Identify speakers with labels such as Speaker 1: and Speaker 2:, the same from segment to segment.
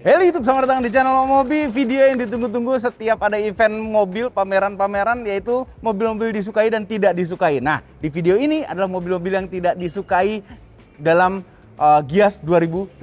Speaker 1: Halo YouTube, selamat datang di channel Omobi. Video yang ditunggu-tunggu setiap ada event mobil, pameran-pameran, yaitu mobil-mobil disukai dan tidak disukai. Nah, di video ini adalah mobil-mobil yang tidak disukai dalam Gias 2026.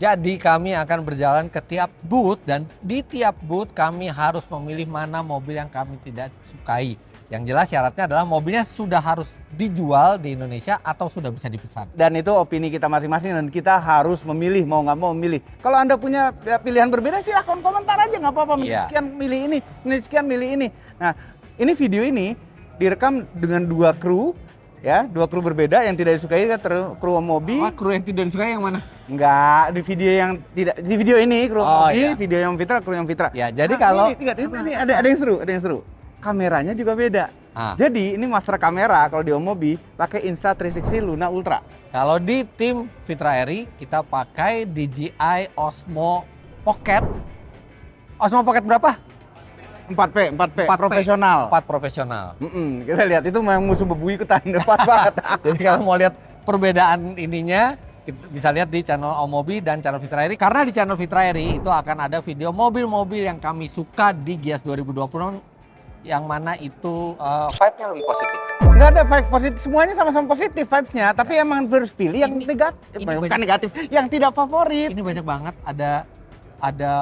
Speaker 2: Jadi kami akan berjalan ke tiap booth dan di tiap booth kami harus memilih mana mobil yang kami tidak sukai. Yang jelas syaratnya adalah mobilnya sudah harus dijual di Indonesia atau sudah bisa dipesan.
Speaker 1: Dan itu opini kita masing-masing dan kita harus memilih, mau nggak mau memilih. Kalau Anda punya pilihan berbeda, silahkan komentar aja, nggak apa-apa.
Speaker 2: Iya.
Speaker 1: Sekian milih ini, sekian milih ini. Nah, ini video ini direkam dengan dua kru, ya, dua kru berbeda yang tidak disukai, kru Omobi.
Speaker 2: Kru yang tidak disukai yang mana?
Speaker 1: Enggak, di video yang tidak, di video ini kru Omobi,
Speaker 2: iya.
Speaker 1: Video yang Fitra, kru yang Fitra.
Speaker 2: Ya, jadi kalau
Speaker 1: ini ada yang seru, Kameranya juga beda. Jadi ini master kamera kalau di Omobi pakai Insta360 Luna Ultra.
Speaker 2: Kalau di tim Fitra Eri kita pakai DJI Osmo Pocket. Osmo Pocket berapa?
Speaker 1: 4P profesional.
Speaker 2: 4 profesional.
Speaker 1: Kita lihat itu memang musuh bebuyutan, pas banget.
Speaker 2: Jadi kalau mau lihat perbedaan ininya, kita bisa lihat di channel Omobi dan channel Fitra Eri. Karena di channel Fitra Eri itu akan ada video mobil-mobil yang kami suka di Gias 2020, yang mana itu vibe-nya lebih positif.
Speaker 1: Nggak ada vibe positif, semuanya sama-sama positif vibes-nya, tapi emang harus pilih yang negatif, bukan negatif, yang tidak favorit.
Speaker 2: Ini banyak banget, ada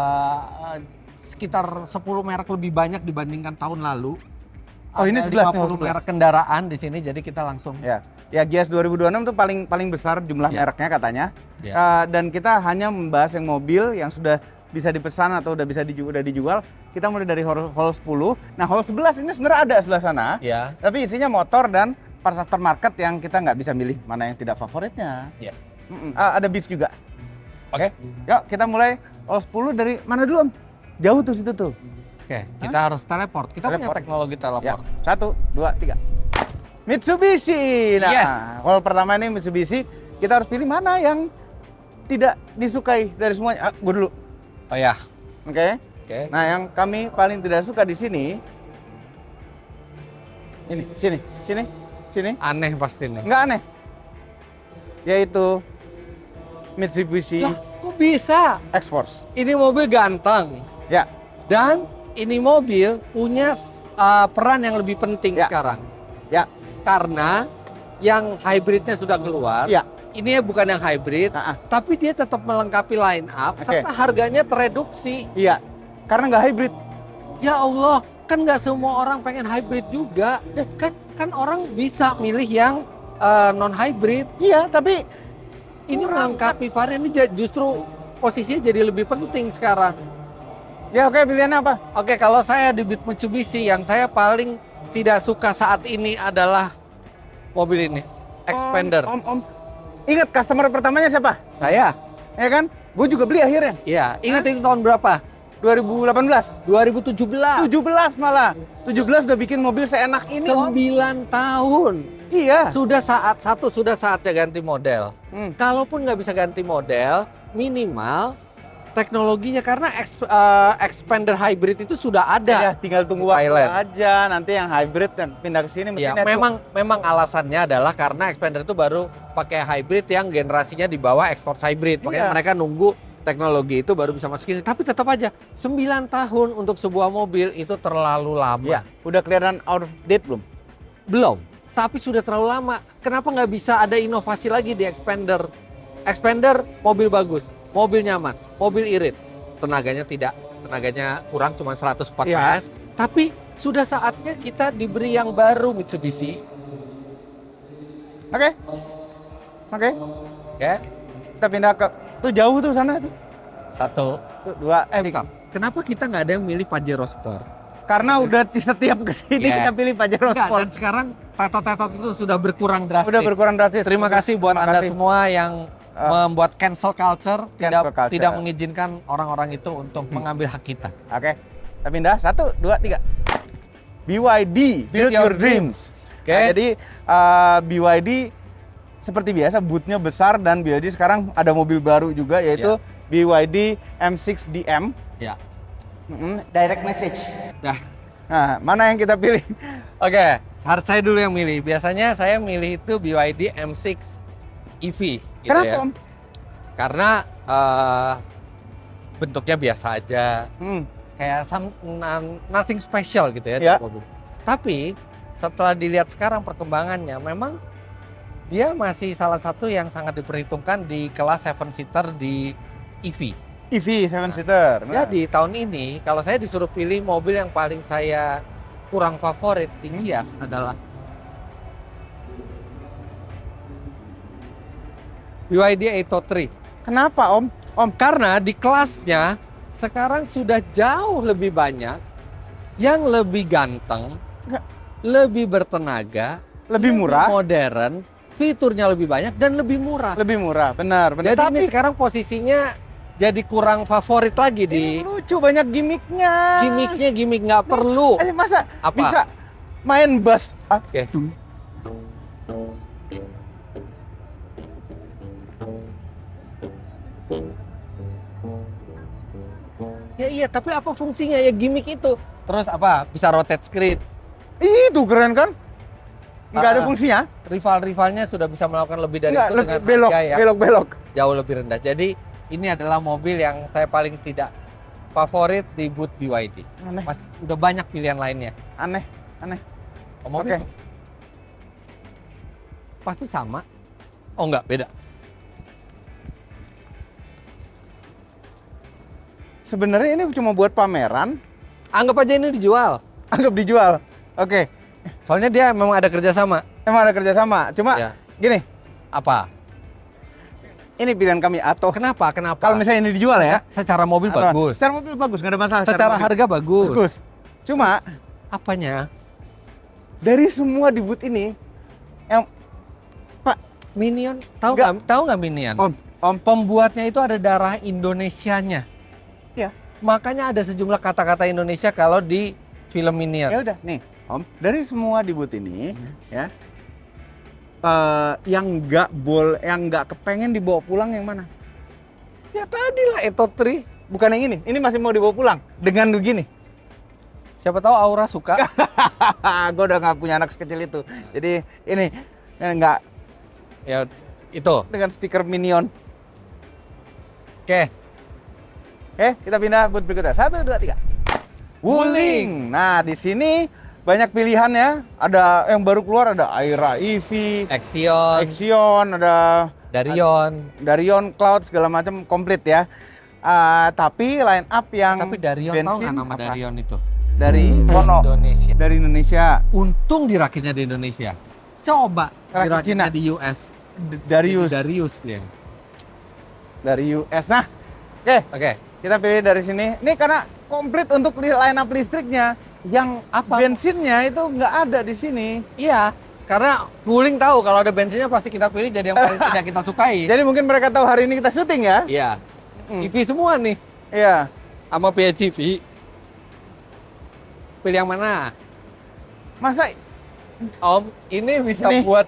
Speaker 2: sekitar 10 merek lebih banyak dibandingkan tahun lalu.
Speaker 1: Oh, ini 11
Speaker 2: 50 merek kendaraan di sini, jadi kita langsung
Speaker 1: ya Gias 2026 itu paling besar jumlah mereknya katanya. Dan kita hanya membahas yang mobil yang sudah bisa dipesan atau udah dijual. Kita mulai dari hall 10. Nah, hall 11 ini sebenarnya ada sebelah sana.
Speaker 2: Ya.
Speaker 1: Tapi isinya motor dan parts aftermarket yang kita nggak bisa milih mana yang tidak favoritnya.
Speaker 2: Yes.
Speaker 1: Ada bis juga.
Speaker 2: Oke.
Speaker 1: Yuk, kita mulai hall 10 dari mana dulu, Om? Jauh tuh situ tuh.
Speaker 2: Oke, kita harus teleport. Kita punya teknologi teleport.
Speaker 1: Ya, 1, 2, 3. Mitsubishi. Nah,
Speaker 2: Yes.
Speaker 1: hall pertama ini Mitsubishi. Kita harus pilih mana yang tidak disukai dari semuanya. Gue dulu.
Speaker 2: Oh ya.
Speaker 1: Oke.
Speaker 2: Oke.
Speaker 1: Nah, yang kami paling tidak suka di sini ini, sini.
Speaker 2: Aneh pasti nih.
Speaker 1: Nggak aneh. Yaitu Mitsubishi
Speaker 2: Lah, kok bisa?
Speaker 1: X-Force.
Speaker 2: Ini mobil ganteng.
Speaker 1: Ya.
Speaker 2: Dan ini mobil punya peran yang lebih penting sekarang.
Speaker 1: Ya.
Speaker 2: Karena yang hybridnya sudah keluar.
Speaker 1: Ya.
Speaker 2: Ini bukan yang hybrid, tapi dia tetap melengkapi line up, serta harganya tereduksi.
Speaker 1: Iya, karena nggak hybrid.
Speaker 2: Ya Allah, kan nggak semua orang pengen hybrid juga. Kan orang bisa milih yang non hybrid.
Speaker 1: Iya, tapi
Speaker 2: ini melengkapi varian ini justru posisinya jadi lebih penting sekarang.
Speaker 1: Ya oke, pilihannya apa?
Speaker 2: Oke, kalau saya di Mitsubishi yang saya paling tidak suka saat ini adalah mobil ini, Xpander.
Speaker 1: Om. Ingat customer pertamanya siapa?
Speaker 2: Saya.
Speaker 1: Ya kan? Gue juga beli akhirnya.
Speaker 2: Iya, ingat itu tahun berapa?
Speaker 1: 2018.
Speaker 2: 2017.
Speaker 1: 17 malah. 17 udah bikin mobil seenak ini, Om.
Speaker 2: 9 tahun.
Speaker 1: Iya.
Speaker 2: Sudah saatnya ganti model. Kalaupun nggak bisa ganti model, minimal teknologinya, karena Xpander hybrid itu sudah ada.
Speaker 1: Ya, tinggal tunggu waktu aja. Nanti yang hybrid yang pindah ke sini mesinnya.
Speaker 2: Ya, memang alasannya adalah karena Xpander itu baru pakai hybrid yang generasinya di bawah X-Force hybrid. Makanya mereka nunggu teknologi itu baru bisa masuk ini. Tapi tetap aja 9 tahun untuk sebuah mobil itu terlalu lama.
Speaker 1: Ya, udah kelihatan out of date belum?
Speaker 2: Belum. Tapi sudah terlalu lama. Kenapa nggak bisa ada inovasi lagi di Xpander? Xpander mobil bagus, mobil nyaman, mobil irit. Tenaganya kurang, cuma 104 PS. Tapi sudah saatnya kita diberi yang baru Mitsubishi.
Speaker 1: Oke. Kita pindah ke tuh jauh tuh sana tuh.
Speaker 2: 1,
Speaker 1: 2, 3.
Speaker 2: Kenapa kita nggak ada yang milih Pajero Sport?
Speaker 1: Karena udah setiap kesini kita pilih Pajero Sport.
Speaker 2: Dan sekarang tetot-tetot itu sudah berkurang drastis.
Speaker 1: Udah berkurang drastis.
Speaker 2: Terima kasih buat Anda semua yang membuat cancel culture, tidak mengizinkan orang-orang itu untuk mengambil hak kita.
Speaker 1: Oke. Kita pindah 1, 2, 3. BYD, Build Your Dreams. Nah, jadi BYD seperti biasa booth-nya besar, dan BYD sekarang ada mobil baru juga, yaitu BYD M6 DM.
Speaker 2: Ya.
Speaker 1: Direct message. Nah, mana yang kita pilih?
Speaker 2: Oke, harus saya dulu yang milih. Biasanya saya milih itu BYD M6 EV. Gitu.
Speaker 1: Kenapa, Om?
Speaker 2: Karena bentuknya biasa aja. Kayak nothing special gitu ya.
Speaker 1: Ya.
Speaker 2: Mobil. Tapi setelah dilihat sekarang perkembangannya, memang dia masih salah satu yang sangat diperhitungkan di kelas 7-seater di EV.
Speaker 1: EV 7-seater.
Speaker 2: Jadi tahun ini kalau saya disuruh pilih mobil yang paling saya kurang favorit di Gias adalah BYD Atto 3.
Speaker 1: Kenapa Om?
Speaker 2: Karena di kelasnya sekarang sudah jauh lebih banyak yang lebih ganteng,
Speaker 1: Nggak.
Speaker 2: lebih bertenaga,
Speaker 1: Lebih murah?
Speaker 2: modern, fiturnya lebih banyak dan lebih murah.
Speaker 1: Lebih murah, benar.
Speaker 2: Jadi
Speaker 1: Tapi
Speaker 2: ini sekarang posisinya jadi kurang favorit lagi di
Speaker 1: ini lucu, banyak gimmicknya.
Speaker 2: gimmick nggak perlu.
Speaker 1: Masa
Speaker 2: Apa?
Speaker 1: bisa main bass?
Speaker 2: Oke. Ya iya, tapi apa fungsinya ya gimmick itu? Terus apa? Bisa rotate screen.
Speaker 1: Itu keren kan? Nggak ada
Speaker 2: Ah.
Speaker 1: fungsinya.
Speaker 2: Rival-rivalnya sudah bisa melakukan lebih dari
Speaker 1: Nggak,
Speaker 2: itu dengan
Speaker 1: belok,
Speaker 2: harga yang
Speaker 1: belok.
Speaker 2: jauh lebih rendah. Jadi ini adalah mobil yang saya paling tidak favorit di booth BYD.
Speaker 1: Aneh,
Speaker 2: Mas, udah banyak pilihan lainnya.
Speaker 1: aneh.
Speaker 2: Oh, mobil
Speaker 1: Oke.
Speaker 2: pasti sama. Oh enggak, beda.
Speaker 1: Sebenarnya ini cuma buat pameran,
Speaker 2: Anggap aja ini dijual.
Speaker 1: anggap dijual. Oke,
Speaker 2: Soalnya dia memang ada kerjasama.
Speaker 1: emang ada kerjasama. Cuma
Speaker 2: Ya.
Speaker 1: gini,
Speaker 2: Apa?
Speaker 1: ini pilihan kami atau
Speaker 2: Kenapa?
Speaker 1: kalau misalnya ini dijual ya,
Speaker 2: Secara mobil
Speaker 1: atau-
Speaker 2: bagus.
Speaker 1: Secara mobil bagus, nggak ada masalah.
Speaker 2: Secara
Speaker 1: mobil.
Speaker 2: harga bagus.
Speaker 1: bagus. Cuma
Speaker 2: Apanya?
Speaker 1: dari semua di booth ini, yang
Speaker 2: Minion. Tahu
Speaker 1: Nggak.
Speaker 2: nggak? Tahu nggak Minion?
Speaker 1: Om,
Speaker 2: Pembuatnya itu ada darah Indonesianya.
Speaker 1: Iya.
Speaker 2: Makanya ada sejumlah kata-kata Indonesia kalau di film Minion.
Speaker 1: ya udah nih, Om, dari semua di booth ini, ya, yang nggak kepengen dibawa pulang yang mana?
Speaker 2: Ya tadi lah Atto 3.
Speaker 1: Bukan yang ini masih mau dibawa pulang dengan begini.
Speaker 2: Siapa tahu Aura suka.
Speaker 1: Gue udah nggak punya anak sekecil itu, jadi ini nggak
Speaker 2: Ya itu.
Speaker 1: dengan stiker Minion.
Speaker 2: Oke.
Speaker 1: Kita pindah booth berikutnya. 1, 2, 3. Wuling. Nah, di sini banyak pilihannya. Ada yang baru keluar, ada Aira EV,
Speaker 2: Axion,
Speaker 1: Axion, ada
Speaker 2: Darion.
Speaker 1: Cloud, segala macam komplit ya. Tapi line up yang
Speaker 2: Tapi Darion tahu
Speaker 1: bensin
Speaker 2: nggak nama
Speaker 1: apa?
Speaker 2: Darion itu?
Speaker 1: Dari Wono,
Speaker 2: Indonesia.
Speaker 1: dari Indonesia,
Speaker 2: Untung dirakitnya di Indonesia. Coba
Speaker 1: Rakit
Speaker 2: dirakitnya
Speaker 1: Cina.
Speaker 2: di US.
Speaker 1: Darius,
Speaker 2: Darius dia.
Speaker 1: dari US. Nah, oke,
Speaker 2: Oke.
Speaker 1: kita pilih dari sini. Ini karena komplit untuk line up listriknya. Yang
Speaker 2: Apa?
Speaker 1: bensinnya itu nggak ada di sini.
Speaker 2: Iya, karena Wuling tahu kalau ada bensinnya pasti kita pilih jadi yang paling tidak kita sukai.
Speaker 1: Jadi mungkin mereka tahu hari ini kita syuting ya.
Speaker 2: Iya. EV semua nih
Speaker 1: Iya.
Speaker 2: sama PHEV. Pilih yang mana?
Speaker 1: Masa
Speaker 2: Om, ini bisa
Speaker 1: Nih.
Speaker 2: buat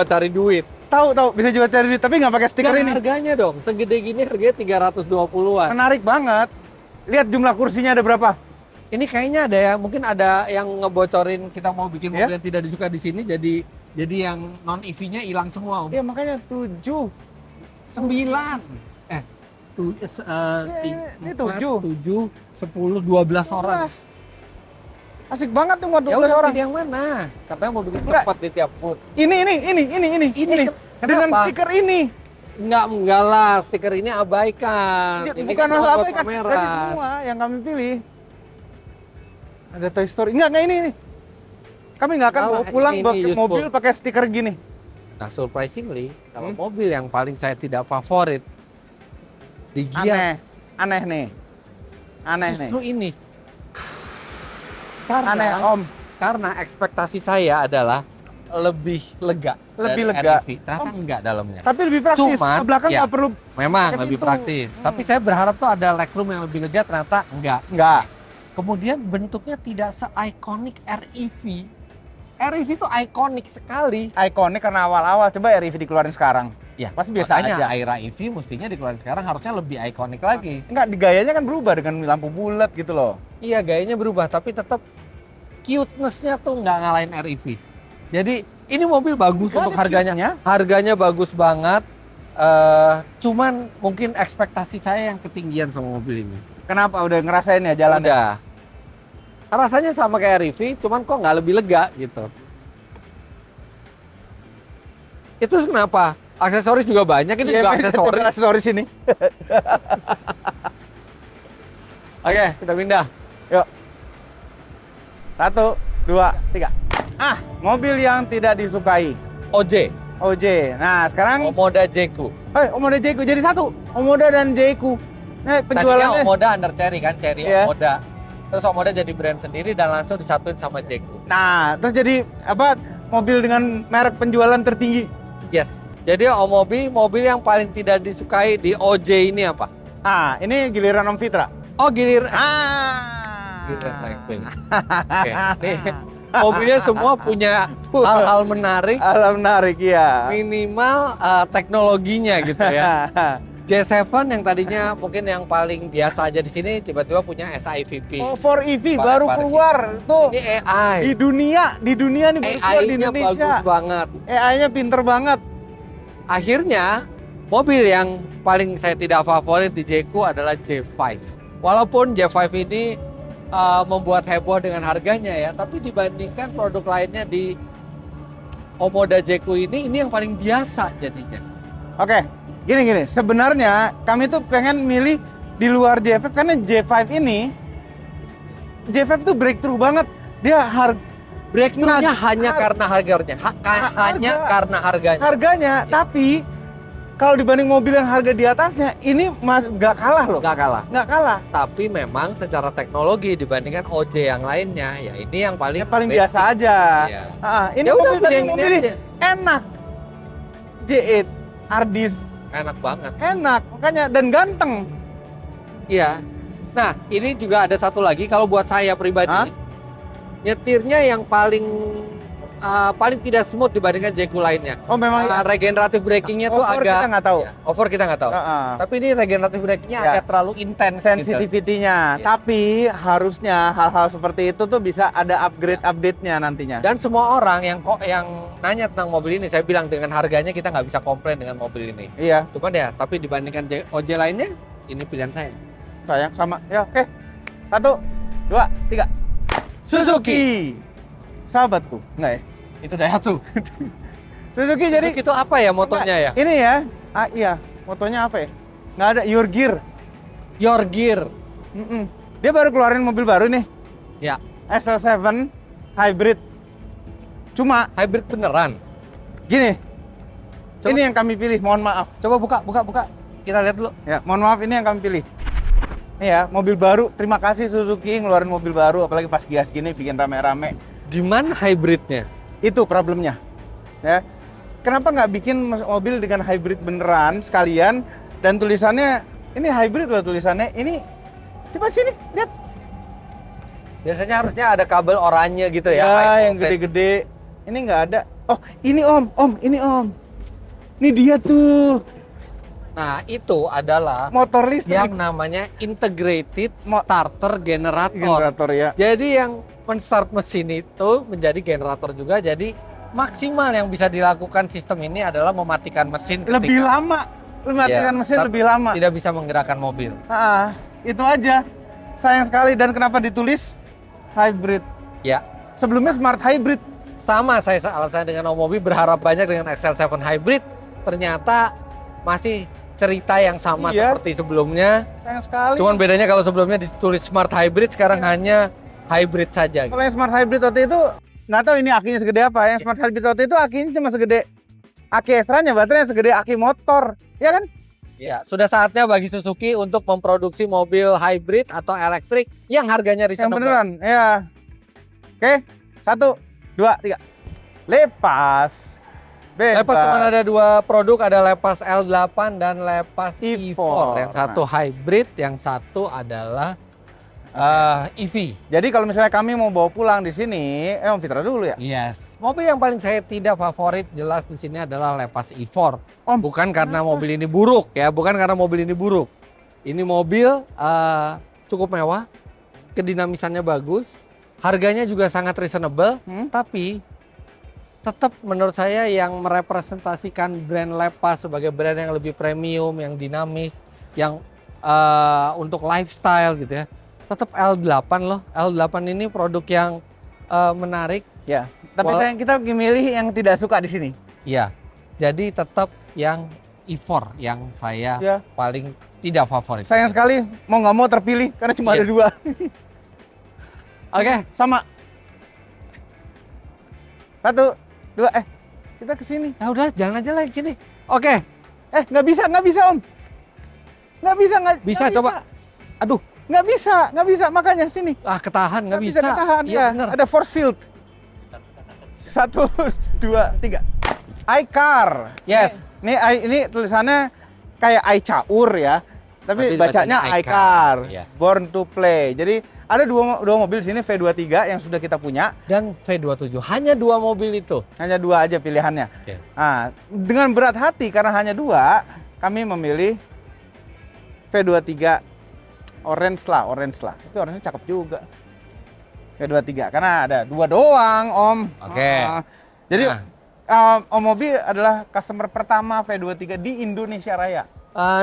Speaker 2: cari duit.
Speaker 1: tahu bisa juga cari duit tapi nggak pakai stiker
Speaker 2: Dan
Speaker 1: ini.
Speaker 2: harganya dong, segede gini harganya 320-an.
Speaker 1: Menarik banget. Lihat jumlah kursinya ada berapa?
Speaker 2: Ini kayaknya ada ya, mungkin ada yang ngebocorin kita mau bikin
Speaker 1: Iya.
Speaker 2: mobil yang tidak disuka di sini jadi yang non EV-nya hilang semua, Om.
Speaker 1: Iya makanya 7.
Speaker 2: 9.
Speaker 1: Ini 7.
Speaker 2: 10, 12 orang.
Speaker 1: Asik banget tuh buat
Speaker 2: Ya
Speaker 1: 12
Speaker 2: udah
Speaker 1: orang.
Speaker 2: pilih yang mana? Katanya mau bikin
Speaker 1: Enggak.
Speaker 2: cepat di tiap booth.
Speaker 1: Ini. Dengan
Speaker 2: kenapa?
Speaker 1: stiker ini.
Speaker 2: Enggak lah, stiker ini abaikan. Ini
Speaker 1: Bukan
Speaker 2: kan
Speaker 1: masalah
Speaker 2: buat
Speaker 1: apa kan?
Speaker 2: pameran.
Speaker 1: Dari semua yang kami pilih. Ada Toy Story. Enggak ini. Kami nggak akan
Speaker 2: Oh,
Speaker 1: bawa pulang
Speaker 2: ini
Speaker 1: pakai
Speaker 2: useful.
Speaker 1: mobil pakai stiker gini.
Speaker 2: Nah, surprisingly, kalau mobil yang paling saya tidak favorit di Gias
Speaker 1: Aneh nih.
Speaker 2: justru ini.
Speaker 1: Aneh, Om.
Speaker 2: Karena ekspektasi saya adalah lebih lega.
Speaker 1: Lebih
Speaker 2: dari
Speaker 1: lega.
Speaker 2: REV. Ternyata enggak dalamnya.
Speaker 1: Tapi lebih praktis.
Speaker 2: Cuman,
Speaker 1: Ke belakang
Speaker 2: ya.
Speaker 1: nggak perlu.
Speaker 2: Memang
Speaker 1: pakai
Speaker 2: lebih
Speaker 1: pintu.
Speaker 2: praktis. Tapi saya berharap tuh ada legroom yang lebih lega, ternyata enggak.
Speaker 1: Enggak.
Speaker 2: Kemudian bentuknya tidak se-ikonik REV. REV itu ikonik sekali.
Speaker 1: Ikonik karena awal-awal. Coba REV dikeluarin sekarang.
Speaker 2: Ya,
Speaker 1: Pasti biasa
Speaker 2: makanya
Speaker 1: aja.
Speaker 2: Aira EV mestinya dikeluarin sekarang harusnya lebih ikonik lagi.
Speaker 1: Enggak, di gayanya kan berubah dengan lampu bulat gitu loh.
Speaker 2: Iya, gayanya berubah, tapi tetap cuteness-nya tuh nggak ngalahin REV. Jadi ini mobil bagus
Speaker 1: Nggak
Speaker 2: untuk
Speaker 1: ada
Speaker 2: harganya.
Speaker 1: cute-nya.
Speaker 2: Harganya bagus banget. Cuman mungkin ekspektasi saya yang ketinggian sama mobil ini.
Speaker 1: Kenapa? Udah ngerasain ya jalannya?
Speaker 2: Udah. Rasanya sama kayak Rivi, cuman kok nggak lebih lega gitu. Itu kenapa? Aksesoris juga banyak, itu
Speaker 1: Iya,
Speaker 2: juga
Speaker 1: itu
Speaker 2: aksesoris.
Speaker 1: aksesoris ini.
Speaker 2: Oke, kita pindah.
Speaker 1: Yuk. 1, 2, 3. Mobil yang tidak disukai.
Speaker 2: OJ,
Speaker 1: OJ. Nah, sekarang
Speaker 2: Omoda Jayco.
Speaker 1: Omoda Jayco jadi satu. Omoda dan Jayco. Nah,
Speaker 2: Tadinya
Speaker 1: penjualannya
Speaker 2: Omoda under Cherry kan, Cherry
Speaker 1: Iya.
Speaker 2: Omoda. Terus Omoda jadi brand sendiri dan langsung disatuin sama Jayco.
Speaker 1: Nah, terus jadi apa? Mobil dengan merek penjualan tertinggi.
Speaker 2: Yes. Jadi Omobi, mobil yang paling tidak disukai di OJ ini apa?
Speaker 1: Ini giliran Om Fitra.
Speaker 2: Oh, giliran
Speaker 1: Ah.
Speaker 2: saya pilih. Oke. Nih, mobilnya semua punya hal-hal menarik,
Speaker 1: Alam menarik ya.
Speaker 2: minimal teknologinya gitu ya. J7 yang tadinya mungkin yang paling biasa aja di sini tiba-tiba punya SIVP.
Speaker 1: Oh, 4EV
Speaker 2: Pak-
Speaker 1: baru
Speaker 2: Pak-
Speaker 1: keluar tuh
Speaker 2: Ini AI.
Speaker 1: di dunia nih baru keluar di
Speaker 2: AI-nya
Speaker 1: Indonesia.
Speaker 2: bagus banget.
Speaker 1: AI-nya pinter banget.
Speaker 2: Akhirnya mobil yang paling saya tidak favorit di Jayco adalah J5. Walaupun J5 ini membuat heboh dengan harganya ya, tapi dibandingkan produk lainnya di Omoda Jayco ini yang paling biasa jadinya.
Speaker 1: Oke, gini. Sebenarnya kami tuh pengen milih di luar J5 karena J5 tuh breakthrough banget. Dia
Speaker 2: Breakthrough-nya hanya karena harganya, hanya karena harganya.
Speaker 1: harganya, tapi kalau dibanding mobil yang harga di atasnya, ini nggak kalah loh. Nggak kalah.
Speaker 2: Tapi memang secara teknologi dibandingkan OJ yang lainnya, ya ini yang paling
Speaker 1: Yang paling
Speaker 2: basic.
Speaker 1: biasa aja.
Speaker 2: Iya.
Speaker 1: Ini
Speaker 2: Ya udah,
Speaker 1: mobil tadi
Speaker 2: pilih
Speaker 1: mau
Speaker 2: ini
Speaker 1: pilih
Speaker 2: aja.
Speaker 1: enak. J8 Ardis
Speaker 2: Enak banget.
Speaker 1: enak, makanya dan ganteng.
Speaker 2: Iya. Nah, ini juga ada satu lagi kalau buat saya pribadi,
Speaker 1: Hah?
Speaker 2: nyetirnya yang paling tidak smooth dibandingkan Jayco lainnya.
Speaker 1: Oh memang
Speaker 2: Regeneratif braking-nya tuh
Speaker 1: over
Speaker 2: agak
Speaker 1: kita nggak tahu.
Speaker 2: ya, over kita nggak tahu. Tapi ini regeneratif braking-nya
Speaker 1: Ya.
Speaker 2: agak terlalu intens gitu.
Speaker 1: Sensitivity-nya.
Speaker 2: Iya.
Speaker 1: Tapi harusnya hal-hal seperti itu tuh bisa ada upgrade-nya nantinya.
Speaker 2: Dan semua orang yang nanya tentang mobil ini, saya bilang dengan harganya kita nggak bisa komplain dengan mobil ini.
Speaker 1: Iya,
Speaker 2: Cuman ya, tapi dibandingkan OJ lainnya, ini pilihan saya.
Speaker 1: sayang sama. Ya oke. 1, 2, 3. Suzuki. Sahabatku. Enggak ya?
Speaker 2: Itu Daihatsu.
Speaker 1: Suzuki jadi
Speaker 2: Itu apa ya motonya ya?
Speaker 1: ini ya. Iya, motonya apa ya? Nggak ada Your Gear.
Speaker 2: Your Gear.
Speaker 1: Dia baru keluarin mobil baru nih.
Speaker 2: Ya,
Speaker 1: XL7 hybrid. Cuma
Speaker 2: hybrid beneran.
Speaker 1: gini.
Speaker 2: Coba.
Speaker 1: Ini yang kami pilih, mohon maaf.
Speaker 2: Coba buka. Kita lihat dulu.
Speaker 1: Ya, mohon maaf ini yang kami pilih. Ini ya, mobil baru. Terima kasih Suzuki ngeluarin mobil baru, apalagi pas Gias gini bikin rame-rame.
Speaker 2: Di mana hybridnya?
Speaker 1: Itu problemnya. Ya. Kenapa nggak bikin mobil dengan hybrid beneran sekalian dan tulisannya ini hybrid loh tulisannya. Ini coba sini, lihat.
Speaker 2: Biasanya harusnya ada kabel oranye gitu ya.
Speaker 1: Ya,
Speaker 2: high
Speaker 1: yang
Speaker 2: voltage.
Speaker 1: gede-gede. Ini nggak ada. Oh, ini ini Om. Ini dia tuh,
Speaker 2: Nah, itu adalah
Speaker 1: motor listrik.
Speaker 2: yang namanya integrated starter generator.
Speaker 1: Generator ya.
Speaker 2: Jadi yang men-start mesin itu menjadi generator juga. Jadi maksimal yang bisa dilakukan sistem ini adalah mematikan mesin
Speaker 1: Lebih
Speaker 2: ketika
Speaker 1: lama. Mematikan
Speaker 2: Ya,
Speaker 1: mesin
Speaker 2: tapi
Speaker 1: lebih lama.
Speaker 2: tidak bisa menggerakkan mobil.
Speaker 1: Itu aja. Sayang sekali. Dan kenapa ditulis hybrid?
Speaker 2: Ya,
Speaker 1: Sebelumnya smart hybrid.
Speaker 2: sama alasannya dengan Omobi berharap banyak dengan XL7 Hybrid. Ternyata masih cerita yang sama
Speaker 1: Iya.
Speaker 2: seperti sebelumnya.
Speaker 1: Sayang sekali.
Speaker 2: Cuman bedanya kalau sebelumnya ditulis Smart Hybrid, sekarang hanya Hybrid saja. Gitu.
Speaker 1: Kalau yang smart hybrid waktu itu nggak tahu ini akinya segede apa. Yang smart hybrid waktu itu akinya cuma segede aki ekstranya, baterainya segede aki motor, ya kan?
Speaker 2: Ya, sudah saatnya bagi Suzuki untuk memproduksi mobil hybrid atau elektrik yang harganya
Speaker 1: Yang
Speaker 2: reasonable.
Speaker 1: beneran, ya. Oke, 1, 2, 3. Lepas. Bebas.
Speaker 2: Lepas cuma ada dua produk, ada Lepas L8 dan Lepas
Speaker 1: E4.
Speaker 2: E4. Yang satu hybrid, yang satu adalah EV.
Speaker 1: Jadi kalau misalnya kami mau bawa pulang di sini, Om Fitra dulu ya.
Speaker 2: Yes. Mobil yang paling saya tidak favorit jelas di sini adalah Lepas E4.
Speaker 1: Om,
Speaker 2: Bukan karena mobil ini buruk ya, bukan karena mobil ini buruk. Ini mobil cukup mewah, kedinamisannya bagus, harganya juga sangat reasonable, tapi tetap menurut saya yang merepresentasikan brand Lepas sebagai brand yang lebih premium, yang dinamis, yang untuk lifestyle gitu ya. Tetap L8 loh. L8 ini produk yang menarik.
Speaker 1: Ya, tapi kita milih yang tidak suka di sini.
Speaker 2: Iya. Jadi tetap yang E4 yang saya
Speaker 1: Ya.
Speaker 2: paling tidak favorit.
Speaker 1: Sayang sekali mau nggak mau terpilih karena cuma ada 2.
Speaker 2: Oke.
Speaker 1: Sama. 1, 2, kita ke sini.
Speaker 2: Ya udah, jalan aja lah ke sini. Oke.
Speaker 1: Nggak bisa Om. Nggak bisa.
Speaker 2: Bisa coba. Aduh,
Speaker 1: nggak bisa, makanya sini.
Speaker 2: ketahan nggak bisa.
Speaker 1: Ketahan,
Speaker 2: Iya,
Speaker 1: ya.
Speaker 2: bener.
Speaker 1: Ada force field. 1, 2, 3. iCar.
Speaker 2: Yes.
Speaker 1: Ini tulisannya kayak iCaur ya. Tapi bacanya
Speaker 2: bacanya
Speaker 1: iCar.
Speaker 2: Iya.
Speaker 1: Born to play. Jadi ada dua mobil di sini V23 yang sudah kita punya.
Speaker 2: Dan V27. Hanya 2 mobil itu.
Speaker 1: Hanya 2 aja pilihannya.
Speaker 2: Oke.
Speaker 1: Nah, dengan berat hati karena hanya 2, kami memilih V23 orange lah. Tapi orange cakep juga. V23 karena ada 2 doang, Om.
Speaker 2: Oke.
Speaker 1: Jadi Om Mobi adalah customer pertama V23 di Indonesia Raya.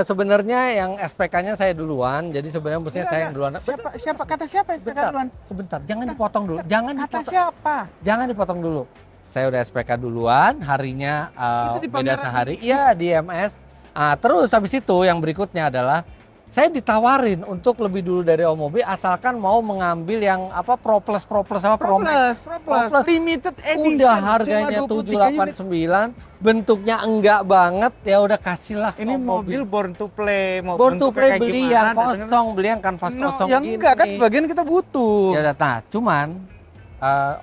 Speaker 2: Sebenarnya yang SPK-nya saya duluan, jadi sebenarnya mestinya saya yang duluan.
Speaker 1: Kata siapa SPK duluan?
Speaker 2: Sebentar, jangan dipotong dulu.
Speaker 1: Siapa?
Speaker 2: Jangan dipotong dulu. Saya udah SPK duluan, harinya
Speaker 1: Itu di
Speaker 2: beda
Speaker 1: pameran
Speaker 2: sehari. Iya, di MS. Terus habis itu yang berikutnya adalah saya ditawarin untuk lebih dulu dari Om Mobi asalkan mau mengambil yang Pro Plus sama Pro Max.
Speaker 1: Limited edition.
Speaker 2: Udah harganya 789, bentuknya enggak banget, ya udah kasihlah.
Speaker 1: Ini mobil born to play,
Speaker 2: born to play, beli yang kosong, beli yang kanvas kosong
Speaker 1: yang
Speaker 2: gini.
Speaker 1: enggak kan sebagian kita butuh.
Speaker 2: Ya udah, nah cuman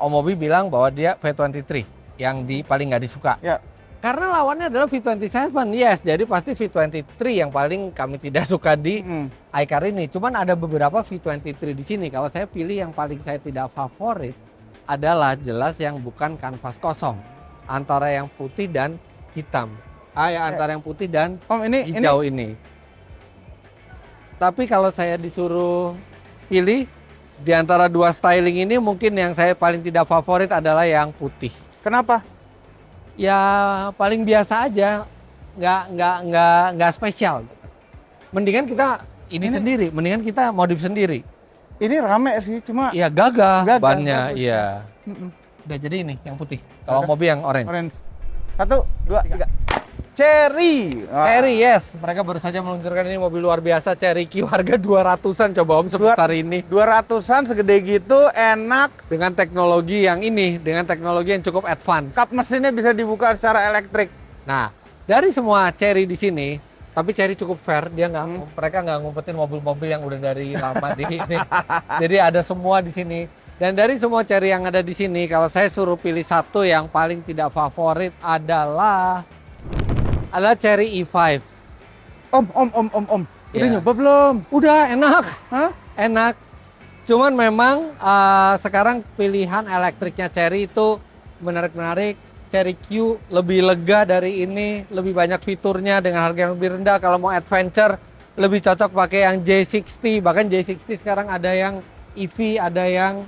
Speaker 2: Om Mobi bilang bahwa dia V23 yang paling nggak disuka.
Speaker 1: Ya.
Speaker 2: Karena lawannya adalah V27, yes. Jadi pasti V23 yang paling kami tidak suka di iCar ini. Cuman ada beberapa V23 di sini. Kalau saya pilih yang paling saya tidak favorit adalah jelas yang bukan kanvas kosong. Antara yang putih dan hitam. Antara yang putih dan hijau ini. Tapi kalau saya disuruh pilih di antara 2 styling ini, mungkin yang saya paling tidak favorit adalah yang putih.
Speaker 1: Kenapa?
Speaker 2: Ya paling biasa aja, nggak spesial. Mendingan kita ini sendiri, mendingan kita modif sendiri.
Speaker 1: Ini rame sih, cuma
Speaker 2: ya gagah bannya,
Speaker 1: bagus.
Speaker 2: iya. Udah jadi ini yang putih. Kalau mobil yang orange.
Speaker 1: 1, 2, 3. Cherry.
Speaker 2: Cherry, yes. Mereka baru saja meluncurkan ini mobil luar biasa Cherry Q, harga 200-an. Coba Om sebesar ini.
Speaker 1: 200-an segede gitu, enak.
Speaker 2: Dengan teknologi yang dengan teknologi yang cukup advance.
Speaker 1: Kap mesinnya bisa dibuka secara elektrik.
Speaker 2: Nah, dari semua Cherry di sini, tapi Cherry cukup fair, dia mereka nggak ngumpetin mobil-mobil yang udah dari lama di ini. Jadi ada semua di sini. Dan dari semua Cherry yang ada di sini, kalau saya suruh pilih satu yang paling tidak favorit adalah Cherry E5.
Speaker 1: Om. Udah
Speaker 2: Ya.
Speaker 1: nyoba belum?
Speaker 2: Udah, enak.
Speaker 1: Hah?
Speaker 2: Enak. Cuman memang sekarang pilihan elektriknya Cherry itu menarik-menarik. Cherry Q lebih lega dari ini, lebih banyak fiturnya dengan harga yang lebih rendah. Kalau mau adventure, lebih cocok pakai yang J60. Bahkan J60 sekarang ada yang EV, ada yang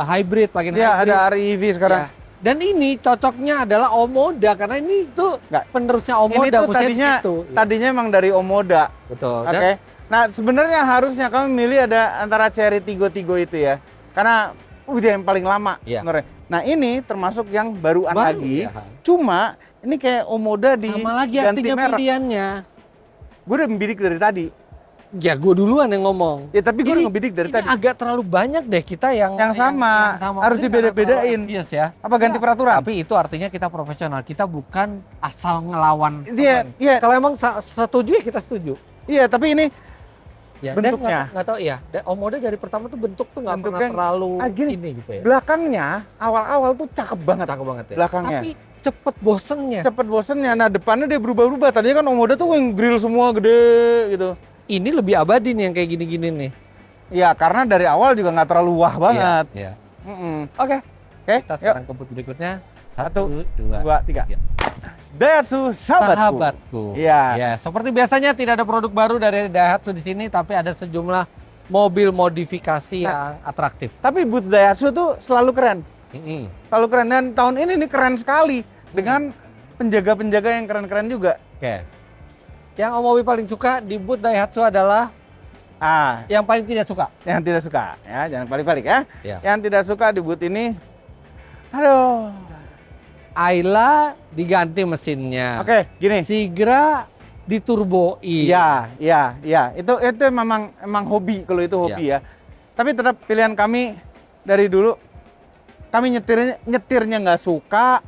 Speaker 2: hybrid, pakai hybrid.
Speaker 1: Ada REV sekarang.
Speaker 2: Ya. Dan ini cocoknya adalah Omoda karena ini tuh penerusnya Omoda.
Speaker 1: Ini tuh tadinya emang dari Omoda.
Speaker 2: Betul.
Speaker 1: Oke. Nah, sebenarnya harusnya kami milih ada antara Cherry Tiggo itu ya. Karena udah yang paling lama.
Speaker 2: Iya.
Speaker 1: Nah, ini termasuk yang baruan lagi.
Speaker 2: Ya.
Speaker 1: Cuma ini kayak Omoda di
Speaker 2: sama lagi
Speaker 1: ganti
Speaker 2: artinya
Speaker 1: merek.
Speaker 2: pilihannya.
Speaker 1: Gue udah membidik dari tadi.
Speaker 2: Ya gue duluan yang ngomong.
Speaker 1: Ya tapi gue udah ngebidik dari tadi.
Speaker 2: Agak terlalu banyak deh kita yang
Speaker 1: sama. Harus dibeda-bedain.
Speaker 2: Yes ya.
Speaker 1: Apa ganti peraturan?
Speaker 2: Tapi itu artinya kita profesional. Kita bukan asal ngelawan.
Speaker 1: Iya.
Speaker 2: Kalau emang setuju ya kita setuju.
Speaker 1: Iya, tapi ini
Speaker 2: ya,
Speaker 1: bentuknya.
Speaker 2: Nggak tahu ya. Omoda dari pertama tuh bentuk tuh nggak pernah terlalu ini gitu ya.
Speaker 1: Belakangnya awal-awal tuh cakep banget.
Speaker 2: Cakep banget ya.
Speaker 1: Belakangnya.
Speaker 2: Tapi cepet bosennya. Nah depannya dia berubah-ubah. Tadinya kan Omoda tuh yang grill semua gede gitu. Ini lebih abadi nih yang kayak gini-gini nih. Iya, karena dari awal juga nggak terlalu wah banget. Iya. Oke. Kita sekarang ke booth berikutnya. 1, 2, 3. Daihatsu sahabatku. Iya. Ya, seperti biasanya tidak ada produk baru dari Daihatsu di sini, tapi ada sejumlah mobil modifikasi yang atraktif. Tapi booth Daihatsu tuh selalu keren.
Speaker 1: Selalu keren. Dan tahun ini nih keren sekali dengan penjaga-penjaga yang keren-keren juga.
Speaker 2: Oke. Yang Om Mobi paling suka di booth Daihatsu adalah yang paling tidak suka.
Speaker 1: Yang tidak suka, ya jangan balik-balik ya.
Speaker 2: Ya.
Speaker 1: Yang tidak suka di booth ini, aduh.
Speaker 2: Ayla diganti mesinnya.
Speaker 1: Oke, gini.
Speaker 2: Sigra diturboin.
Speaker 1: Iya. Itu memang hobi kalau itu hobi ya. Tapi tetap pilihan kami dari dulu, kami nyetirnya nggak suka,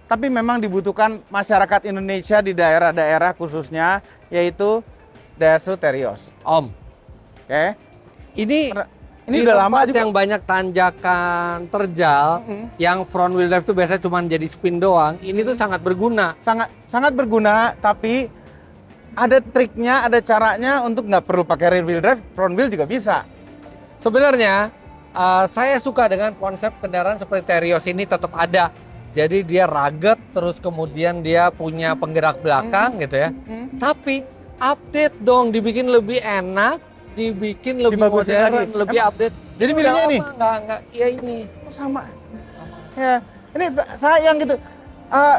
Speaker 1: tapi memang dibutuhkan masyarakat Indonesia di daerah-daerah khususnya, yaitu Daihatsu Terios.
Speaker 2: Om,
Speaker 1: Oke.
Speaker 2: ini
Speaker 1: Ini
Speaker 2: di
Speaker 1: udah lama
Speaker 2: tempat
Speaker 1: juga.
Speaker 2: yang banyak tanjakan terjal, yang front wheel drive itu biasanya cuma jadi spin doang. Ini tuh sangat berguna.
Speaker 1: Sangat berguna, tapi ada triknya, ada caranya untuk nggak perlu pakai rear wheel drive, front wheel juga bisa.
Speaker 2: Sebenarnya saya suka dengan konsep kendaraan seperti Terios ini tetap ada. Jadi dia rugged, terus kemudian dia punya penggerak belakang gitu ya. Tapi update dong, dibikin lebih enak, dibikin lebih
Speaker 1: Dibagusin
Speaker 2: modern,
Speaker 1: lagi.
Speaker 2: lebih update.
Speaker 1: Jadi milihnya ini?
Speaker 2: Enggak, iya ini.
Speaker 1: Oh, sama. Ya, ini sayang gitu.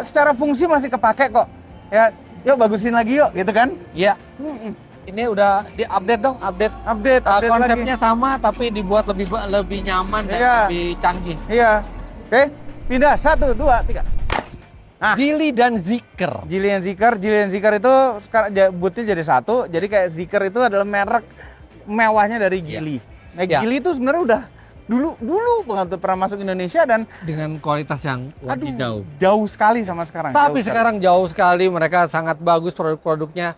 Speaker 1: Secara fungsi masih kepake kok. Ya, yuk bagusin lagi yuk, gitu kan?
Speaker 2: Iya. Ini udah di-update dong, update
Speaker 1: Update
Speaker 2: konsepnya
Speaker 1: lagi.
Speaker 2: sama tapi dibuat lebih nyaman dan
Speaker 1: Iya.
Speaker 2: lebih canggih.
Speaker 1: Iya. Oke, pindah 1, 2, 3. Nah,
Speaker 2: Geely dan Zeekr.
Speaker 1: Geely and Zeekr itu sekarang bootnya jadi satu. Jadi kayak Zeekr itu adalah merek mewahnya dari Geely. Nah,
Speaker 2: Iya.
Speaker 1: Geely itu sebenarnya udah dulu banget tuh pernah masuk Indonesia dan
Speaker 2: Dengan kualitas yang wadidaw.
Speaker 1: jauh sekali sama sekarang.
Speaker 2: Tapi
Speaker 1: Jauh
Speaker 2: sekarang jauh sekali, mereka sangat bagus produk-produknya.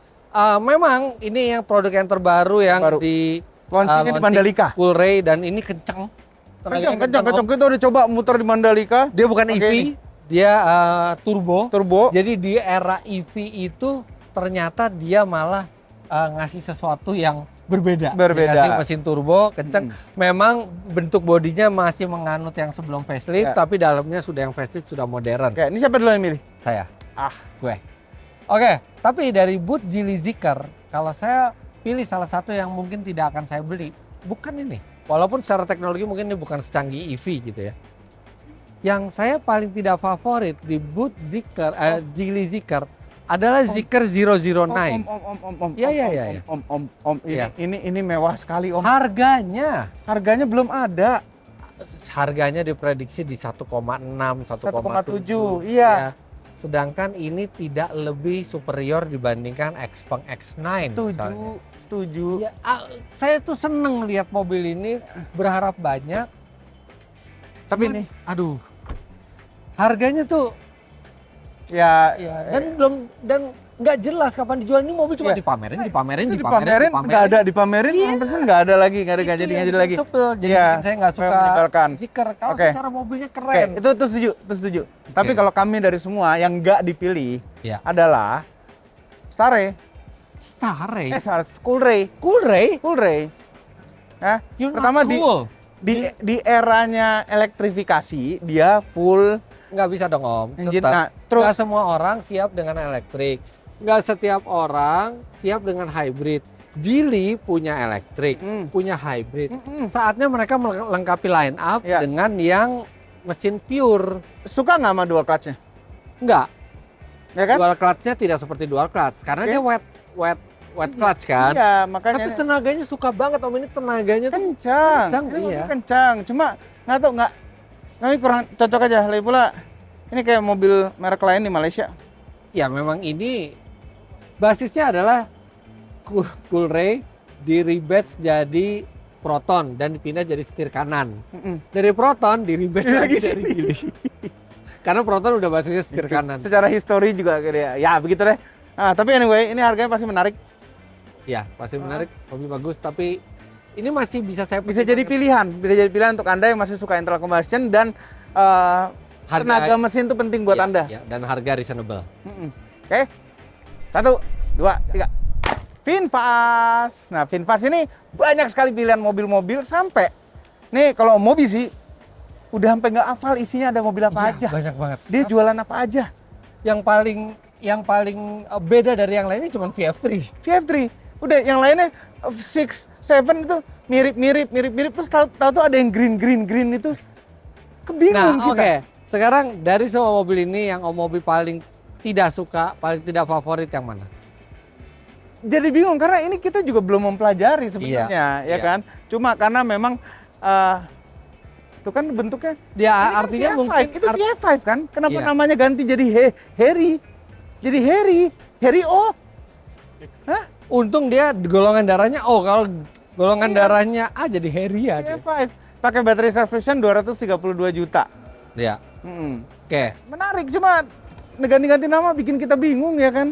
Speaker 2: Memang ini yang produk yang terbaru yang
Speaker 1: Baru.
Speaker 2: di
Speaker 1: launchingnya di Mandalika.
Speaker 2: Coolray, dan ini kenceng. Tenaganya
Speaker 1: Kencang.
Speaker 2: Om.
Speaker 1: Kita udah coba muter di Mandalika.
Speaker 2: Dia bukan
Speaker 1: Oke,
Speaker 2: EV,
Speaker 1: ini.
Speaker 2: dia turbo.
Speaker 1: Turbo.
Speaker 2: Jadi di era EV itu ternyata dia malah ngasih sesuatu yang berbeda.
Speaker 1: Berbeda.
Speaker 2: Dikasih mesin turbo kenceng. Memang bentuk bodinya masih menganut yang sebelum facelift,
Speaker 1: Ya.
Speaker 2: tapi dalamnya sudah yang facelift, sudah modern.
Speaker 1: Oke, ini siapa dulu yang milih?
Speaker 2: Saya,
Speaker 1: Ah,
Speaker 2: gue. Oke, tapi dari booth Geely Zeekr, kalau saya pilih salah satu yang mungkin tidak akan saya beli, bukan ini. Walaupun secara teknologi mungkin ini bukan secanggih EV gitu ya. Yang saya paling tidak favorit di booth Geely Zeekr adalah Zeekr 009.
Speaker 1: Om.
Speaker 2: Iya.
Speaker 1: Om,
Speaker 2: Iya.
Speaker 1: ini mewah sekali, Om.
Speaker 2: Harganya
Speaker 1: Belum ada.
Speaker 2: harganya diprediksi di 1,6, 1,7.
Speaker 1: 1,7, iya.
Speaker 2: Sedangkan ini tidak lebih superior dibandingkan Xpeng X9 misalnya.
Speaker 1: Setuju.
Speaker 2: Ya, saya tuh seneng lihat mobil ini, berharap banyak.
Speaker 1: Tapi
Speaker 2: Cuman,
Speaker 1: nih,
Speaker 2: aduh, harganya tuh
Speaker 1: ya,
Speaker 2: dan nggak jelas kapan dijual. Ini mobil cuma
Speaker 1: Iya.
Speaker 2: dipamerin,
Speaker 1: itu dipamerin, nggak ada dipamerin, persen nggak ada lagi, nggak jadi nggak jadi lagi.
Speaker 2: Jadi
Speaker 1: Iya,
Speaker 2: bikin saya nggak suka
Speaker 1: menyebalkan.
Speaker 2: Zeekr. Kalau
Speaker 1: Oke.
Speaker 2: secara mobilnya
Speaker 1: Oke,
Speaker 2: keren.
Speaker 1: itu setuju. Tapi
Speaker 2: Oke.
Speaker 1: kalau kami dari semua yang nggak dipilih
Speaker 2: Iya.
Speaker 1: adalah Stare,
Speaker 2: Stare,
Speaker 1: Coolray. Ya,
Speaker 2: you're not
Speaker 1: pertama
Speaker 2: cool.
Speaker 1: di eranya elektrifikasi dia full
Speaker 2: Nggak bisa dong Om.
Speaker 1: engine.
Speaker 2: Tetap.
Speaker 1: Nah, terus
Speaker 2: Nggak semua orang siap dengan elektrik. Nggak setiap orang siap dengan hybrid. Geely punya elektrik, punya hybrid. Saatnya mereka melengkapi line up
Speaker 1: Ya.
Speaker 2: dengan yang mesin pure.
Speaker 1: suka nggak sama dual clutch-nya?
Speaker 2: Enggak,
Speaker 1: Ya kan?
Speaker 2: dual clutch-nya tidak seperti dual clutch. Karena
Speaker 1: Oke.
Speaker 2: dia wet clutch kan.
Speaker 1: Iya, makanya
Speaker 2: Tapi tenaganya suka banget Om, ini tenaganya tuh
Speaker 1: kencang.
Speaker 2: Ini
Speaker 1: Iya.
Speaker 2: iya.
Speaker 1: Kencang. Cuma kami kurang cocok aja. Lagi pula ini kayak mobil merek lain di Malaysia.
Speaker 2: ya memang ini basisnya adalah Coolray di rebadge jadi Proton dan dipindah jadi setir kanan. Dari Proton di rebadge lagi dari Geely. Karena Proton udah basisnya setir kanan.
Speaker 1: Secara histori juga kayak ya begitu deh. Nah, tapi anyway, ini harganya pasti menarik.
Speaker 2: Ya, pasti menarik, mobil bagus, tapi ini masih bisa saya
Speaker 1: Bisa jadi pilihan untuk Anda yang masih suka internal combustion dan tenaga mesin itu penting buat Anda.
Speaker 2: Ya, dan harga reasonable.
Speaker 1: Oke. 1, 2, 3. VinFast. Nah, VinFast ini banyak sekali pilihan mobil-mobil sampai nih kalau Mobi sih udah sampai nggak hafal isinya ada mobil apa aja.
Speaker 2: Banyak banget.
Speaker 1: Dia jualan apa aja.
Speaker 2: Yang paling beda dari yang lainnya cuma VF3.
Speaker 1: VF3. Udah yang lainnya 6, 7 itu mirip terus tahu tuh ada yang green itu Kebingung
Speaker 2: Nah,
Speaker 1: kita.
Speaker 2: oke. Sekarang dari semua mobil ini yang Om Mobi paling tidak suka, paling tidak favorit yang mana?
Speaker 1: Jadi bingung karena ini kita juga belum mempelajari sebenarnya, ya
Speaker 2: iya.
Speaker 1: kan? Cuma karena memang itu kan bentuknya
Speaker 2: Dia
Speaker 1: ini kan
Speaker 2: artinya
Speaker 1: VF5,
Speaker 2: mungkin
Speaker 1: itu VF5 kan? Kenapa
Speaker 2: Iya.
Speaker 1: namanya ganti jadi Harry? Jadi Harry O. Hah?
Speaker 2: untung dia golongan darahnya O, kalau golongan
Speaker 1: Iya.
Speaker 2: darahnya A jadi Harry ya. dia.
Speaker 1: VF5 pakai baterai subscription 232 juta.
Speaker 2: Iya.
Speaker 1: Mm-mm.
Speaker 2: Oke.
Speaker 1: Menarik, cuma ganti-ganti nama bikin kita bingung ya kan?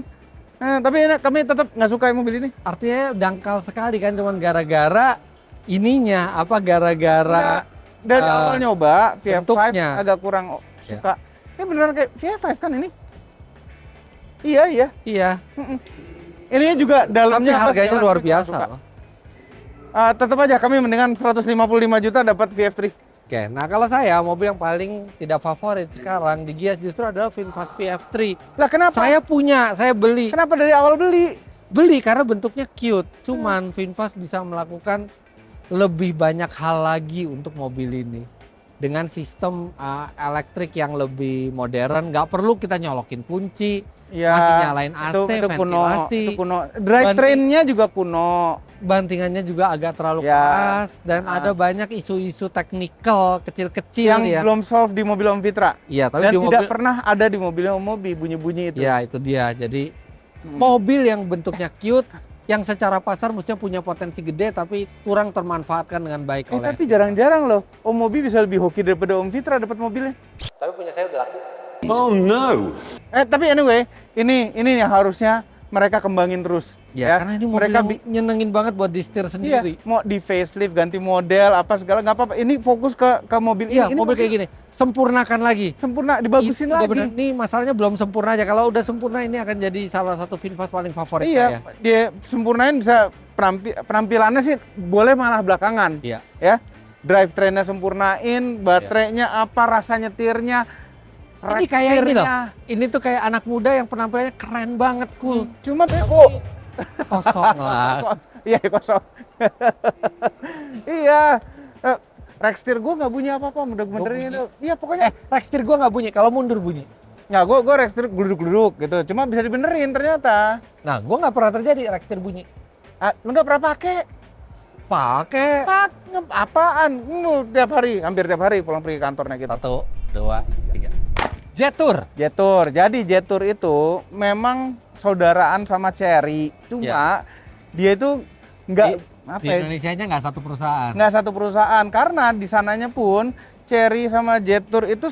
Speaker 1: Nah, tapi kami tetap nggak suka mobil ini.
Speaker 2: Artinya dangkal sekali kan, cuman gara-gara ininya apa gara-gara
Speaker 1: Dari awal nyoba VF5
Speaker 2: bentuknya.
Speaker 1: agak kurang suka. Ini beneran kayak VF5 kan ini? Iya.
Speaker 2: iya.
Speaker 1: Mm-mm. Ininya juga
Speaker 2: Tapi
Speaker 1: dalamnya apa
Speaker 2: harganya
Speaker 1: segala
Speaker 2: luar
Speaker 1: macam nggak
Speaker 2: biasa
Speaker 1: suka.
Speaker 2: loh.
Speaker 1: Tetap aja kami mendingan 155 juta dapat VF3.
Speaker 2: Oke, nah kalau saya mobil yang paling tidak favorit sekarang di Gias justru adalah VinFast VF3.
Speaker 1: Lah kenapa?
Speaker 2: Saya punya, saya beli.
Speaker 1: Kenapa dari awal beli?
Speaker 2: Beli karena bentuknya cute. Cuman VinFast bisa melakukan lebih banyak hal lagi untuk mobil ini. Dengan sistem elektrik yang lebih modern, nggak perlu kita nyolokin kunci, masih nyalain AC,
Speaker 1: itu kuno,
Speaker 2: ventilasi.
Speaker 1: itu kuno. Drivetrain-nya juga kuno.
Speaker 2: Bantingannya juga agak terlalu
Speaker 1: Ya.
Speaker 2: keras dan ada banyak isu-isu teknikal kecil-kecil
Speaker 1: Yang
Speaker 2: ya.
Speaker 1: belum solve di mobil Om Fitra.
Speaker 2: Iya, tapi
Speaker 1: Dan
Speaker 2: di
Speaker 1: tidak
Speaker 2: mobil
Speaker 1: pernah ada di mobil Om Mobi bunyi-bunyi itu.
Speaker 2: ya itu dia. Jadi mobil yang bentuknya cute, yang secara pasar mestinya punya potensi gede tapi kurang termanfaatkan dengan baik oleh.
Speaker 1: Tapi jarang-jarang loh Om Mobi bisa lebih hoki daripada Om Fitra dapat mobilnya.
Speaker 2: Tapi punya saya udah laku.
Speaker 3: Oh no!
Speaker 1: Tapi anyway, ini yang harusnya mereka kembangin terus.
Speaker 2: Ya, karena ini mobil
Speaker 1: mereka
Speaker 2: yang nyenengin banget buat di setir
Speaker 1: iya,
Speaker 2: sendiri.
Speaker 1: mau di facelift, ganti model, apa segala, nggak apa-apa. Ini fokus ke mobil
Speaker 2: Iya,
Speaker 1: ini.
Speaker 2: mobil kayak gini. Sempurnakan lagi.
Speaker 1: Sempurna, dibagusin
Speaker 2: Udah
Speaker 1: lagi.
Speaker 2: bener. Ini masalahnya belum sempurna aja. Kalau udah sempurna ini akan jadi salah satu VinFast paling favorit
Speaker 1: Iya,
Speaker 2: saya.
Speaker 1: dia sempurnain bisa penampilannya sih boleh malah belakangan.
Speaker 2: Iya.
Speaker 1: Ya, drivetrainnya sempurnain, baterainya apa, rasa nyetirnya.
Speaker 2: Ini kayak ini loh.
Speaker 1: rekstirnya.
Speaker 2: Ini tuh kayak anak muda yang penampilannya keren banget, cool.
Speaker 1: Cuma kok
Speaker 2: Kosong lah.
Speaker 1: iya kosong. Iya. Rekstir gue nggak bunyi apa-apa, bener-benerin itu. Iya pokoknya.
Speaker 2: Rekstir gua nggak bunyi, kalau mundur bunyi.
Speaker 1: Nggak, gue rekstir gluduk-gluduk gitu. Cuma bisa dibenerin ternyata.
Speaker 2: Nah, gua nggak pernah terjadi rekstir bunyi.
Speaker 1: Lu nggak pernah pakai?
Speaker 2: Pakai.
Speaker 1: Apaan? Tiap hari, hampir tiap hari pulang pergi kantornya gitu.
Speaker 2: 1, 2, 3. Jetur.
Speaker 1: Jetur. Jadi Jetur itu memang saudaraan sama Chery. Cuma dia itu nggak
Speaker 2: Di Indonesianya nggak satu perusahaan.
Speaker 1: nggak satu perusahaan karena di sananya pun Chery sama Jetur itu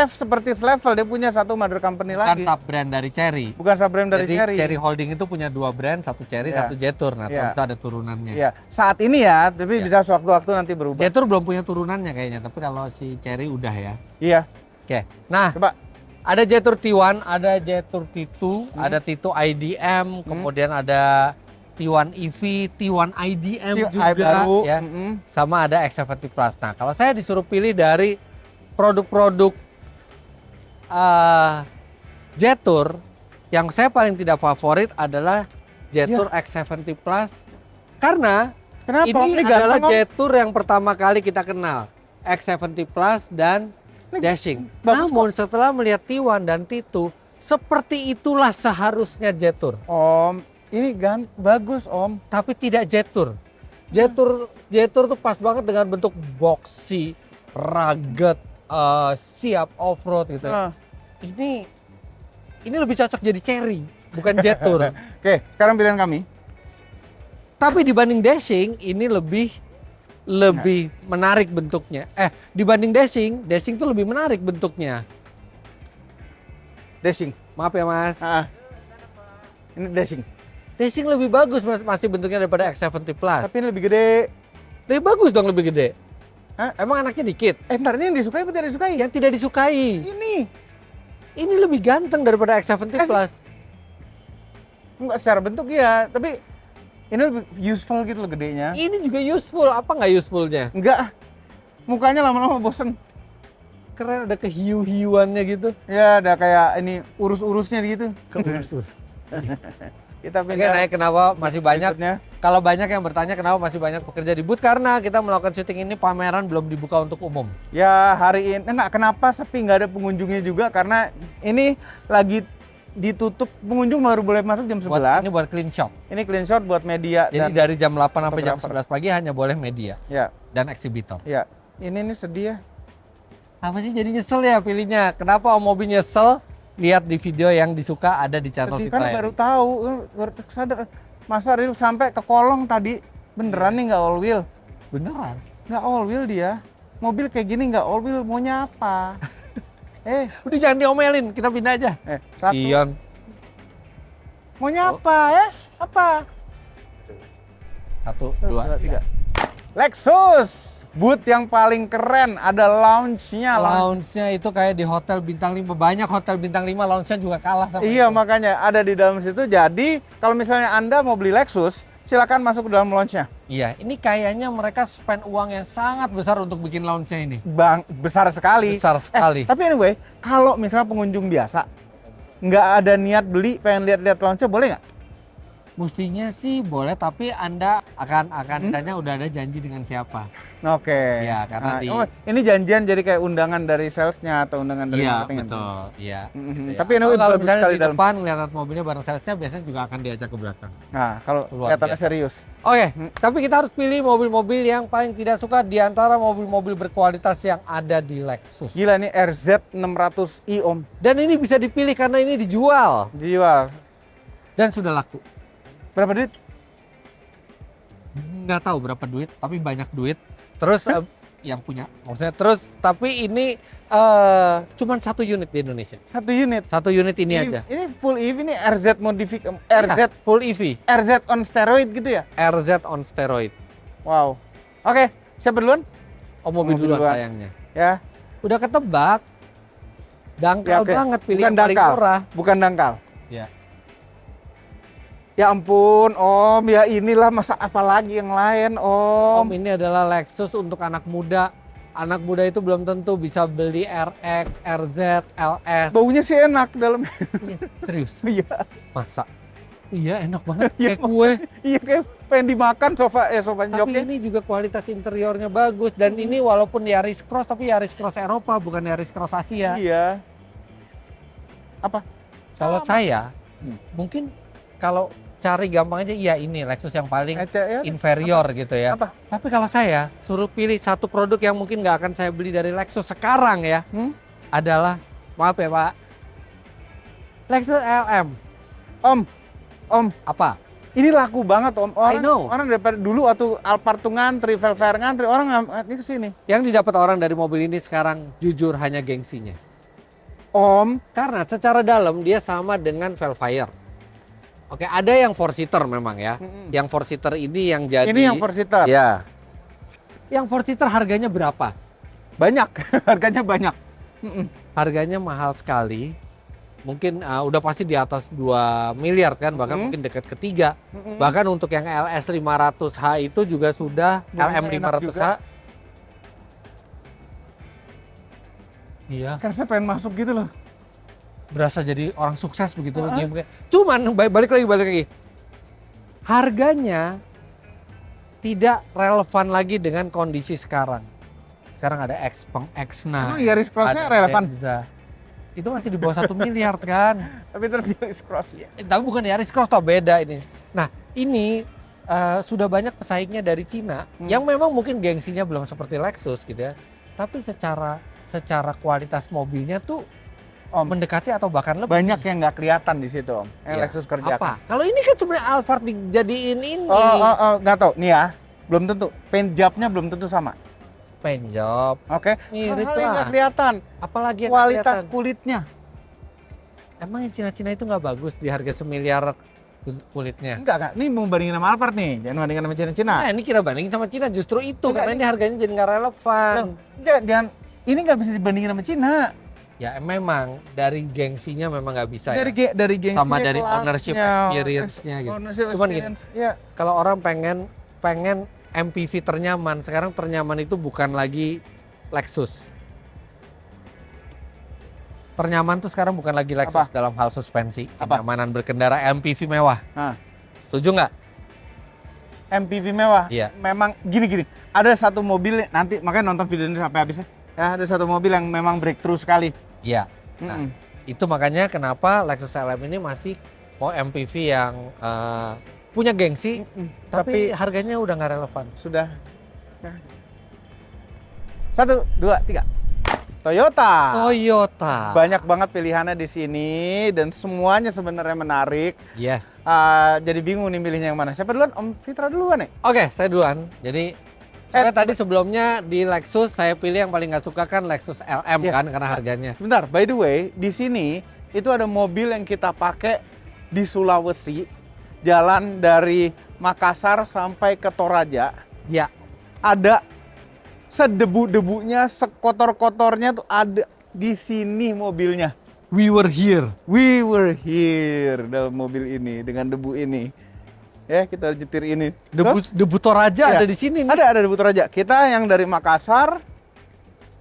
Speaker 1: seperti selevel, dia punya satu mother company
Speaker 2: Bukan
Speaker 1: lagi.
Speaker 2: sub brand dari Chery.
Speaker 1: Bukan sub-brand dari
Speaker 2: Jadi
Speaker 1: Chery.
Speaker 2: Chery Holding itu punya 2 brand, satu Chery,
Speaker 1: Iya.
Speaker 2: satu Jetur. Nah,
Speaker 1: Iya.
Speaker 2: itu ada turunannya.
Speaker 1: Iya, saat ini ya, tapi
Speaker 2: Iya.
Speaker 1: bisa sewaktu-waktu nanti berubah.
Speaker 2: Jetur belum punya turunannya kayaknya, tapi kalau si Chery udah ya.
Speaker 1: Iya,
Speaker 2: Oke. Nah,
Speaker 1: coba.
Speaker 2: ada Jetur T1, ada Jetur T2, ada T2 IDM, kemudian ada T1 EV, T1 IDM juga
Speaker 1: baru.
Speaker 2: ya. Sama ada X70 Plus. Nah, kalau saya disuruh pilih dari produk-produk Jetur, yang saya paling tidak favorit adalah Jetur X70 Plus karena
Speaker 1: Kenapa?
Speaker 2: ini
Speaker 1: ganteng,
Speaker 2: adalah
Speaker 1: Om.
Speaker 2: Jetur yang pertama kali kita kenal, X70 Plus dan Dashing.
Speaker 1: bagus
Speaker 2: Namun setelah melihat T1 dan T2, seperti itulah seharusnya Jetur,
Speaker 1: Om, ini bagus Om.
Speaker 2: tapi tidak Jetur. Jetur tuh pas banget dengan bentuk boxy, rugged, siap off-road gitu. Ini lebih cocok jadi Chery, bukan Jetur.
Speaker 1: Oke, sekarang pilihan kami.
Speaker 2: Tapi dibanding Dashing, ini lebih menarik bentuknya. Dibanding Dashing tuh lebih menarik bentuknya.
Speaker 1: Dashing.
Speaker 2: Maaf ya Mas.
Speaker 1: Ini Dashing.
Speaker 2: Dashing lebih bagus masih bentuknya daripada X70 Plus.
Speaker 1: Tapi ini lebih gede.
Speaker 2: Lebih bagus dong, lebih gede.
Speaker 1: Hah?
Speaker 2: Emang anaknya dikit?
Speaker 1: Ntar ini yang disukai apa tidak disukai?
Speaker 2: Yang tidak disukai. Ini lebih ganteng daripada X70 Plus.
Speaker 1: Enggak, secara bentuk iya, tapi ini lebih useful gitu loh gedenya.
Speaker 2: Ini juga useful, apa nggak usefulnya?
Speaker 1: Enggak. Mukanya lama-lama bosen.
Speaker 2: Keren, ada kehiu-hiuannya gitu.
Speaker 1: Ya, ada kayak ini urus-urusnya gitu.
Speaker 2: Keurus.
Speaker 1: Kita
Speaker 2: Oke,
Speaker 1: pindah
Speaker 2: naik kenapa masih banyak?
Speaker 1: berikutnya.
Speaker 2: Kalau banyak yang bertanya kenapa masih banyak pekerja di booth, karena kita melakukan syuting ini pameran belum dibuka untuk umum.
Speaker 1: Ya hari ini enggak, kenapa sepi, nggak ada pengunjungnya juga karena ini lagi ditutup, pengunjung baru boleh masuk jam 11.
Speaker 2: Ini buat clean shot.
Speaker 1: Ini clean shot buat media
Speaker 2: Jadi
Speaker 1: dan
Speaker 2: dari jam 8 sampai jam
Speaker 1: fotografer.
Speaker 2: 11 pagi hanya boleh media
Speaker 1: ya,
Speaker 2: dan eksibitor.
Speaker 1: ya. Ini nih sedih ya.
Speaker 2: Apa sih jadi nyesel ya pilihnya? Kenapa Om Mobi nyesel? Lihat di video yang disuka ada di channel
Speaker 1: Sedih
Speaker 2: Fitra
Speaker 1: kan
Speaker 2: Eri.
Speaker 1: baru tahu, baru sadar. Masa real sampai ke kolong tadi. Beneran nih nggak all wheel?
Speaker 2: Beneran.
Speaker 1: Nggak all wheel dia. Mobil kayak gini nggak all wheel, maunya apa?
Speaker 2: Udah jangan diomelin, kita pindah aja.
Speaker 1: Satu.
Speaker 2: Sion.
Speaker 1: Maunya apa ya? Apa?
Speaker 2: 1, 2, 3.
Speaker 1: Lexus, booth yang paling keren, ada lounge-nya.
Speaker 2: Lounge-nya itu kayak di hotel bintang 5. Banyak hotel bintang 5 lounge-nya juga kalah sama
Speaker 1: Iya,
Speaker 2: itu.
Speaker 1: makanya ada di dalam situ. Jadi kalau misalnya Anda mau beli Lexus, silakan masuk ke dalam lounge-nya.
Speaker 2: Iya, ini kayaknya mereka spend uang yang sangat besar untuk bikin lounge-nya ini.
Speaker 1: Besar sekali.
Speaker 2: Besar sekali.
Speaker 1: Tapi anyway, kalau misalnya pengunjung biasa nggak ada niat beli, pengen lihat-lihat lounge-nya, boleh nggak?
Speaker 2: Mestinya sih boleh, tapi Anda akan tanya udah ada janji dengan siapa.
Speaker 1: Oke.
Speaker 2: Iya, karena
Speaker 1: ini janjian jadi kayak undangan dari salesnya atau undangan dari
Speaker 2: Iya,
Speaker 1: marketing.
Speaker 2: betul. Iya.
Speaker 1: Mhm.
Speaker 2: Gitu ya.
Speaker 1: Tapi anyway,
Speaker 2: Atau kalau
Speaker 1: bagus
Speaker 2: misalnya
Speaker 1: sekali
Speaker 2: di
Speaker 1: dalam.
Speaker 2: depan lihat mobilnya bareng salesnya, biasanya juga akan diajak ke belakang.
Speaker 1: Nah, kalau
Speaker 2: Luar
Speaker 1: kelihatannya
Speaker 2: biasa.
Speaker 1: serius.
Speaker 2: Oke, tapi kita harus pilih mobil-mobil yang paling tidak suka di antara mobil-mobil berkualitas yang ada di Lexus.
Speaker 1: Gila nih RZ 600i Om.
Speaker 2: Dan ini bisa dipilih karena ini dijual
Speaker 1: Dijual.
Speaker 2: dan sudah laku.
Speaker 1: Berapa duit?
Speaker 2: Nggak tahu berapa duit, tapi banyak duit. Terus yang punya, maksudnya terus, tapi ini cuman 1 unit di Indonesia.
Speaker 1: 1 unit.
Speaker 2: 1 unit ini aja.
Speaker 1: Ini full EV, ini RZ RZ
Speaker 2: Full EV,
Speaker 1: RZ on steroid gitu ya?
Speaker 2: RZ on steroid.
Speaker 1: Wow. Oke, siapa duluan?
Speaker 2: Oh, mobil
Speaker 1: Mobil
Speaker 2: duluan
Speaker 1: duluan.
Speaker 2: sayangnya.
Speaker 1: Ya,
Speaker 2: Udah ketebak. Dangkal
Speaker 1: Ya, oke.
Speaker 2: banget pilih
Speaker 1: Bukan
Speaker 2: yang paling
Speaker 1: dangkal.
Speaker 2: murah.
Speaker 1: bukan dangkal.
Speaker 2: Ya.
Speaker 1: Ya ampun, Om, ya inilah, masa apa lagi yang lain, Om.
Speaker 2: Om, ini adalah Lexus untuk anak muda. Anak muda itu belum tentu bisa beli RX, RZ, LS.
Speaker 1: Baunya sih enak dalam.
Speaker 2: Serius?
Speaker 1: Iya,
Speaker 2: Masa? Iya, enak banget.
Speaker 1: Iya,
Speaker 2: Kayak kue.
Speaker 1: iya kayak pengen dimakan sofa
Speaker 2: Tapi
Speaker 1: joknya.
Speaker 2: ini juga kualitas interiornya bagus. Dan ini walaupun Yaris Cross, tapi Yaris Cross Eropa, bukan Yaris Cross Asia.
Speaker 1: Iya. Apa?
Speaker 2: Kalau saya, mungkin kalau cari gampang aja, iya ini Lexus yang paling
Speaker 1: Ece ya?
Speaker 2: inferior gitu ya.
Speaker 1: Apa?
Speaker 2: Tapi kalau saya suruh pilih satu produk yang mungkin nggak akan saya beli dari Lexus sekarang ya, adalah, maaf ya Pak, Lexus LM.
Speaker 1: Om,
Speaker 2: Apa?
Speaker 1: ini laku banget, Om.
Speaker 2: I know.
Speaker 1: Orang daripada dulu waktu Alphard tuh ngantri, Velver ngantri, orang ini kesini.
Speaker 2: Yang didapat orang dari mobil ini sekarang jujur hanya gengsinya.
Speaker 1: Om,
Speaker 2: Karena secara dalam dia sama dengan Velfire. Oke, ada yang 4-seater memang ya. Yang 4-seater ini yang jadi...
Speaker 1: ini yang 4-seater.
Speaker 2: Ya. Yang 4-seater harganya berapa?
Speaker 1: Banyak, harganya banyak.
Speaker 2: Harganya mahal sekali. Mungkin udah pasti di atas 2 miliar kan, bahkan mungkin dekat ke 3. Bahkan untuk yang LS 500H itu juga sudah,
Speaker 1: Baunya
Speaker 2: LM
Speaker 1: enak
Speaker 2: 500H.
Speaker 1: juga.
Speaker 2: Iya,
Speaker 1: Karena saya pengen masuk gitu loh.
Speaker 2: berasa jadi orang sukses begitu. Cuman balik lagi. Harganya tidak relevan lagi dengan kondisi sekarang. Sekarang ada Xna.
Speaker 1: Emang Yaris Cross-nya
Speaker 2: ada
Speaker 1: relevan?
Speaker 2: Denza. Itu masih di bawah 1 miliar kan.
Speaker 1: Tapi terus Yaris Cross ya.
Speaker 2: Tapi bukan Yaris Cross toh, beda ini. Nah, ini sudah banyak pesaingnya dari Cina yang memang mungkin gengsinya belum seperti Lexus gitu ya. Tapi secara kualitas mobilnya tuh
Speaker 1: Om,
Speaker 2: mendekati atau bahkan lebih.
Speaker 1: banyak yang nggak kelihatan di situ, Om. Yang
Speaker 2: Ya,
Speaker 1: Lexus kerjakan.
Speaker 2: apa? Kalau ini kan sebenarnya Alphard dijadiin ini.
Speaker 1: Nggak tahu. Nih ya, belum tentu. Paint job-nya belum tentu sama.
Speaker 2: Paint job.
Speaker 1: Oke.
Speaker 2: Mirip
Speaker 1: Hal-hal yang
Speaker 2: lah.
Speaker 1: nggak kelihatan.
Speaker 2: Apalagi yang
Speaker 1: Kualitas
Speaker 2: kelihatan.
Speaker 1: kulitnya.
Speaker 2: Emang yang Cina-Cina itu nggak bagus di harga semiliar kulitnya?
Speaker 1: Enggak. Ini mau bandingin sama Alphard nih. Jangan bandingin sama Cina-Cina.
Speaker 2: Nah, ini kita bandingin sama Cina justru itu.
Speaker 1: Enggak,
Speaker 2: Karena ini harganya jadi nggak relevan.
Speaker 1: Jangan. Ini nggak bisa dibandingin sama Cina.
Speaker 2: Ya memang dari gengsinya memang nggak bisa
Speaker 1: Dari
Speaker 2: ya.
Speaker 1: dari gengsinya,
Speaker 2: Sama dari
Speaker 1: kelasnya,
Speaker 2: ownership experience-nya gitu.
Speaker 1: Ownership
Speaker 2: Cuman gini,
Speaker 1: experience. Ya.
Speaker 2: Kalau orang pengen MPV ternyaman, sekarang ternyaman itu bukan lagi Lexus. Ternyaman tuh sekarang bukan lagi Lexus
Speaker 1: Apa?
Speaker 2: dalam hal suspensi,
Speaker 1: Apa?
Speaker 2: kenyamanan berkendara MPV mewah.
Speaker 1: Nah,
Speaker 2: Setuju nggak?
Speaker 1: MPV mewah.
Speaker 2: Iya.
Speaker 1: Memang gini. Ada satu mobil nanti makanya nonton video ini sampai habisnya. Ya, ada satu mobil yang memang breakthrough sekali.
Speaker 2: Iya. Nah,
Speaker 1: Mm-mm.
Speaker 2: itu makanya kenapa Lexus LM ini masih mau MPV yang punya gengsi, tapi harganya udah nggak relevan.
Speaker 1: Sudah. Ya. 1, 2, 3. Toyota.
Speaker 2: Toyota.
Speaker 1: Banyak banget pilihannya di sini dan semuanya sebenarnya menarik.
Speaker 2: Yes.
Speaker 1: Jadi bingung nih milihnya yang mana. Siapa duluan? Om Fitra duluan nih.
Speaker 2: Oke, saya duluan. Jadi saya tadi sebelumnya di Lexus saya pilih yang paling nggak suka kan Lexus LM
Speaker 1: Iya.
Speaker 2: kan karena harganya.
Speaker 1: Sebentar, by the way, di sini itu ada mobil yang kita pakai di Sulawesi, jalan dari Makassar sampai ke Toraja.
Speaker 2: Ya,
Speaker 1: Ada sedebu-debunya, sekotor-kotornya tuh ada di sini mobilnya.
Speaker 2: we were here.
Speaker 1: We were here dalam mobil ini dengan debu ini. Ya, kita nyetir ini.
Speaker 2: Debu Toraja
Speaker 1: Ya.
Speaker 2: ada di sini nih.
Speaker 1: Ada debu Toraja. Kita yang dari Makassar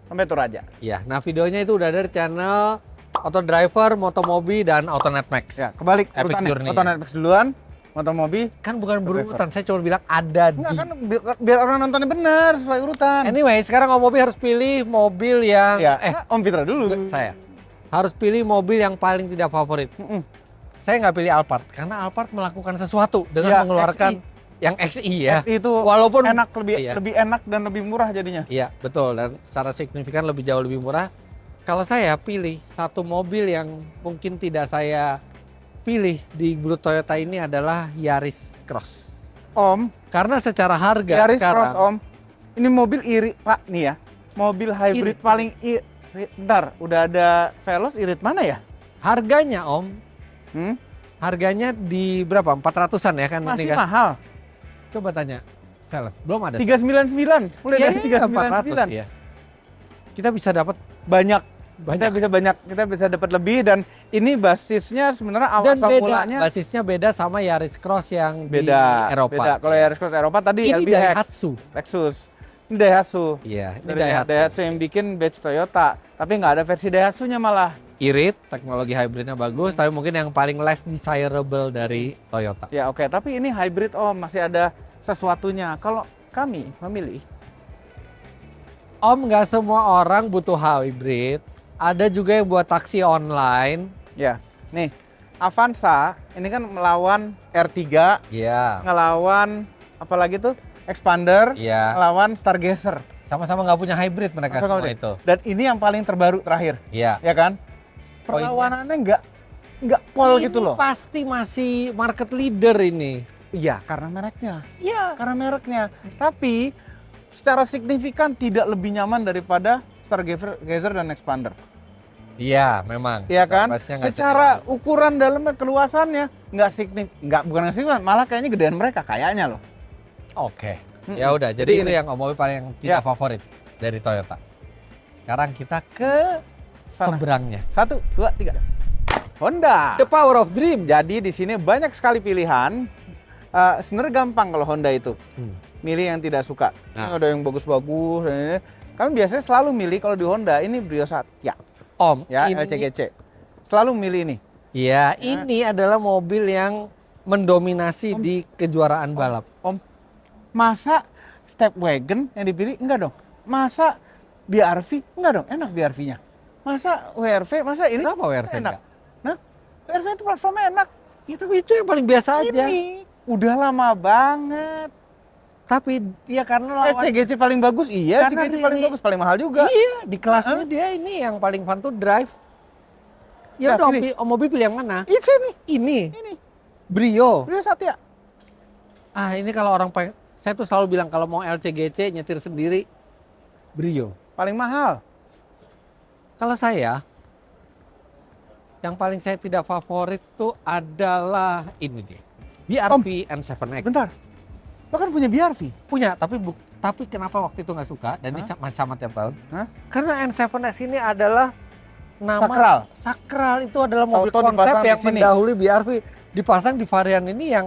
Speaker 1: sampai Toraja.
Speaker 2: Ya, nah videonya itu udah ada di channel Auto Driver, Motomobi, dan Autonet Max.
Speaker 1: Ya, kebalik
Speaker 2: Epic
Speaker 1: urutannya.
Speaker 2: Journey,
Speaker 1: Autonet Max duluan, Motomobi.
Speaker 2: Kan bukan berurutan, saya cuma bilang ada di.
Speaker 1: Enggak kan biar orang nontonnya benar sesuai urutan.
Speaker 2: Anyway, sekarang Om Mobi harus pilih mobil yang
Speaker 1: Ya, Om Fitra dulu.
Speaker 2: saya harus pilih mobil yang paling tidak favorit.
Speaker 1: Mm-mm.
Speaker 2: Saya nggak pilih Alphard karena Alphard melakukan sesuatu dengan
Speaker 1: Ya,
Speaker 2: mengeluarkan
Speaker 1: XI.
Speaker 2: yang XI ya.
Speaker 1: Itu
Speaker 2: Walaupun
Speaker 1: enak
Speaker 2: iya.
Speaker 1: lebih enak dan lebih murah jadinya.
Speaker 2: Iya, betul, dan secara signifikan lebih jauh lebih murah. Kalau saya pilih satu mobil yang mungkin tidak saya pilih di grup Toyota ini adalah Yaris Cross.
Speaker 1: Om,
Speaker 2: Karena secara harga
Speaker 1: Yaris
Speaker 2: sekarang
Speaker 1: Cross Om. Ini mobil irit, Pak, nih ya. Mobil hybrid
Speaker 2: Irit.
Speaker 1: paling irit. Bentar, udah ada Veloz irit mana ya?
Speaker 2: harganya Om,
Speaker 1: Hmm?
Speaker 2: harganya di berapa? 400-an ya kan?
Speaker 1: Masih
Speaker 2: ini kan?
Speaker 1: mahal.
Speaker 2: Coba tanya sales, belum ada.
Speaker 1: 399. Mulai
Speaker 2: Ya,
Speaker 1: dari
Speaker 2: ya, 400
Speaker 1: 399.
Speaker 2: ya. Kita bisa dapat
Speaker 1: Banyak.
Speaker 2: banyak.
Speaker 1: Kita bisa dapat lebih dan ini basisnya sebenarnya awal
Speaker 2: Dan beda,
Speaker 1: mulanya
Speaker 2: basisnya beda sama Yaris Cross yang
Speaker 1: beda.
Speaker 2: di Eropa.
Speaker 1: Beda. Kalau Yaris Cross Eropa tadi
Speaker 2: Ini
Speaker 1: LBX,
Speaker 2: Daihatsu.
Speaker 1: Lexus. Ini Daihatsu.
Speaker 2: Iya, ini
Speaker 1: Dari Daihatsu yang bikin badge Toyota, tapi nggak ada versi Daihatsu-nya malah.
Speaker 2: Irit, teknologi hybridnya bagus, tapi mungkin yang paling less desirable dari Toyota.
Speaker 1: Ya oke, tapi ini hybrid Om, masih ada sesuatunya. Kalau kami memilih
Speaker 2: Om, nggak semua orang butuh hybrid. Ada juga yang buat taksi online.
Speaker 1: ya, nih Avanza ini kan melawan R3,
Speaker 2: Iya,
Speaker 1: ngelawan apalagi tuh Expander,
Speaker 2: iya.
Speaker 1: ngelawan Stargazer.
Speaker 2: Sama-sama nggak punya hybrid mereka
Speaker 1: Sama-sama
Speaker 2: semua
Speaker 1: hybrid.
Speaker 2: itu.
Speaker 1: Dan ini yang paling terbaru terakhir,
Speaker 2: Iya.
Speaker 1: ya kan?
Speaker 2: Poinnya.
Speaker 1: Perlawanannya nggak pol gitu loh.
Speaker 2: Pasti masih market leader ini.
Speaker 1: Iya, karena mereknya.
Speaker 2: Iya.
Speaker 1: Karena mereknya. Tapi secara signifikan tidak lebih nyaman daripada Stargazer dan Expander.
Speaker 2: Iya, memang.
Speaker 1: Iya kan?
Speaker 2: Kapasitasnya nggak
Speaker 1: Secara
Speaker 2: segitu.
Speaker 1: ukuran dalamnya keluasannya bukan nggak signifikan, malah kayaknya gedean mereka kayaknya loh.
Speaker 2: Oke.
Speaker 1: Mm-mm.
Speaker 2: Ya udah, jadi itu
Speaker 1: ini.
Speaker 2: yang mobil paling tidak
Speaker 1: Ya.
Speaker 2: favorit dari Toyota. Sekarang kita ke
Speaker 1: Sana.
Speaker 2: seberangnya.
Speaker 1: 1, 2, 3. Honda.
Speaker 2: The Power of Dream.
Speaker 1: Jadi di sini banyak sekali pilihan. Sebenarnya gampang kalau Honda itu milih yang tidak suka.
Speaker 2: Nah.
Speaker 1: Ini ada yang bagus-bagus. Dan ini. Kami biasanya selalu milih kalau di Honda ini Brio Satya,
Speaker 2: Om,
Speaker 1: ya
Speaker 2: ini,
Speaker 1: LCGC. Selalu milih ini.
Speaker 2: ya,
Speaker 1: Ya.
Speaker 2: ini adalah mobil yang mendominasi
Speaker 1: Om.
Speaker 2: di kejuaraan balap.
Speaker 1: Masa step wagon yang dipilih? Enggak dong. Masa BRV? Enggak dong, enak BRV-nya. Masa WRV? Masa ini
Speaker 2: Kenapa WRV
Speaker 1: enak?
Speaker 2: enggak?
Speaker 1: Nah, WRV itu platformnya enak.
Speaker 2: Itu yang paling biasa aja.
Speaker 1: Ini udah lama banget.
Speaker 2: Tapi ya karena lawan
Speaker 1: CGC paling bagus, iya.
Speaker 2: Karena
Speaker 1: CGC paling
Speaker 2: ini-
Speaker 1: bagus, paling mahal juga.
Speaker 2: iya, di kelasnya dia ini yang paling fun to drive. Ya
Speaker 1: Nah,
Speaker 2: udah,
Speaker 1: pilih.
Speaker 2: Om mobil pilih yang mana?
Speaker 1: Ini sini,
Speaker 2: Ini,
Speaker 1: ini
Speaker 2: Brio.
Speaker 1: Brio Satya.
Speaker 2: Ah, ini kalau orang pengen, saya tuh selalu bilang kalau mau LCGC nyetir sendiri, Brio.
Speaker 1: Paling mahal.
Speaker 2: Kalau saya, yang paling saya tidak favorit tuh adalah ini dia. BRV N7X.
Speaker 1: Bentar. Lo kan punya BRV.
Speaker 2: Punya, tapi kenapa waktu itu nggak suka dan ini masih sama tiap tahun?
Speaker 1: Hah?
Speaker 2: Karena N7X ini adalah nama
Speaker 1: Sakral.
Speaker 2: sakral, itu adalah mobil
Speaker 1: Auto
Speaker 2: konsep
Speaker 1: dipasang di
Speaker 2: yang
Speaker 1: sini.
Speaker 2: mendahului BRV, dipasang di varian ini yang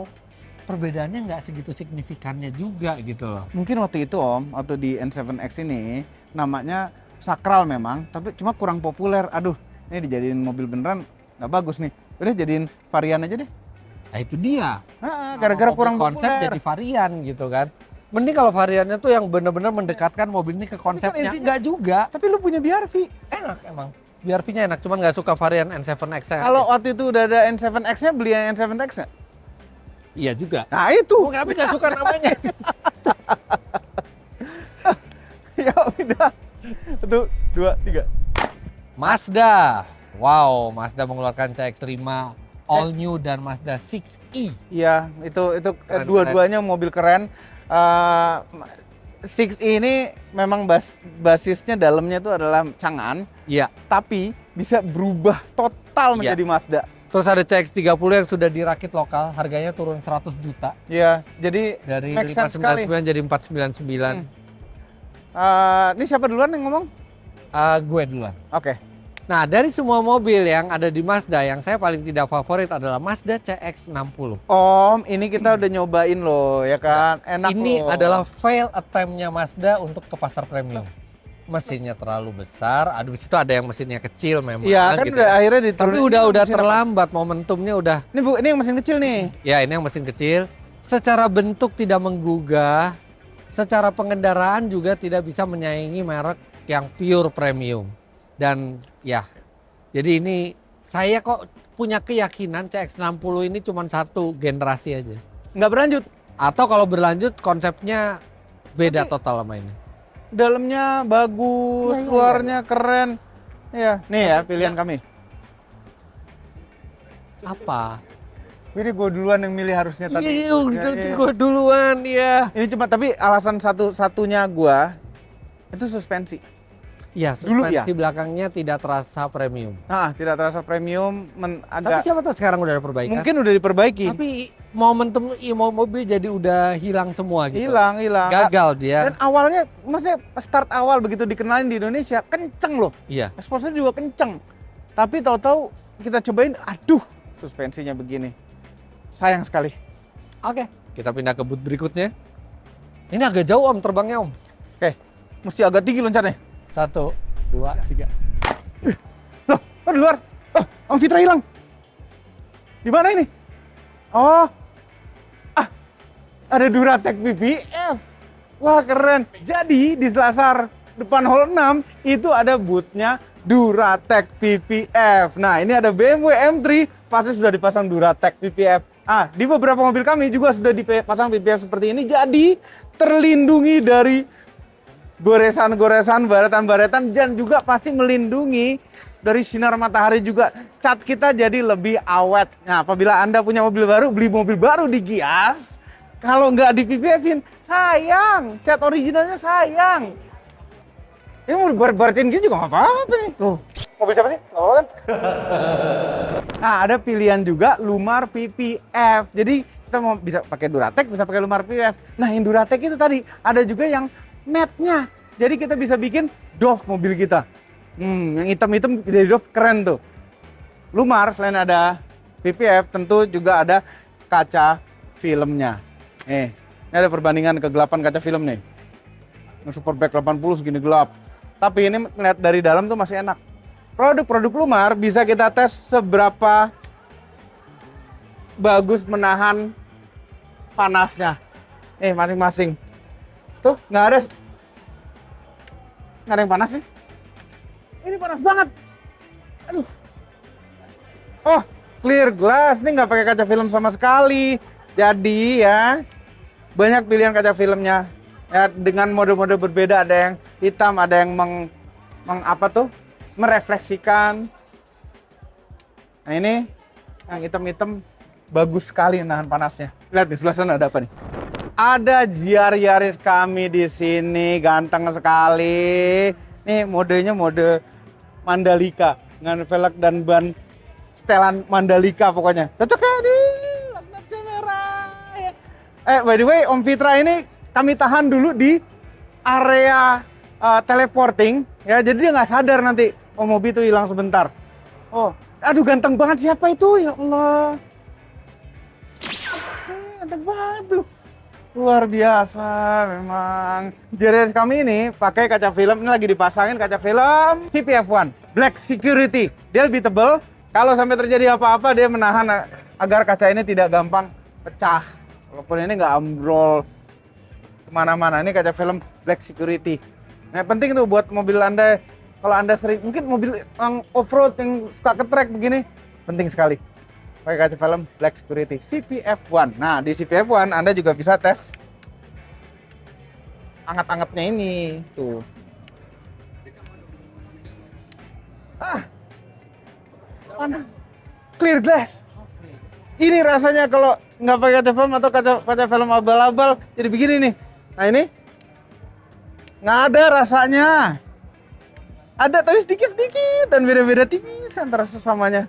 Speaker 2: perbedaannya nggak segitu signifikannya juga gitu loh.
Speaker 1: Mungkin waktu itu Om, waktu di N7X ini namanya sakral memang, tapi cuma kurang populer. Aduh, Ini dijadiin mobil beneran nggak bagus nih. Udah jadiin varian aja deh.
Speaker 2: Nah itu dia.
Speaker 1: Gara-gara
Speaker 2: Mobil
Speaker 1: kurang
Speaker 2: konsep
Speaker 1: populer.
Speaker 2: jadi varian gitu kan. Mending kalau variannya tuh yang bener-bener mendekatkan mobil ini ke konsepnya.
Speaker 1: intinya-
Speaker 2: Enggak juga.
Speaker 1: Tapi lu punya BRV.
Speaker 2: Enak emang. BRV-nya enak, cuman nggak suka varian N7X nya.
Speaker 1: Kalau waktu itu udah ada N7X-nya, beli yang N7X nggak?
Speaker 2: Iya juga.
Speaker 1: Nah itu.
Speaker 2: Tapi nggak suka namanya.
Speaker 1: Ya udah. 1, 2, 3.
Speaker 2: Mazda. Wow, Mazda mengeluarkan CX-5 all new dan Mazda 6e.
Speaker 1: Iya, itu
Speaker 2: Keren,
Speaker 1: dua-duanya mobil keren. 6e ini memang basisnya dalamnya itu adalah Chang'an,
Speaker 2: Iya.
Speaker 1: tapi bisa berubah total
Speaker 2: Iya.
Speaker 1: menjadi Mazda.
Speaker 2: Terus ada CX-30 yang sudah dirakit lokal, harganya turun 100 juta.
Speaker 1: Iya, jadi
Speaker 2: Dari
Speaker 1: make sense sekali.
Speaker 2: 599 jadi 499.
Speaker 1: Ini siapa duluan yang ngomong?
Speaker 2: Gue duluan.
Speaker 1: Oke.
Speaker 2: Nah, dari semua mobil yang ada di Mazda, yang saya paling tidak favorit adalah Mazda CX-60.
Speaker 1: Om, ini kita udah nyobain loh, ya kan? Enak
Speaker 2: Ini
Speaker 1: loh.
Speaker 2: adalah fail attempt-nya Mazda untuk ke pasar premium. Mesinnya terlalu besar, aduh di situ ada yang mesinnya kecil memang.
Speaker 1: Iya, kan
Speaker 2: gitu.
Speaker 1: udah akhirnya
Speaker 2: Tapi
Speaker 1: diturunin.
Speaker 2: udah
Speaker 1: Mesin apa?
Speaker 2: terlambat, momentumnya udah.
Speaker 1: Ini Bu, ini yang mesin kecil nih.
Speaker 2: Ya ini yang mesin kecil. Secara bentuk tidak menggugah, secara pengendaraan juga tidak bisa menyaingi merek yang pure premium. Dan ya, jadi ini saya kok punya keyakinan CX-60 ini cuma satu generasi aja.
Speaker 1: Nggak berlanjut.
Speaker 2: Atau kalau berlanjut konsepnya beda
Speaker 1: Tapi-
Speaker 2: total sama ini.
Speaker 1: Dalamnya bagus,
Speaker 2: Iya, iya,
Speaker 1: luarnya keren. Iya, nih ya pilihan kami.
Speaker 2: Apa?
Speaker 1: Ini gue duluan yang milih harusnya tadi.
Speaker 2: Iya, gue duluan ya.
Speaker 1: Ini cuma tapi alasan satu-satunya gue itu suspensi.
Speaker 2: Iya,
Speaker 1: Dulu ya?
Speaker 2: suspensi belakangnya tidak terasa premium.
Speaker 1: Nah, tidak terasa premium,
Speaker 2: Tapi
Speaker 1: agak
Speaker 2: siapa tahu sekarang udah ada perbaikan.
Speaker 1: mungkin udah diperbaiki.
Speaker 2: Tapi momentum mobil jadi udah hilang semua gitu.
Speaker 1: Hilang.
Speaker 2: Gagal dia.
Speaker 1: Dan awalnya, maksudnya start awal begitu dikenalin di Indonesia, kenceng loh.
Speaker 2: Iya.
Speaker 1: Exposure juga kenceng. Tapi tahu-tahu kita cobain, aduh, suspensinya begini. Sayang sekali.
Speaker 2: Oke. Kita pindah ke booth berikutnya. Ini agak jauh Om terbangnya Om.
Speaker 1: Oke, mesti agak tinggi loncatnya.
Speaker 2: 1, 2, 3.
Speaker 1: Loh, kok di luar? Oh, Om Fitra hilang. Di mana ini? Oh, ada Duratec PPF. Wah, keren. Jadi di Selasar depan Hall 6 itu ada boothnya Duratec PPF. Nah, ini ada BMW M3 pasti sudah dipasang Duratec PPF. Di beberapa mobil kami juga sudah dipasang PPF seperti ini. Jadi terlindungi dari goresan-goresan, baretan-baretan, dan juga pasti melindungi dari sinar matahari juga. Cat kita jadi lebih awet. Nah, apabila Anda punya mobil baru, beli mobil baru di Gias, kalau nggak di PPF-in, sayang. Cat originalnya sayang. Ini mau dibaret-baretin gitu juga nggak apa-apa nih. Tuh, mobil siapa sih? Nggak apa-apa kan? Nah, ada pilihan juga Lumar PPF. Jadi kita mau bisa pakai Duratec, bisa pakai Lumar PPF. Nah, yang Duratec itu tadi ada juga yang matte-nya. Jadi kita bisa bikin Dove mobil kita. Yang hitam-hitam dari Dove keren tuh. Lumar selain ada PPF tentu juga ada kaca filmnya. Ini ada perbandingan kegelapan kaca film nih. Yang Superbike 80 segini gelap. Tapi ini melihat dari dalam tuh masih enak. Produk-produk Lumar bisa kita tes seberapa bagus menahan panasnya. Masing-masing. Tuh, nggak ada yang panas sih. Ini panas banget. Aduh. Oh, clear glass. Ini nggak pakai kaca film sama sekali. Jadi ya, banyak pilihan kaca filmnya. Ya, dengan mode-mode berbeda. Ada yang hitam, ada yang merefleksikan. Nah ini, yang hitam-hitam bagus sekali nahan panasnya. Lihat di sebelah sana ada apa nih? Ada GR Yaris kami di sini, ganteng sekali. Nih modenya mode Mandalika dengan velg dan ban setelan Mandalika pokoknya. Cocok ya di laknatnya merah. Ya. By the way, Om Fitra ini kami tahan dulu di area teleporting ya, jadi dia nggak sadar nanti mobil itu hilang sebentar. Oh, aduh ganteng banget, siapa itu ya Allah? Ganteng banget tuh. Luar biasa memang. Interior kami ini pakai kaca film, ini lagi dipasangin kaca film CPF1 Black Security. Dia lebih tebal, kalau sampai terjadi apa-apa dia menahan agar kaca ini tidak gampang pecah. Walaupun ini nggak ambrol kemana-mana, ini kaca film Black Security. Nah, penting tuh buat mobil Anda, kalau Anda sering, mungkin mobil yang off-road yang suka ke track begini, penting sekali. Pakai kaca film Black Security CPF1. Nah, di CPF1 Anda juga bisa tes anget-angetnya ini tuh. Mana? Clear glass. Ini rasanya kalau nggak pakai kaca film atau kaca film abal-abal jadi begini nih. Nah ini nggak ada rasanya. Ada tapi sedikit-sedikit dan beda-beda tipis antara sesamanya.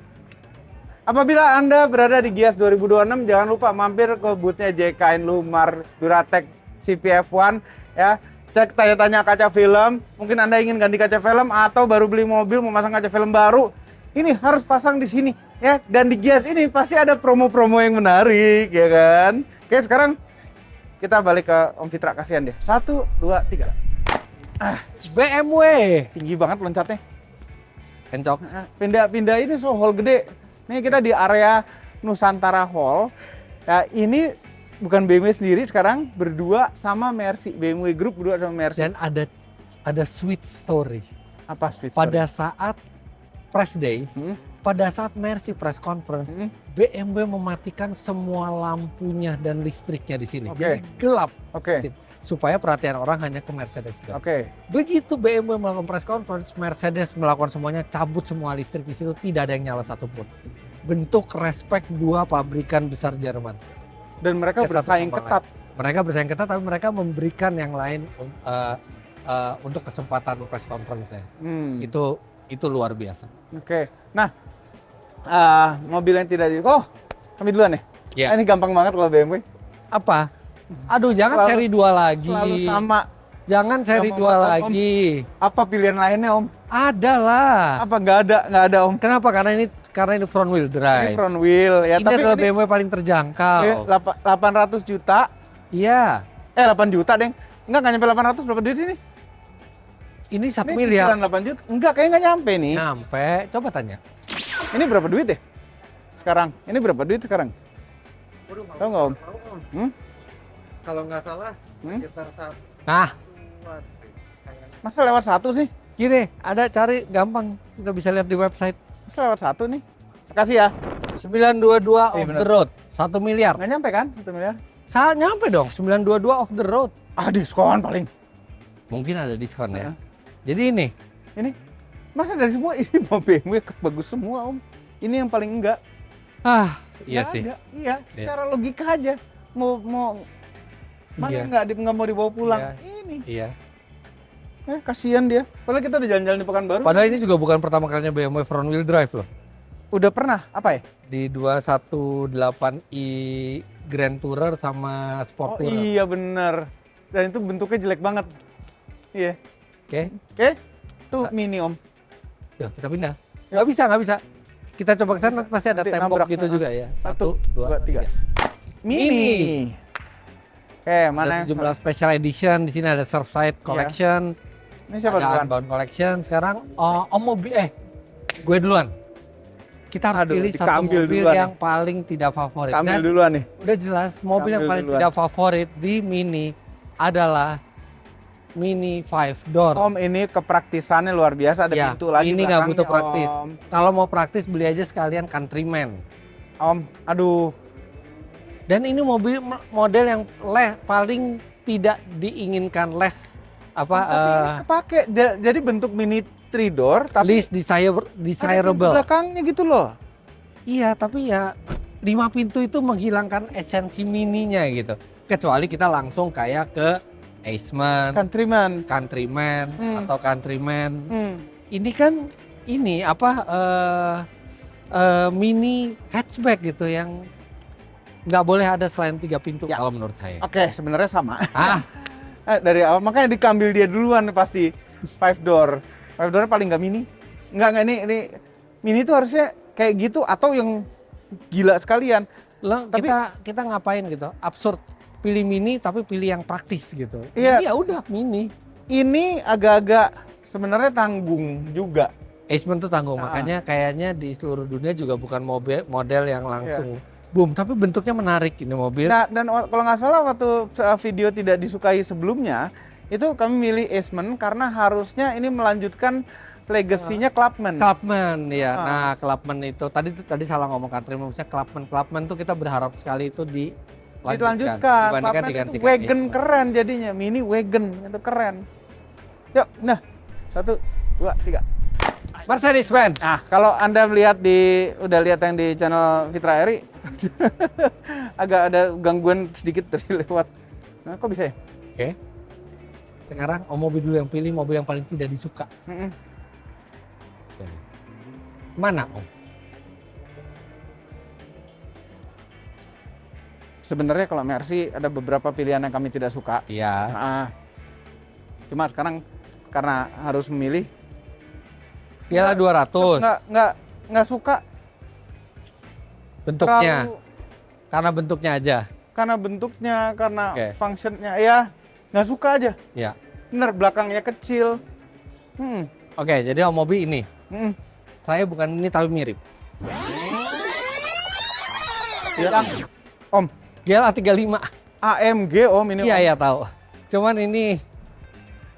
Speaker 1: Apabila Anda berada di Gias 2026, jangan lupa mampir ke boothnya JK Inlumar Duratec CPF1 ya. Cek tanya-tanya kaca film, mungkin Anda ingin ganti kaca film atau baru beli mobil mau masang kaca film baru. Ini harus pasang di sini ya. Dan di Gias ini pasti ada promo-promo yang menarik ya kan. Oke, sekarang kita balik ke Om Fitra, kasihan dia. 1 2 3.
Speaker 2: BMW.
Speaker 1: Tinggi banget loncatnya.
Speaker 2: Kencok.
Speaker 1: Pindah-pindah ini hall gede. Ini kita di area Nusantara Hall. Ya, ini bukan BMW sendiri sekarang, berdua sama Mercy. BMW Group berdua sama Mercy.
Speaker 2: Dan ada sweet story.
Speaker 1: Apa sweet story?
Speaker 2: Pada saat press day, pada saat Mercy press conference, BMW mematikan semua lampunya dan listriknya di sini.
Speaker 1: Oke.
Speaker 2: Jadi gelap.
Speaker 1: Oke.
Speaker 2: Supaya perhatian orang hanya ke Mercedes-Benz.
Speaker 1: Oke.
Speaker 2: Begitu BMW melakukan press conference, Mercedes melakukan semuanya, cabut semua listrik di situ, tidak ada yang nyala satupun. Bentuk respect dua pabrikan besar Jerman.
Speaker 1: Dan mereka bersaing ketat.
Speaker 2: Mereka bersaing ketat, tapi mereka memberikan yang lain untuk kesempatan press conference-nya. Itu luar biasa.
Speaker 1: Oke. Nah, mobil yang tidak kami duluan nih.
Speaker 2: Ya.
Speaker 1: Ini gampang banget kalau BMW.
Speaker 2: Apa? Aduh, jangan seri 2 lagi.
Speaker 1: Selalu sama.
Speaker 2: Jangan seri 2 lagi.
Speaker 1: Apa pilihan lainnya, Om?
Speaker 2: Ada lah.
Speaker 1: Apa nggak ada, Om?
Speaker 2: Kenapa? Karena ini front wheel drive.
Speaker 1: Ini front wheel ya,
Speaker 2: Ini
Speaker 1: tapi
Speaker 2: adalah
Speaker 1: ini
Speaker 2: BMW paling terjangkau.
Speaker 1: 800 juta.
Speaker 2: Iya.
Speaker 1: 8 juta, Deng. Enggak nyampe 800, berapa duit sini?
Speaker 2: Ini 1
Speaker 1: Ini
Speaker 2: miliar.
Speaker 1: cicilan 8 juta. Enggak, kayaknya nggak nyampe nih.
Speaker 2: Nyampe. Coba tanya.
Speaker 1: Ini berapa duit ya? Sekarang. Ini berapa duit sekarang? Tahu nggak, Om?
Speaker 2: Kalau nggak salah, sekitar
Speaker 1: Masa lewat 1 sih?
Speaker 2: gini, ada cari gampang. Kita bisa lihat di website.
Speaker 1: Masa lewat 1 nih? Makasih ya.
Speaker 2: 922 off
Speaker 1: bener.
Speaker 2: the road. 1 miliar.
Speaker 1: Nggak nyampe kan? 1 miliar?
Speaker 2: Nyampe dong, 922 off the road.
Speaker 1: Diskon paling.
Speaker 2: Mungkin ada diskon ya.
Speaker 1: Iya.
Speaker 2: Jadi ini,
Speaker 1: Masa dari semua ini mau BMW bagus semua, Om. Ini yang paling enggak.
Speaker 2: iya
Speaker 1: Nggak
Speaker 2: sih.
Speaker 1: ada. Iya, secara logika aja. Mau mana nggak mau dibawa pulang. Ini.
Speaker 2: Iya.
Speaker 1: Kasihan dia. Padahal kita udah jalan-jalan di Pekanbaru.
Speaker 2: Padahal ini juga bukan pertama kalinya BMW front wheel drive loh.
Speaker 1: Udah pernah apa ya?
Speaker 2: Di 218i Grand Tourer sama Sport Tourer.
Speaker 1: Iya bener. Dan itu bentuknya jelek banget. Iya.
Speaker 2: Oke.
Speaker 1: Tuh mini, Om.
Speaker 2: Yuk, kita pindah. Nggak bisa. Kita coba ke sana, pasti ada
Speaker 1: Nanti
Speaker 2: tembok
Speaker 1: nabrak.
Speaker 2: gitu juga ya.
Speaker 1: 1,
Speaker 2: 2,
Speaker 1: 2, 3. Mini. Oke, mana?
Speaker 2: Ada sejumlah special edition. Di sini ada Surfside Collection.
Speaker 1: Ini siapa
Speaker 2: ada
Speaker 1: duluan?
Speaker 2: Unbound Collection. Sekarang Om mobil gue duluan. Kita harus pilih satu mobil
Speaker 1: duluan
Speaker 2: yang paling tidak favorit.
Speaker 1: Ambil
Speaker 2: Dan
Speaker 1: duluan nih.
Speaker 2: udah jelas mobil yang paling
Speaker 1: duluan.
Speaker 2: tidak favorit di Mini adalah Mini 5 door.
Speaker 1: Om, ini kepraktisannya luar biasa, ada
Speaker 2: Ya,
Speaker 1: pintu lagi
Speaker 2: ini nggak
Speaker 1: belakangnya,
Speaker 2: butuh praktis.
Speaker 1: Om.
Speaker 2: Kalau mau praktis beli aja sekalian Countryman.
Speaker 1: Om, aduh.
Speaker 2: Dan ini mobil model yang paling tidak diinginkan
Speaker 1: Tapi ini kepake. Jadi bentuk mini 3 door tapi
Speaker 2: least desirable.
Speaker 1: ada pintu belakangnya gitu loh.
Speaker 2: Iya, tapi ya 5 pintu itu menghilangkan esensi mininya gitu. Kecuali kita langsung kayak ke Aceman, Countryman atau Countryman. Ini kan mini hatchback gitu yang nggak boleh ada selain 3 pintu kalau menurut saya.
Speaker 1: Oke, sebenarnya sama. Dari awal makanya diambil dia duluan pasti 5 door. 5 door paling nggak mini. Nggak ini mini itu harusnya kayak gitu atau yang gila sekalian.
Speaker 2: Tapi kita ngapain gitu? Absurd. pilih mini tapi pilih yang praktis gitu.
Speaker 1: Iya.
Speaker 2: Ini ya udah mini.
Speaker 1: Ini agak-agak sebenarnya tanggung juga.
Speaker 2: Eastman tuh tanggung, makanya kayaknya di seluruh dunia juga bukan model yang langsung boom, tapi bentuknya menarik ini mobil.
Speaker 1: Nah, dan kalau nggak salah waktu video tidak disukai sebelumnya, itu kami milih Eastman karena harusnya ini melanjutkan legasinya Clubman.
Speaker 2: Clubman ya. Nah, Clubman itu tadi salah ngomong country, maksudnya Clubman tuh kita berharap sekali itu
Speaker 1: dilanjutkan. Clubman itu wagon
Speaker 2: Eastman.
Speaker 1: keren jadinya, mini wagon itu keren. Yuk, nah 1, 2, 3.
Speaker 2: Mercedes-Benz.
Speaker 1: Nah, kalau Anda udah lihat yang di channel Fitra Eri, agak ada gangguan sedikit dari lewat. Nah, kok bisa ya?
Speaker 2: Oke. Sekarang Om Mobi dulu yang pilih mobil yang paling tidak disuka. Mana Om?
Speaker 1: Sebenarnya kalau Mercy ada beberapa pilihan yang kami tidak suka.
Speaker 2: Iya.
Speaker 1: Cuma sekarang karena harus memilih.
Speaker 2: Piala 200.
Speaker 1: Nggak suka.
Speaker 2: Bentuknya.
Speaker 1: Terlalu,
Speaker 2: Karena bentuknya aja.
Speaker 1: karena bentuknya, karena
Speaker 2: Oke.
Speaker 1: functionnya, ya nggak suka aja.
Speaker 2: Ya.
Speaker 1: Bener, belakangnya kecil.
Speaker 2: Oke, jadi Om Mobi ini. Saya bukan ini tapi mirip.
Speaker 1: Ya, Om.
Speaker 2: GLA 35.
Speaker 1: AMG Om ini.
Speaker 2: Iya,
Speaker 1: Om.
Speaker 2: iya tahu. Cuman ini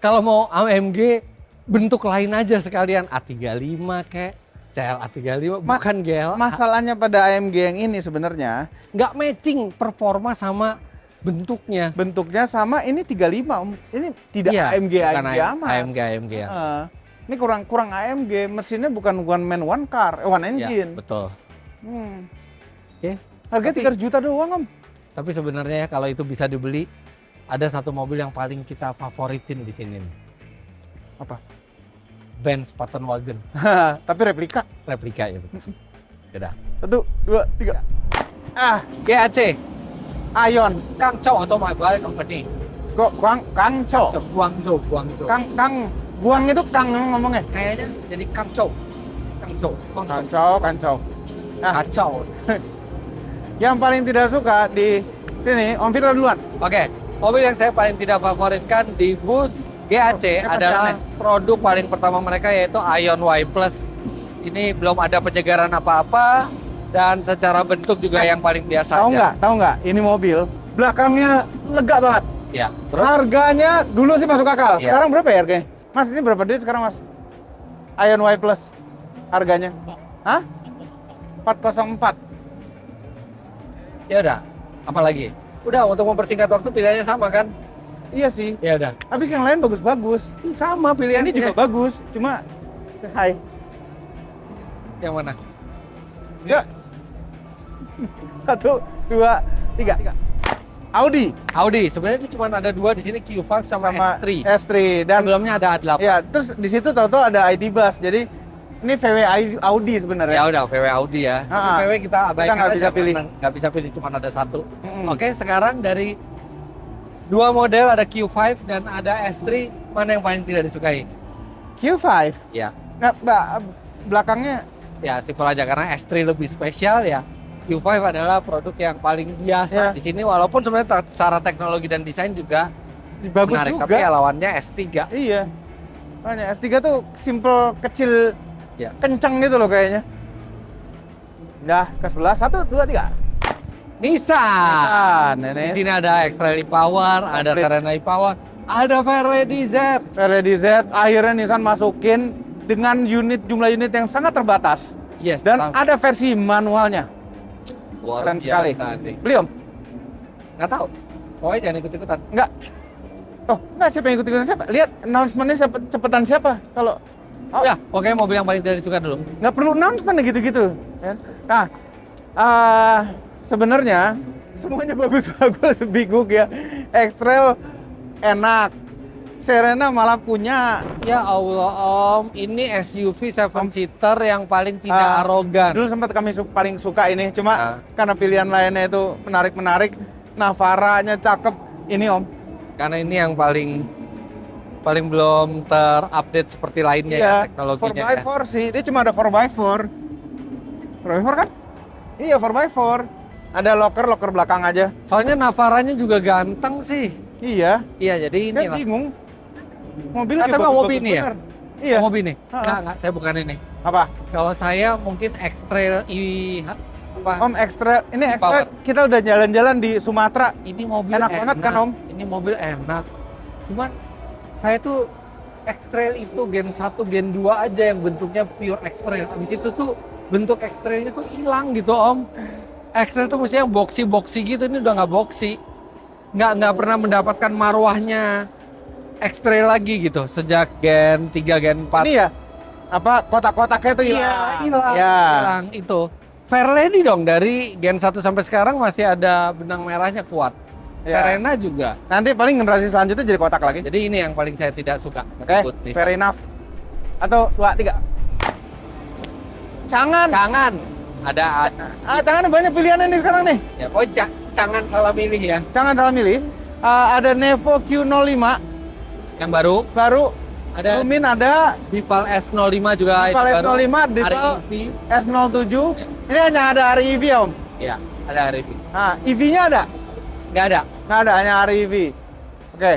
Speaker 2: kalau mau AMG bentuk lain aja sekalian, A35 kayak CLA 35 bukan GLA.
Speaker 1: Masalahnya pada AMG yang ini sebenarnya
Speaker 2: Nggak matching performa sama bentuknya.
Speaker 1: bentuknya sama ini 35 Om. Ini tidak
Speaker 2: Iya,
Speaker 1: AMG
Speaker 2: bukan
Speaker 1: amat.
Speaker 2: AMG ya.
Speaker 1: Ini kurang AMG, mesinnya bukan one man one car, one
Speaker 2: Iya,
Speaker 1: engine.
Speaker 2: betul. Oke.
Speaker 1: Harganya 300 juta doang Om.
Speaker 2: Tapi sebenarnya ya kalau itu bisa dibeli, ada satu mobil yang paling kita favoritin di sini nih.
Speaker 1: Apa?
Speaker 2: Benz Patent Wagon,
Speaker 1: Tapi replika.
Speaker 2: replika ya betul. Udah.
Speaker 1: 1, 2, 3.
Speaker 2: GAC,
Speaker 1: Ayon.
Speaker 2: Guangzhou Automobile Company.
Speaker 1: Kok Kangco.
Speaker 2: Guangzhou.
Speaker 1: Kang Guang itu Kang ngomongnya.
Speaker 2: Kayaknya jadi Guangzhou.
Speaker 1: Kangco.
Speaker 2: Kacau.
Speaker 1: Yang paling tidak suka di sini Om Fitra duluan.
Speaker 2: Oke, mobil yang saya paling tidak favoritkan di booth GAC adalah produk paling pertama mereka yaitu Ion Y Plus. Ini belum ada penyegaran apa-apa dan secara bentuk juga yang paling biasa aja.
Speaker 1: Tahu nggak? Ini mobil belakangnya lega banget.
Speaker 2: Ya, terus
Speaker 1: Harganya dulu sih masuk akal.
Speaker 2: Iya.
Speaker 1: Sekarang berapa ya harganya? Mas, ini berapa duit sekarang, Mas? Ion Y Plus harganya? Hah? 404.
Speaker 2: ya udah, apa lagi? Udah, untuk mempersingkat waktu pilihannya sama kan?
Speaker 1: Iya sih.
Speaker 2: Ya udah.
Speaker 1: Habis yang lain bagus-bagus.
Speaker 2: Ini sama
Speaker 1: Ini
Speaker 2: pilihannya
Speaker 1: juga bagus, cuma hai.
Speaker 2: Yang mana?
Speaker 1: Ya. 1, 2, 3. Audi
Speaker 2: Sebenarnya ini cuma ada dua di sini, Q5 sama S3.
Speaker 1: S3 dan
Speaker 2: Sebelumnya ada A8.
Speaker 1: ya, terus di situ tahu-tahu ada ID Bus. Jadi ini VW Audi sebenarnya.
Speaker 2: Ya udah, VW Audi ya. Tapi VW kita abaikan
Speaker 1: Kita nggak
Speaker 2: aja
Speaker 1: bisa pilih.
Speaker 2: karena nggak bisa pilih, cuma ada satu.
Speaker 1: Mm-mm.
Speaker 2: Oke, sekarang dari dua model ada Q5 dan ada S3, mana yang paling tidak disukai?
Speaker 1: Q5.
Speaker 2: Ya,
Speaker 1: Belakangnya
Speaker 2: ya simpel aja karena S3 lebih spesial ya. Q5 adalah produk yang paling biasa
Speaker 1: Ya.
Speaker 2: di sini, walaupun sebenarnya secara teknologi dan desain juga
Speaker 1: bagus
Speaker 2: menarik,
Speaker 1: juga.
Speaker 2: tapi ya lawannya S3.
Speaker 1: Iya. Makanya S3 tuh simple, kecil,
Speaker 2: Ya.
Speaker 1: kencang gitu loh kayaknya. Nah, ke sebelah 1, 2, 3.
Speaker 2: Nissan. Di
Speaker 1: Nenek.
Speaker 2: sini ada X-Trail e-Power, ada
Speaker 1: Komplit.
Speaker 2: Serena e-Power, ada Fairlady DZ.
Speaker 1: Fairlady Z akhirnya Nissan masukin dengan jumlah unit yang sangat terbatas.
Speaker 2: Yes.
Speaker 1: Dan ada versi manualnya. Keren sekali. Beli Om?
Speaker 2: Nggak tahu. Pokoknya jangan ikut-ikutan.
Speaker 1: Enggak. Oh, enggak, siapa yang ikut-ikutan siapa? Lihat announcement-nya cepetan siapa. Kalau
Speaker 2: Ya, pokoknya mobil yang paling tidak disuka dulu.
Speaker 1: nggak perlu announcement gitu-gitu. Kan? Nah, sebenarnya semuanya bagus-bagus, Bigug ya. X-Trail enak. Serena malah punya.
Speaker 2: Ya Allah Om, ini SUV 7-seater yang paling tidak arogan.
Speaker 1: Dulu sempat kami paling suka ini, cuma
Speaker 2: Ah.
Speaker 1: karena pilihan lainnya itu menarik-menarik. Navara-nya cakep. Ini Om.
Speaker 2: Karena ini yang paling belum terupdate seperti lainnya ya teknologinya.
Speaker 1: 4x4 sih, dia cuma ada 4x4. 4x4 kan? Iya 4x4. Ada locker belakang aja.
Speaker 2: Soalnya Navaranya juga ganteng sih.
Speaker 1: Iya.
Speaker 2: Iya, jadi ini
Speaker 1: Saya
Speaker 2: lah.
Speaker 1: bingung. Mobil
Speaker 2: Tapi mau mobil ini ya?
Speaker 1: bener. Iya.
Speaker 2: Mobil nih?
Speaker 1: Ha-ha.
Speaker 2: Enggak, saya bukan ini.
Speaker 1: Apa?
Speaker 2: Kalau saya mungkin X-Trail apa?
Speaker 1: Om Extra, ini Extra
Speaker 2: Power.
Speaker 1: kita udah jalan-jalan di Sumatera.
Speaker 2: Ini mobil
Speaker 1: Enak banget kan, Om?
Speaker 2: Ini mobil enak. Cuman saya tuh X-Trail itu Gen 1, Gen 2 aja yang bentuknya pure X-Trail. Habis itu tuh bentuk X-Trailnya tuh hilang gitu, Om. X-Trail tuh mestinya yang boxy gitu, ini udah nggak boxy. Nggak pernah mendapatkan marwahnya X-Trail lagi gitu sejak Gen 3, Gen 4.
Speaker 1: Ini ya apa kotak-kotaknya tuh hilang.
Speaker 2: Iya, hilang.
Speaker 1: Ya.
Speaker 2: Hilang itu. Fairlady dong, dari Gen 1 sampai sekarang masih ada benang merahnya kuat.
Speaker 1: Ya.
Speaker 2: Serena juga.
Speaker 1: Nanti paling generasi selanjutnya jadi kotak lagi.
Speaker 2: Jadi ini yang paling saya tidak suka.
Speaker 1: Oke, fair enough. Atau 2, 3. Cangan.
Speaker 2: Cangan. Ada.
Speaker 1: Cangan banyak pilihannya nih sekarang nih.
Speaker 2: Ya, oh cangan salah milih ya.
Speaker 1: Jangan salah milih. Ada Nevo Q05
Speaker 2: Yang baru.
Speaker 1: baru.
Speaker 2: Ada
Speaker 1: Lumin ada.
Speaker 2: Vival S05 juga.
Speaker 1: Vival
Speaker 2: itu baru.
Speaker 1: S05, Vival
Speaker 2: REV.
Speaker 1: S07. Ini hanya ada REV ya, Om.
Speaker 2: Ya, ada REV.
Speaker 1: Nah, EV-nya ada?
Speaker 2: Nggak ada.
Speaker 1: Nggak ada, hanya REV. Oke.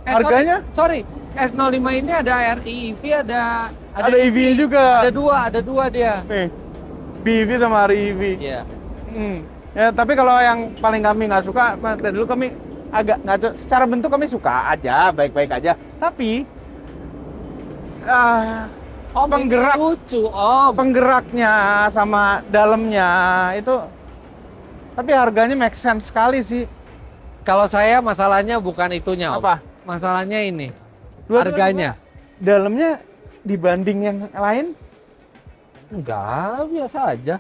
Speaker 1: Harganya?
Speaker 2: Sorry. S05 ini ada REV, ada
Speaker 1: EV juga.
Speaker 2: Ada dua dia.
Speaker 1: Nih, BEV sama REV.
Speaker 2: Iya.
Speaker 1: Ya, tapi kalau yang paling kami nggak suka, dari dulu kami agak nggak secara bentuk kami suka aja, baik-baik aja. Tapi penggerak
Speaker 2: lucu, Om.
Speaker 1: penggeraknya sama dalamnya itu, tapi harganya make sense sekali sih.
Speaker 2: Kalau saya masalahnya bukan itunya, Om.
Speaker 1: Apa?
Speaker 2: Masalahnya ini.
Speaker 1: Dua-duanya.
Speaker 2: Harganya.
Speaker 1: Dalamnya dibanding yang lain,
Speaker 2: Enggak, biasa aja.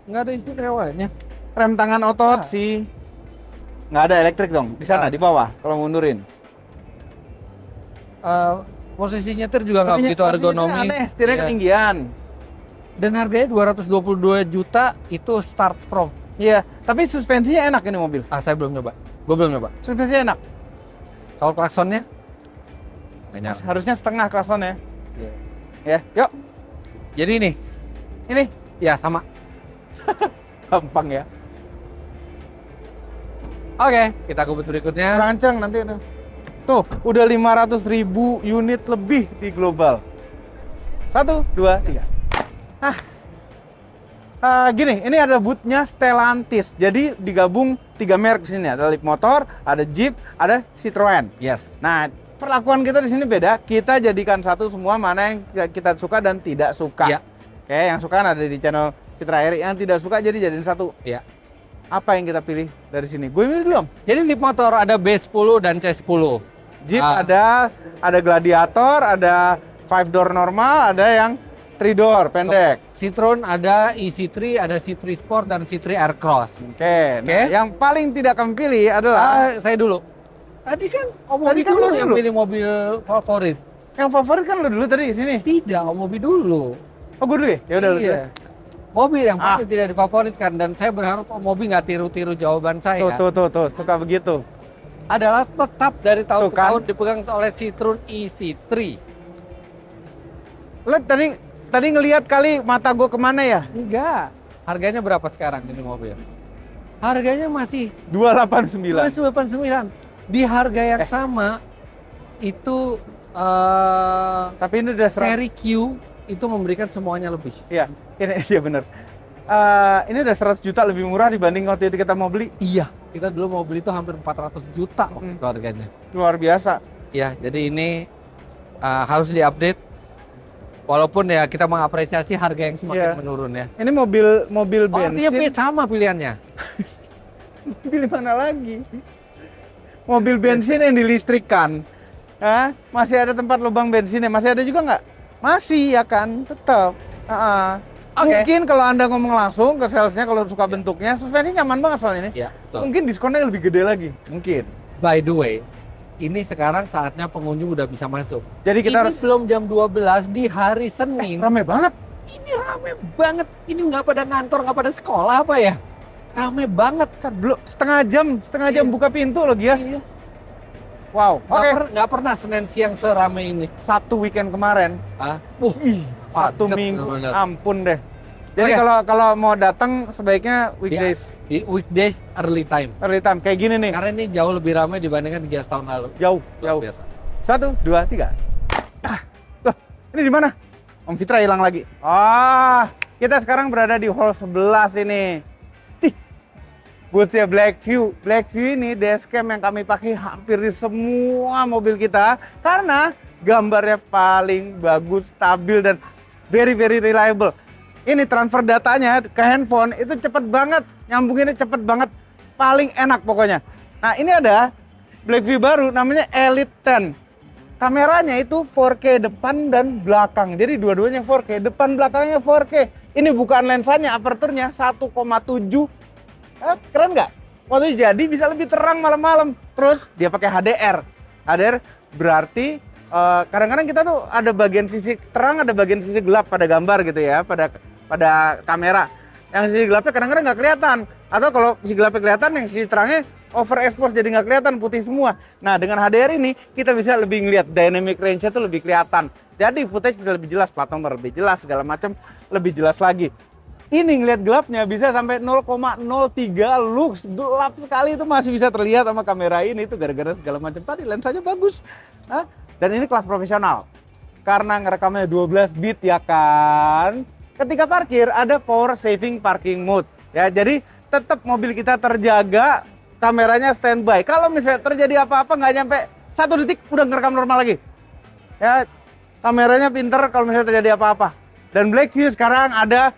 Speaker 2: Enggak ada istimewanya.
Speaker 1: rem tangan otot sih. Nggak ada elektrik dong di sana,
Speaker 2: Nggak.
Speaker 1: di bawah kalau mundurin.
Speaker 2: Posisi nyetir juga nggak
Speaker 1: Tapi
Speaker 2: begitu
Speaker 1: posisinya
Speaker 2: ergonomis.
Speaker 1: aneh, setirnya
Speaker 2: Iya.
Speaker 1: ketinggian.
Speaker 2: Dan harganya 222 juta itu start from.
Speaker 1: Iya, tapi suspensinya enak ini mobil.
Speaker 2: Saya belum nyoba. Gue belum nyoba.
Speaker 1: Suspensinya enak.
Speaker 2: Kalau klaksonnya? Nggak
Speaker 1: Harusnya setengah klaksonnya.
Speaker 2: Iya.
Speaker 1: Ya, yuk.
Speaker 2: Jadi ini,
Speaker 1: Ini
Speaker 2: ya sama.
Speaker 1: gampang ya.
Speaker 2: Oke, kita ke booth berikutnya.
Speaker 1: Rancang nanti. Tuh, udah 500.000 unit lebih di global. 1, 2, 3. Gini, ini ada bootnya Stellantis. Jadi digabung 3 merek di sini. Ada Leapmotor, ada Jeep, ada Citroen.
Speaker 2: Yes.
Speaker 1: Nah, perlakuan kita di sini beda. Kita jadikan satu semua mana yang kita suka dan tidak suka.
Speaker 2: Iya.
Speaker 1: Oke, yang suka ada di channel Fitra Eri, yang tidak suka jadi jadiin satu.
Speaker 2: Iya.
Speaker 1: Apa yang kita pilih dari sini? Gue milih dulu, Om.
Speaker 2: Jadi Leapmotor ada B10 dan C10.
Speaker 1: Jeep ada Gladiator, ada 5 door normal, ada yang 3 door pendek.
Speaker 2: Citroen ada E-C3, ada C3 Sport dan C3 Aircross.
Speaker 1: Oke. Nah,
Speaker 2: Oke.
Speaker 1: yang paling tidak kami pilih adalah
Speaker 2: Saya dulu. Tadi kan Om
Speaker 1: Tadi
Speaker 2: Mobi
Speaker 1: kan
Speaker 2: dulu
Speaker 1: lo
Speaker 2: yang
Speaker 1: dulu.
Speaker 2: pilih mobil favorit.
Speaker 1: yang favorit kan lo dulu tadi di sini.
Speaker 2: Tidak, Om Mobi dulu.
Speaker 1: Oh, gue dulu ya? Ya udah lu dulu.
Speaker 2: Iya. Mobil yang pasti tidak difavoritkan dan saya berharap Om Mobi nggak tiru-tiru jawaban saya.
Speaker 1: Tuh, suka begitu.
Speaker 2: Adalah tetap dari tahun
Speaker 1: Tuh
Speaker 2: ke
Speaker 1: kan.
Speaker 2: tahun dipegang oleh Citroen E-C3.
Speaker 1: Lo tadi ngelihat kali mata gue kemana ya?
Speaker 2: Enggak. Harganya berapa sekarang ini mobil? Harganya masih
Speaker 1: 289.
Speaker 2: 289. Di harga yang sama itu
Speaker 1: Tapi ini udah
Speaker 2: seri Q itu memberikan semuanya lebih.
Speaker 1: Iya, ini iya bener. Ini udah 100 juta lebih murah dibanding waktu itu kita mau beli.
Speaker 2: Iya, kita dulu mau beli itu hampir 400 juta waktu itu harganya.
Speaker 1: Luar biasa.
Speaker 2: Ya, jadi ini harus diupdate. Walaupun ya kita mengapresiasi harga yang semakin
Speaker 1: Iya.
Speaker 2: menurun ya.
Speaker 1: Ini mobil
Speaker 2: Oh, artinya
Speaker 1: bensin.
Speaker 2: sama pilihannya.
Speaker 1: Mobil mana lagi? Mobil bensin yang dilistrikkan. Masih ada tempat lubang bensinnya. Masih ada juga nggak? Masih ya kan, tetap.
Speaker 2: Oke.
Speaker 1: Mungkin kalau Anda ngomong langsung ke salesnya kalau suka bentuknya, suspensi nyaman banget soalnya ini.
Speaker 2: Ya, betul.
Speaker 1: Mungkin diskonnya lebih gede lagi, mungkin.
Speaker 2: By the way, ini sekarang saatnya pengunjung udah bisa masuk.
Speaker 1: Jadi kita
Speaker 2: Ini
Speaker 1: harus
Speaker 2: belum jam 12 di hari Senin.
Speaker 1: rame banget.
Speaker 2: Ini rame banget. Ini nggak pada kantor, nggak pada sekolah apa ya? Rame banget.
Speaker 1: Ntar belum setengah jam
Speaker 2: Iya.
Speaker 1: buka pintu loh, Gias.
Speaker 2: Iya.
Speaker 1: Wow. Oke.
Speaker 2: Nggak pernah Senin siang serame ini.
Speaker 1: Satu weekend kemarin.
Speaker 2: Ah,
Speaker 1: Ih, satu
Speaker 2: padet
Speaker 1: minggu.
Speaker 2: bener-bener.
Speaker 1: Ampun deh. Jadi
Speaker 2: Oke.
Speaker 1: kalau mau datang sebaiknya weekdays.
Speaker 2: Di weekdays early time.
Speaker 1: Early time kayak gini nih.
Speaker 2: Karena ini jauh lebih ramai dibandingkan Gias tahun lalu.
Speaker 1: Jauh,
Speaker 2: Luar
Speaker 1: jauh.
Speaker 2: biasa.
Speaker 1: 1, 2, 3. Loh, ini di mana? Om Fitra hilang lagi. Ah, kita sekarang berada di hall 11 ini. Boothnya Blackview. Blackview ini dashcam yang kami pakai hampir di semua mobil kita karena gambarnya paling bagus, stabil dan very reliable. Ini transfer datanya ke handphone itu cepet banget, nyambunginnya cepet banget, paling enak pokoknya. Nah ini ada Blackview baru namanya Elite 10. Kameranya itu 4K depan dan belakang. Jadi dua-duanya 4K, depan belakangnya 4K. Ini bukan lensanya, aperturnya 1,7. Keren nggak? Waktu jadi bisa lebih terang malam-malam. Terus dia pakai HDR. HDR berarti kadang-kadang kita tuh ada bagian sisi terang, ada bagian sisi gelap pada gambar gitu ya, pada kamera. Yang sisi gelapnya kadang-kadang nggak kelihatan. Atau kalau sisi gelapnya kelihatan, yang sisi terangnya overexpose jadi nggak kelihatan, putih semua. Nah dengan HDR ini kita bisa lebih ngeliat dynamic range-nya tuh lebih kelihatan. Jadi footage bisa lebih jelas, plat nomor lebih jelas, segala macam lebih jelas lagi. Ini ngeliat gelapnya bisa sampai 0,03 lux, gelap sekali, itu masih bisa terlihat sama kamera ini. Itu gara-gara segala macam tadi, lensanya bagus. Hah? Dan ini kelas profesional karena ngerekamnya 12 bit ya kan. Ketika parkir ada power saving parking mode ya, jadi tetap mobil kita terjaga, kameranya standby. Kalau misalnya terjadi apa-apa nggak nyampe 1 detik udah ngerekam normal lagi ya. Kameranya pinter kalau misalnya terjadi apa-apa. Dan Blackview sekarang ada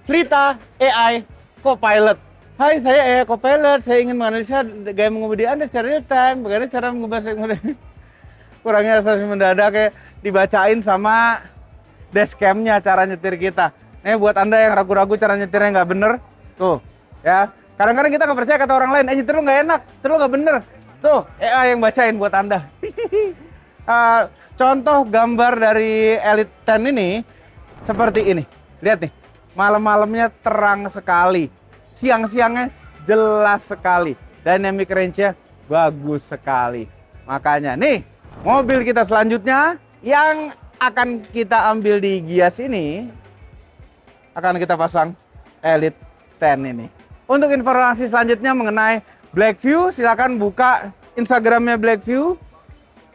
Speaker 1: Flita AI Copilot. Hai, saya AI Copilot. Saya ingin menganalisa gaya mengemudi Anda secara real time. Bagaimana cara mengubah kurangnya asal mendadak kayak dibacain sama dashcamnya cara nyetir kita. Nih buat Anda yang ragu-ragu cara nyetirnya nggak bener, tuh ya. Kadang-kadang kita nggak percaya kata orang lain, nyetir lu nggak enak, nyetir lu nggak bener. Tuh, AI yang bacain buat Anda. Contoh gambar dari Elite 10 ini seperti ini. Lihat nih. Malam-malamnya terang sekali, siang-siangnya jelas sekali, dynamic range-nya bagus sekali. Makanya nih, mobil kita selanjutnya yang akan kita ambil di Gias ini, akan kita pasang Elite 10 ini. Untuk informasi selanjutnya mengenai Blackview, silakan buka Instagramnya Blackview.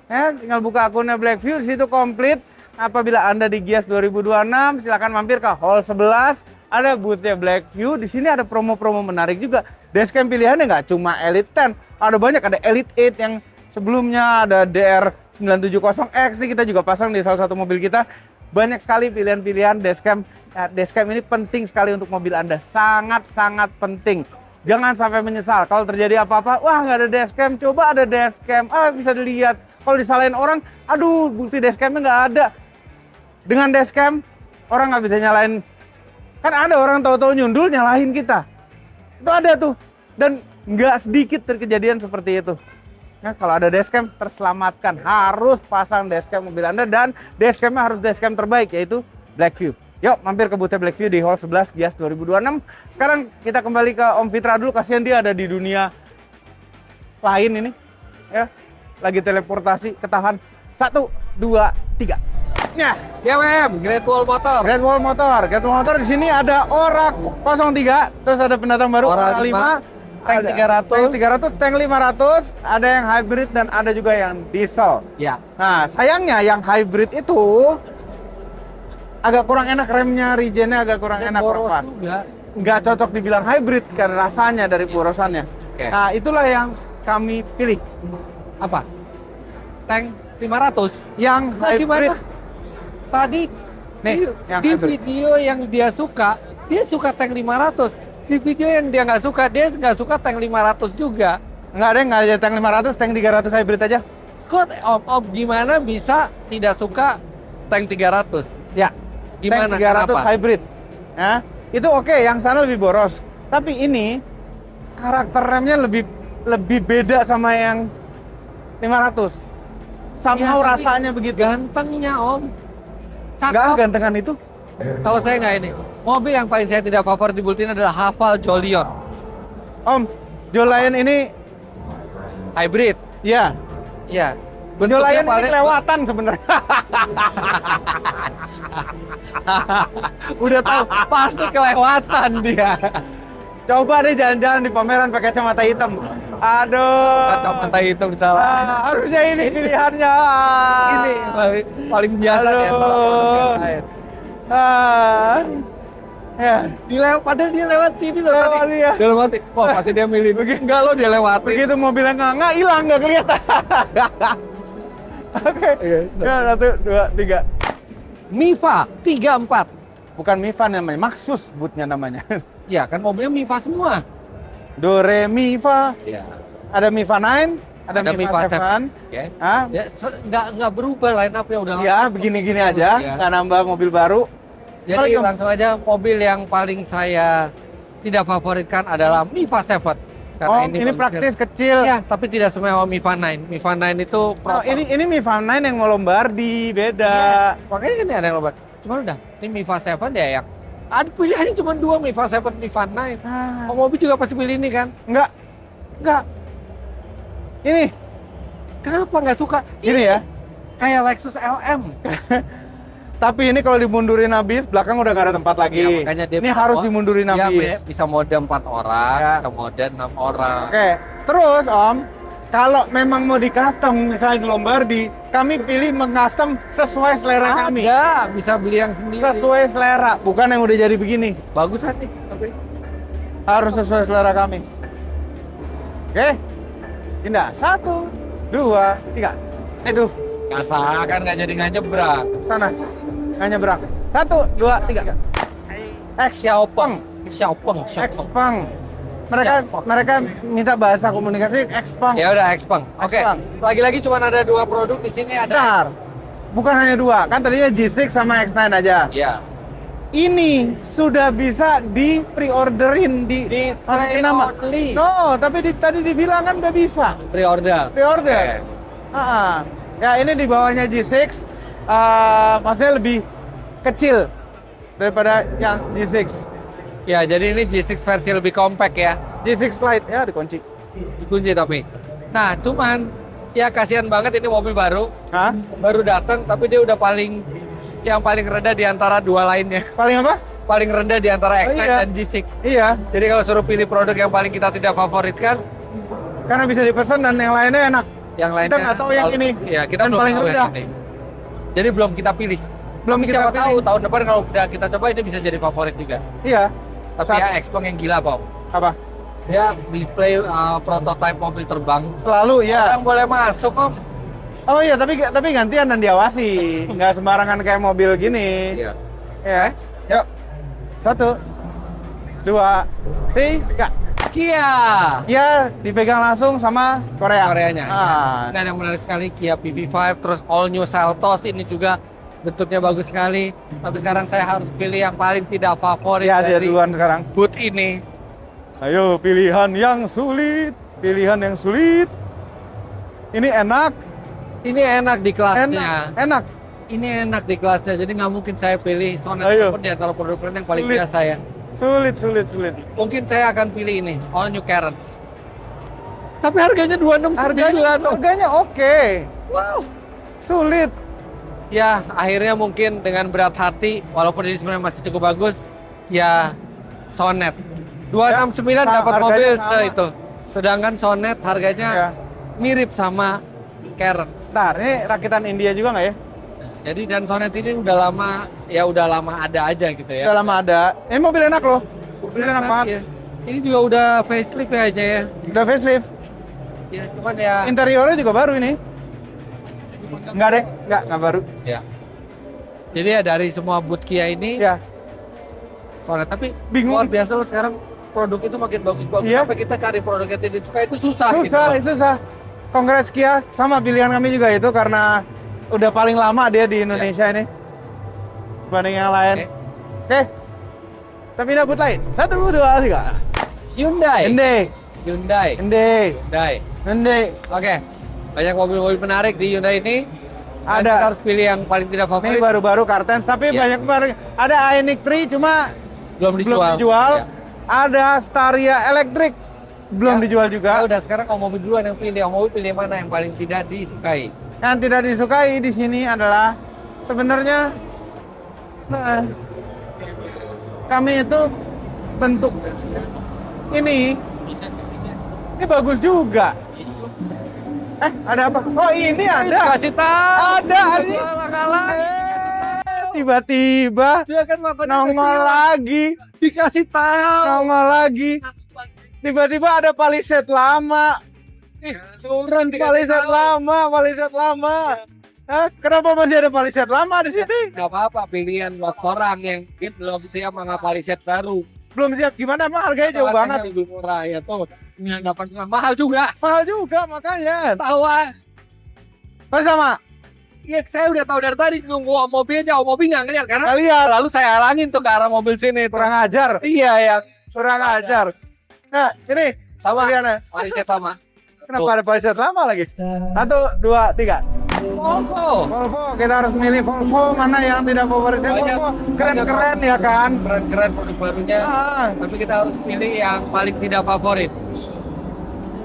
Speaker 1: Ya, tinggal buka akunnya Blackview, di situ komplit. Apabila Anda di Gias 2026, silakan mampir ke hall 11. Ada boothnya Blackview. Di sini ada promo-promo menarik juga. Dashcam pilihannya nggak cuma Elite 10, ada banyak. Ada Elite 8 yang sebelumnya, ada DR970X. Ini kita juga pasang di salah satu mobil kita. Banyak sekali pilihan-pilihan dashcam. Nah, dashcam ini penting sekali untuk mobil Anda. Sangat-sangat penting. Jangan sampai menyesal. Kalau terjadi apa-apa, wah nggak ada dashcam, coba ada dashcam. Bisa dilihat. Kalau disalahin orang, aduh bukti dashcamnya nggak ada. Dengan dashcam, orang nggak bisa nyalain. Kan ada orang tahu-tahu nyundul nyalahin kita. Itu ada tuh. Dan nggak sedikit kejadian seperti itu. Nah, kalau ada dashcam, terselamatkan. Harus pasang dashcam mobil Anda. Dan dashcamnya harus dashcam terbaik, yaitu Blackview. Yuk, mampir ke booth Blackview di hall 11 Gias 2026. Sekarang kita kembali ke Om Fitra dulu. Kasihan dia ada di dunia lain ini. Ya, lagi teleportasi, ketahan. 1, 2, 3. Nah,
Speaker 2: GWM, Great Wall Motor.
Speaker 1: Great Wall Motor. Great Wall Motor di sini ada Orak 03, terus ada pendatang baru Orak 5,
Speaker 2: Tank 300,
Speaker 1: Tank 300, Tank 500, ada yang hybrid dan ada juga yang diesel.
Speaker 2: Ya.
Speaker 1: Nah, sayangnya yang hybrid itu agak kurang enak, remnya, regennya agak kurang enak.
Speaker 2: Boros juga.
Speaker 1: Nggak cocok dibilang hybrid karena rasanya dari borosannya.
Speaker 2: Oke.
Speaker 1: Nah, itulah yang kami pilih.
Speaker 2: Apa? Tank 500.
Speaker 1: Yang
Speaker 2: Nah,
Speaker 1: hybrid.
Speaker 2: gimana? Tadi
Speaker 1: Nih, yang
Speaker 2: di
Speaker 1: hybrid.
Speaker 2: video yang dia suka Tank 500. Di video yang dia dia nggak suka Tank 500 juga.
Speaker 1: Nggak ada Tank 500, Tank 300 hybrid aja.
Speaker 2: Kok Om gimana bisa tidak suka Tank 300?
Speaker 1: Ya.
Speaker 2: Gimana?
Speaker 1: Tank 300
Speaker 2: Kenapa?
Speaker 1: hybrid. Ya, itu oke, yang sana lebih boros. Tapi ini karakter remnya lebih beda sama yang 500. Somehow
Speaker 2: Ya, tapi
Speaker 1: rasanya begitu.
Speaker 2: Gantengnya Om.
Speaker 1: Nggak
Speaker 2: Cakep.
Speaker 1: gantengan itu.
Speaker 2: Kalau saya nggak ini. Mobil yang paling saya tidak favorit di Bulletin adalah Haval Jolion.
Speaker 1: Om, Jolion ini
Speaker 2: Hybrid.
Speaker 1: ya,
Speaker 2: Ya.
Speaker 1: Himalayan ini
Speaker 2: paling-
Speaker 1: kelewatan sebenarnya.
Speaker 2: Udah tahu pasti kelewatan dia.
Speaker 1: Coba deh jalan-jalan di pameran pakai kacamata hitam. Aduh.
Speaker 2: Kacamata hitam salah.
Speaker 1: Harusnya ini pilihannya.
Speaker 2: Ini paling biasa di antara
Speaker 1: Aduh.
Speaker 2: produk yang lain.
Speaker 1: Ah. Ya.
Speaker 2: Padahal dia lewat sini loh
Speaker 1: Lewat
Speaker 2: tadi.
Speaker 1: dia.
Speaker 2: Dalam hati, wah pasti dia milih. Enggak lo dia lewati.
Speaker 1: Begitu mobilnya nggak hilang, nggak kelihatan. Oke. Ya, 1, 2, 3.
Speaker 2: Miva 34.
Speaker 1: Bukan Mifa namanya, Maxus bootnya namanya.
Speaker 2: Ya kan mobilnya Miva semua.
Speaker 1: Do, Re, Mi, Fa.
Speaker 2: Iya.
Speaker 1: Ada Mifa 9, ada
Speaker 2: Ada
Speaker 1: Mifa
Speaker 2: Mifa
Speaker 1: 7.
Speaker 2: Oke.
Speaker 1: Hah?
Speaker 2: Ya, nggak berubah line up-nya udah
Speaker 1: Ya,
Speaker 2: lama.
Speaker 1: begini-gini
Speaker 2: Bagus,
Speaker 1: aja,
Speaker 2: ya.
Speaker 1: nggak nambah mobil baru.
Speaker 2: Jadi
Speaker 1: Paling-
Speaker 2: langsung aja mobil yang paling saya tidak favoritkan adalah Miva 7.
Speaker 1: Oh, ini
Speaker 2: kondisi-
Speaker 1: praktis, kecil.
Speaker 2: Ya, tapi tidak semua Miva 9. Miva 9 itu
Speaker 1: Oh,
Speaker 2: proper.
Speaker 1: ini Mifa 9 yang mau Lombardi, beda.
Speaker 2: Iya, makanya ini ada yang lomba. Cuma udah, ini Miva 7 ya yang ada pilihannya cuma 2, Miva 7, Miva 9.
Speaker 1: Ah,
Speaker 2: Oh, mobil juga pasti pilih ini kan?
Speaker 1: enggak,
Speaker 2: Enggak.
Speaker 1: ini,
Speaker 2: Kenapa nggak suka?
Speaker 1: gini ya.
Speaker 2: Kayak Lexus LM.
Speaker 1: Tapi ini kalau dimundurin habis, belakang udah nggak ada tempat lagi.
Speaker 2: Ya, makanya dia
Speaker 1: Ini
Speaker 2: bisa
Speaker 1: harus
Speaker 2: mo-
Speaker 1: dimundurin
Speaker 2: Ya,
Speaker 1: habis.
Speaker 2: bisa mode 4 orang,
Speaker 1: Ya.
Speaker 2: bisa mode 6 orang.
Speaker 1: Oke, terus Om, kalau memang mau di custom, misalnya di Lombardi, kami pilih meng-custom sesuai selera kami.
Speaker 2: Ada, bisa beli yang sendiri.
Speaker 1: Sesuai selera, bukan yang udah jadi begini.
Speaker 2: Bagus kan nih, tapi
Speaker 1: Harus sesuai selera kami. Oke, indah. 1, 2, 3. Aduh,
Speaker 2: nggak salah kan nggak jadi nggak nyebrang.
Speaker 1: sana. Nggak nyebrang. 1, 2, 3.
Speaker 2: Xiaopeng, Xiaopeng.
Speaker 1: Xpeng. Mereka minta bahasa komunikasi Xpeng.
Speaker 2: Ya udah Xpeng. Oke.
Speaker 1: Xpeng.
Speaker 2: Lagi-lagi cuma ada 2 produk di sini ada.
Speaker 1: Bentar. Bukan hanya 2, kan tadinya G6 sama X9 aja.
Speaker 2: Iya.
Speaker 1: Ini sudah bisa di pre-orderin di
Speaker 2: Display
Speaker 1: masukin nama.
Speaker 2: only.
Speaker 1: No, tapi tadi dibilang kan udah bisa
Speaker 2: Pre-order.
Speaker 1: pre-order. Ya ini di bawahnya G6, maksudnya lebih kecil daripada yang G6.
Speaker 2: Ya, jadi ini G6 versi lebih compact ya.
Speaker 1: G6 Lite ya dikunci.
Speaker 2: Dikunci tapi. Nah, cuman ya kasihan banget ini mobil baru.
Speaker 1: Hah?
Speaker 2: Baru datang tapi dia udah yang paling rendah di antara 2 lainnya.
Speaker 1: Paling apa?
Speaker 2: Paling rendah di antara X9
Speaker 1: iya.
Speaker 2: dan G6.
Speaker 1: Iya,
Speaker 2: Jadi kalau suruh pilih produk yang paling kita tidak favoritkan,
Speaker 1: karena bisa dipesan dan yang lainnya enak.
Speaker 2: yang lainnya
Speaker 1: Kita nggak tahu yang ini.
Speaker 2: Iya, kita
Speaker 1: Dan
Speaker 2: belum
Speaker 1: paling
Speaker 2: tahu yang
Speaker 1: rendah.
Speaker 2: ini. Jadi belum kita pilih.
Speaker 1: Belum
Speaker 2: Tapi
Speaker 1: kita
Speaker 2: siapa
Speaker 1: pilih.
Speaker 2: tahu tahun depan kalau udah kita coba ini bisa jadi favorit juga.
Speaker 1: Iya.
Speaker 2: Tapi ya Xpeng yang gila, Bob.
Speaker 1: Apa?
Speaker 2: Dia display prototype mobil terbang.
Speaker 1: Selalu ya.
Speaker 2: Yang boleh masuk, Om.
Speaker 1: Oh iya, tapi gantian dan diawasi. Nggak sembarangan kayak mobil gini.
Speaker 2: Iya.
Speaker 1: Ya. Yuk. 1, 2, 3.
Speaker 2: Kia.
Speaker 1: Ya, dipegang langsung sama Korea.
Speaker 2: Koreanya.
Speaker 1: Ah.
Speaker 2: Nah, yang menarik sekali Kia PV5, terus all new Seltos ini juga bentuknya bagus sekali. Tapi sekarang saya harus pilih yang paling tidak favorit
Speaker 1: Ya, dia
Speaker 2: dari
Speaker 1: duluan sekarang.
Speaker 2: boot ini.
Speaker 1: Ayo, pilihan yang sulit. Pilihan yang sulit. Ini enak.
Speaker 2: Ini enak di kelasnya.
Speaker 1: Enak.
Speaker 2: Ini enak di kelasnya, jadi nggak mungkin saya pilih Sonet
Speaker 1: Ayo.
Speaker 2: walaupun di antara produk yang paling
Speaker 1: Sulit.
Speaker 2: biasa ya.
Speaker 1: Sulit.
Speaker 2: Mungkin saya akan pilih ini, all new Carrots. Tapi harganya 269.
Speaker 1: Harganya oke.
Speaker 2: Wow.
Speaker 1: Sulit.
Speaker 2: Ya, akhirnya mungkin dengan berat hati, walaupun ini sebenarnya masih cukup bagus, ya Sonet. 269
Speaker 1: Ya,
Speaker 2: dapat
Speaker 1: harganya
Speaker 2: mobil
Speaker 1: sama.
Speaker 2: itu. Sedangkan Sonet harganya
Speaker 1: Ya.
Speaker 2: mirip sama Carrots.
Speaker 1: Ntar, ini rakitan India juga nggak ya?
Speaker 2: Jadi dan Sonet ini udah lama ada aja gitu ya.
Speaker 1: Udah lama ada. Ini mobil enak loh. Mobil enak banget.
Speaker 2: Ya. Ini juga udah facelift ya aja ya.
Speaker 1: Udah facelift.
Speaker 2: Ya, cuman ya.
Speaker 1: Interiornya juga baru ini. Enggak deh, enggak baru.
Speaker 2: Ya. Jadi ya dari semua boot Kia ini,
Speaker 1: Ya,
Speaker 2: Sonet tapi
Speaker 1: Bingung.
Speaker 2: luar biasa loh sekarang produk itu makin bagus-bagus.
Speaker 1: Iya.
Speaker 2: Sampai kita cari produk yang tidak suka itu susah.
Speaker 1: susah,
Speaker 2: gitu.
Speaker 1: susah. Kongres Kia sama pilihan kami juga itu karena udah paling lama dia di Indonesia ini dibanding yang lain. Oke. Kita pindah boot lain. 1, 2, 3.
Speaker 2: Hyundai.
Speaker 1: Hyundai.
Speaker 2: Oke. Banyak mobil-mobil menarik di Hyundai ini. Dan
Speaker 1: Ada.
Speaker 2: kita harus pilih yang paling tidak
Speaker 1: Ini
Speaker 2: favorit.
Speaker 1: baru-baru Kartens, tapi
Speaker 2: Iya.
Speaker 1: banyak baru. Ada Ioniq 3 cuma
Speaker 2: Belum
Speaker 1: belum
Speaker 2: dijual.
Speaker 1: dijual.
Speaker 2: Ya.
Speaker 1: Ada Staria Electric belum
Speaker 2: Ya.
Speaker 1: dijual juga.
Speaker 2: Ya udah sekarang Om Mobil duluan yang pilih. Om Mobil pilih mana yang paling tidak disukai?
Speaker 1: Yang tidak disukai di sini adalah sebenarnya kami itu bentuk ini bagus juga. Ada apa? Oh, ini ada.
Speaker 2: Kasih tahu.
Speaker 1: Ada ini.
Speaker 2: Kalah.
Speaker 1: Tiba-tiba
Speaker 2: Dia kan matanya
Speaker 1: nongol lagi.
Speaker 2: dikasih tahu.
Speaker 1: Nongol lagi. Tiba-tiba ada paliset lama.
Speaker 2: Curang
Speaker 1: Paliset lama. Kenapa masih ada paliset lama di sini?
Speaker 2: Gak apa-apa, pilihan buat orang yang belum siap sama paliset baru.
Speaker 1: Belum siap gimana? Emang harganya jauh banget.
Speaker 2: Lebih murah ya tuh. Ini dapat mahal juga.
Speaker 1: Mahal juga makanya.
Speaker 2: Tahu ah.
Speaker 1: Mas sama?
Speaker 2: Iya, saya udah tahu dari tadi nunggu Om Mobi aja. Om Mobi nggak ngeliat karena
Speaker 1: Kalian
Speaker 2: lalu saya halangin tuh ke arah mobil sini.
Speaker 1: kurang ajar.
Speaker 2: Iya ya.
Speaker 1: Kurang ajar. Nah, ini
Speaker 2: Sama.
Speaker 1: pilihannya.
Speaker 2: Paliset sama.
Speaker 1: Kenapa ada paliset lama lagi? 1, 2, 3. Volvo, kita harus milih Volvo mana yang tidak favorit. Volvo keren-keren ya kan?
Speaker 2: Keren-keren produk barunya. Tapi kita harus pilih yang paling tidak favorit.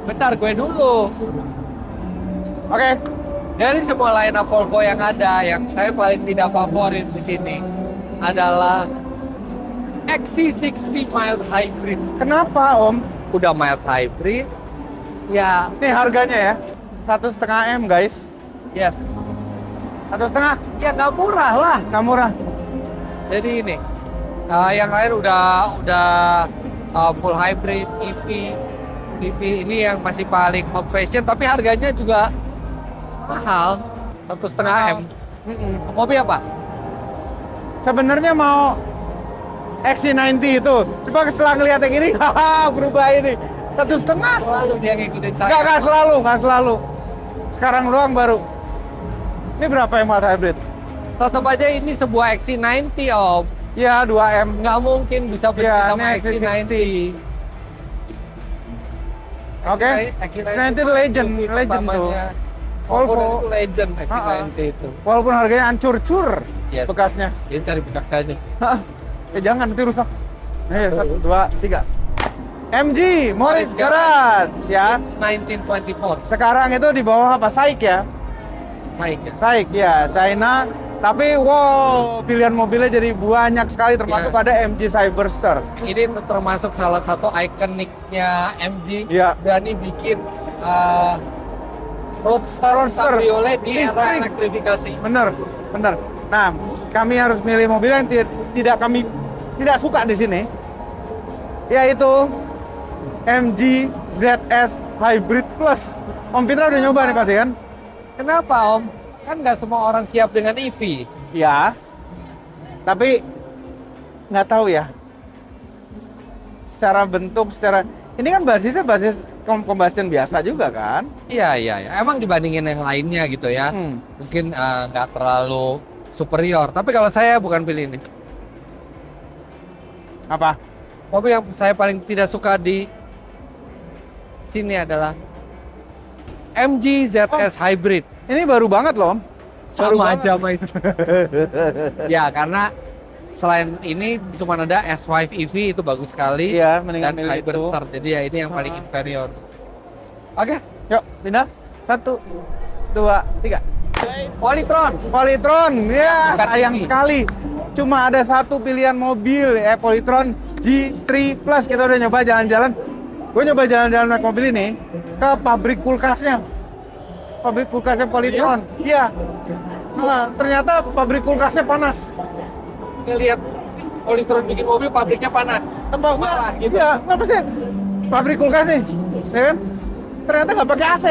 Speaker 2: Bentar, gue dulu.
Speaker 1: Oke.
Speaker 2: Dari semua line up Volvo yang ada, yang saya paling tidak favorit di sini adalah XC60 mild hybrid.
Speaker 1: Kenapa Om?
Speaker 2: Udah mild hybrid, ya.
Speaker 1: Ini harganya ya, 1,5 M guys.
Speaker 2: Yes.
Speaker 1: 1,5?
Speaker 2: Ya nggak murah lah.
Speaker 1: Nggak murah.
Speaker 2: Jadi ini, yang lain udah full hybrid, EV ini yang masih paling old fashion, tapi harganya juga mahal, 1,5 M. Mobil apa?
Speaker 1: Sebenarnya mau XC90 itu, coba setelah ngeliat yang ini, berubah ini 1,5.
Speaker 2: Selalu dia ngikutin saya.
Speaker 1: Nggak selalu. Sekarang doang baru. Ini berapa yang mild hybrid?
Speaker 2: Tetap aja ini sebuah XC90 Om.
Speaker 1: Ya 2M.
Speaker 2: Nggak mungkin bisa benci
Speaker 1: Ya,
Speaker 2: sama
Speaker 1: ini
Speaker 2: XC90.
Speaker 1: Oke. XC90 legend tuh. Volvo
Speaker 2: itu legend XC90 itu.
Speaker 1: Walaupun harganya hancur-cur
Speaker 2: Yes.
Speaker 1: bekasnya.
Speaker 2: Jadi cari bekas aja.
Speaker 1: Jangan nanti rusak. 1, 2, 3. MG Morris Garage ya.
Speaker 2: 1924.
Speaker 1: Sekarang itu di bawah apa? SAIC ya? SAIC ya, China. Tapi wow, pilihan mobilnya jadi banyak sekali, termasuk
Speaker 2: Ya.
Speaker 1: ada MG Cyberster.
Speaker 2: Ini termasuk salah satu ikoniknya MG.
Speaker 1: Iya.
Speaker 2: Berani bikin roadster cabriolet di era
Speaker 1: Listrik.
Speaker 2: elektrifikasi.
Speaker 1: Bener. Nah, kami harus milih mobil yang kami tidak suka di sini, yaitu MG ZS Hybrid Plus. Om Fitra udah nyoba nih pasti kan?
Speaker 2: Kenapa Om? Kan nggak semua orang siap dengan EV.
Speaker 1: Ya, tapi nggak tahu ya. Secara bentuk, ini kan basis combustion biasa juga kan?
Speaker 2: Iya. Emang dibandingin yang lainnya gitu ya. Mungkin nggak terlalu superior. Tapi kalau saya bukan pilih ini.
Speaker 1: Apa?
Speaker 2: Mobil yang saya paling tidak suka di sini adalah MG ZS Hybrid.
Speaker 1: Ini baru banget loh, Om.
Speaker 2: Sama aja sama itu. Ya, karena selain ini cuma ada S5 EV itu bagus sekali.
Speaker 1: Iya, mendingan
Speaker 2: dan
Speaker 1: milih itu.
Speaker 2: Cyberster. Jadi ya ini yang paling inferior. Oke,
Speaker 1: Yuk, pindah. 1, 2, 3. Polytron, ya
Speaker 2: Bukan
Speaker 1: sayang
Speaker 2: ini.
Speaker 1: sekali. Cuma ada satu pilihan mobil, Polytron G3 Plus. Kita udah nyoba jalan-jalan. Gue nyoba jalan-jalan naik mobil ini ke pabrik kulkasnya. Pabrik kulkasnya Polytron. Iya. Nah, ternyata pabrik kulkasnya panas.
Speaker 2: Lihat Polytron bikin mobil pabriknya panas.
Speaker 1: Tebak
Speaker 2: Malah gitu.
Speaker 1: Ya, apa sih? Pabrik kulkas nih, ya kan? Ternyata nggak pakai AC.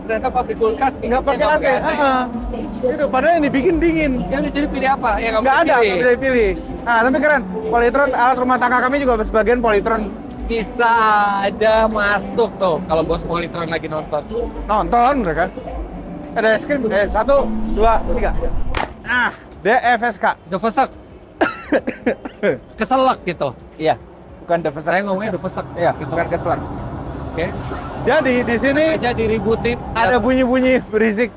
Speaker 2: Ternyata pabrik kulkas
Speaker 1: Nggak pakai AC. Itu padahal yang dibikin dingin.
Speaker 2: Ya udah, jadi pilih apa? Ya
Speaker 1: Nggak ada, nggak bisa dipilih. Nah, tapi keren. Polytron, alat rumah tangga kami juga sebagian Polytron.
Speaker 2: Bisa ada masuk tuh kalau bos Polytron lagi nonton.
Speaker 1: Nonton mereka. Ada es krim. 1, 2, 3. Nah, DFSK.
Speaker 2: Udah fesek. Keselak gitu.
Speaker 1: Iya, bukan DFSK.
Speaker 2: Saya ngomongnya udah fesek.
Speaker 1: Iya, bukan keselak.
Speaker 2: Oke.
Speaker 1: Jadi di sini
Speaker 2: Aja diributin.
Speaker 1: ada bunyi-bunyi berisik.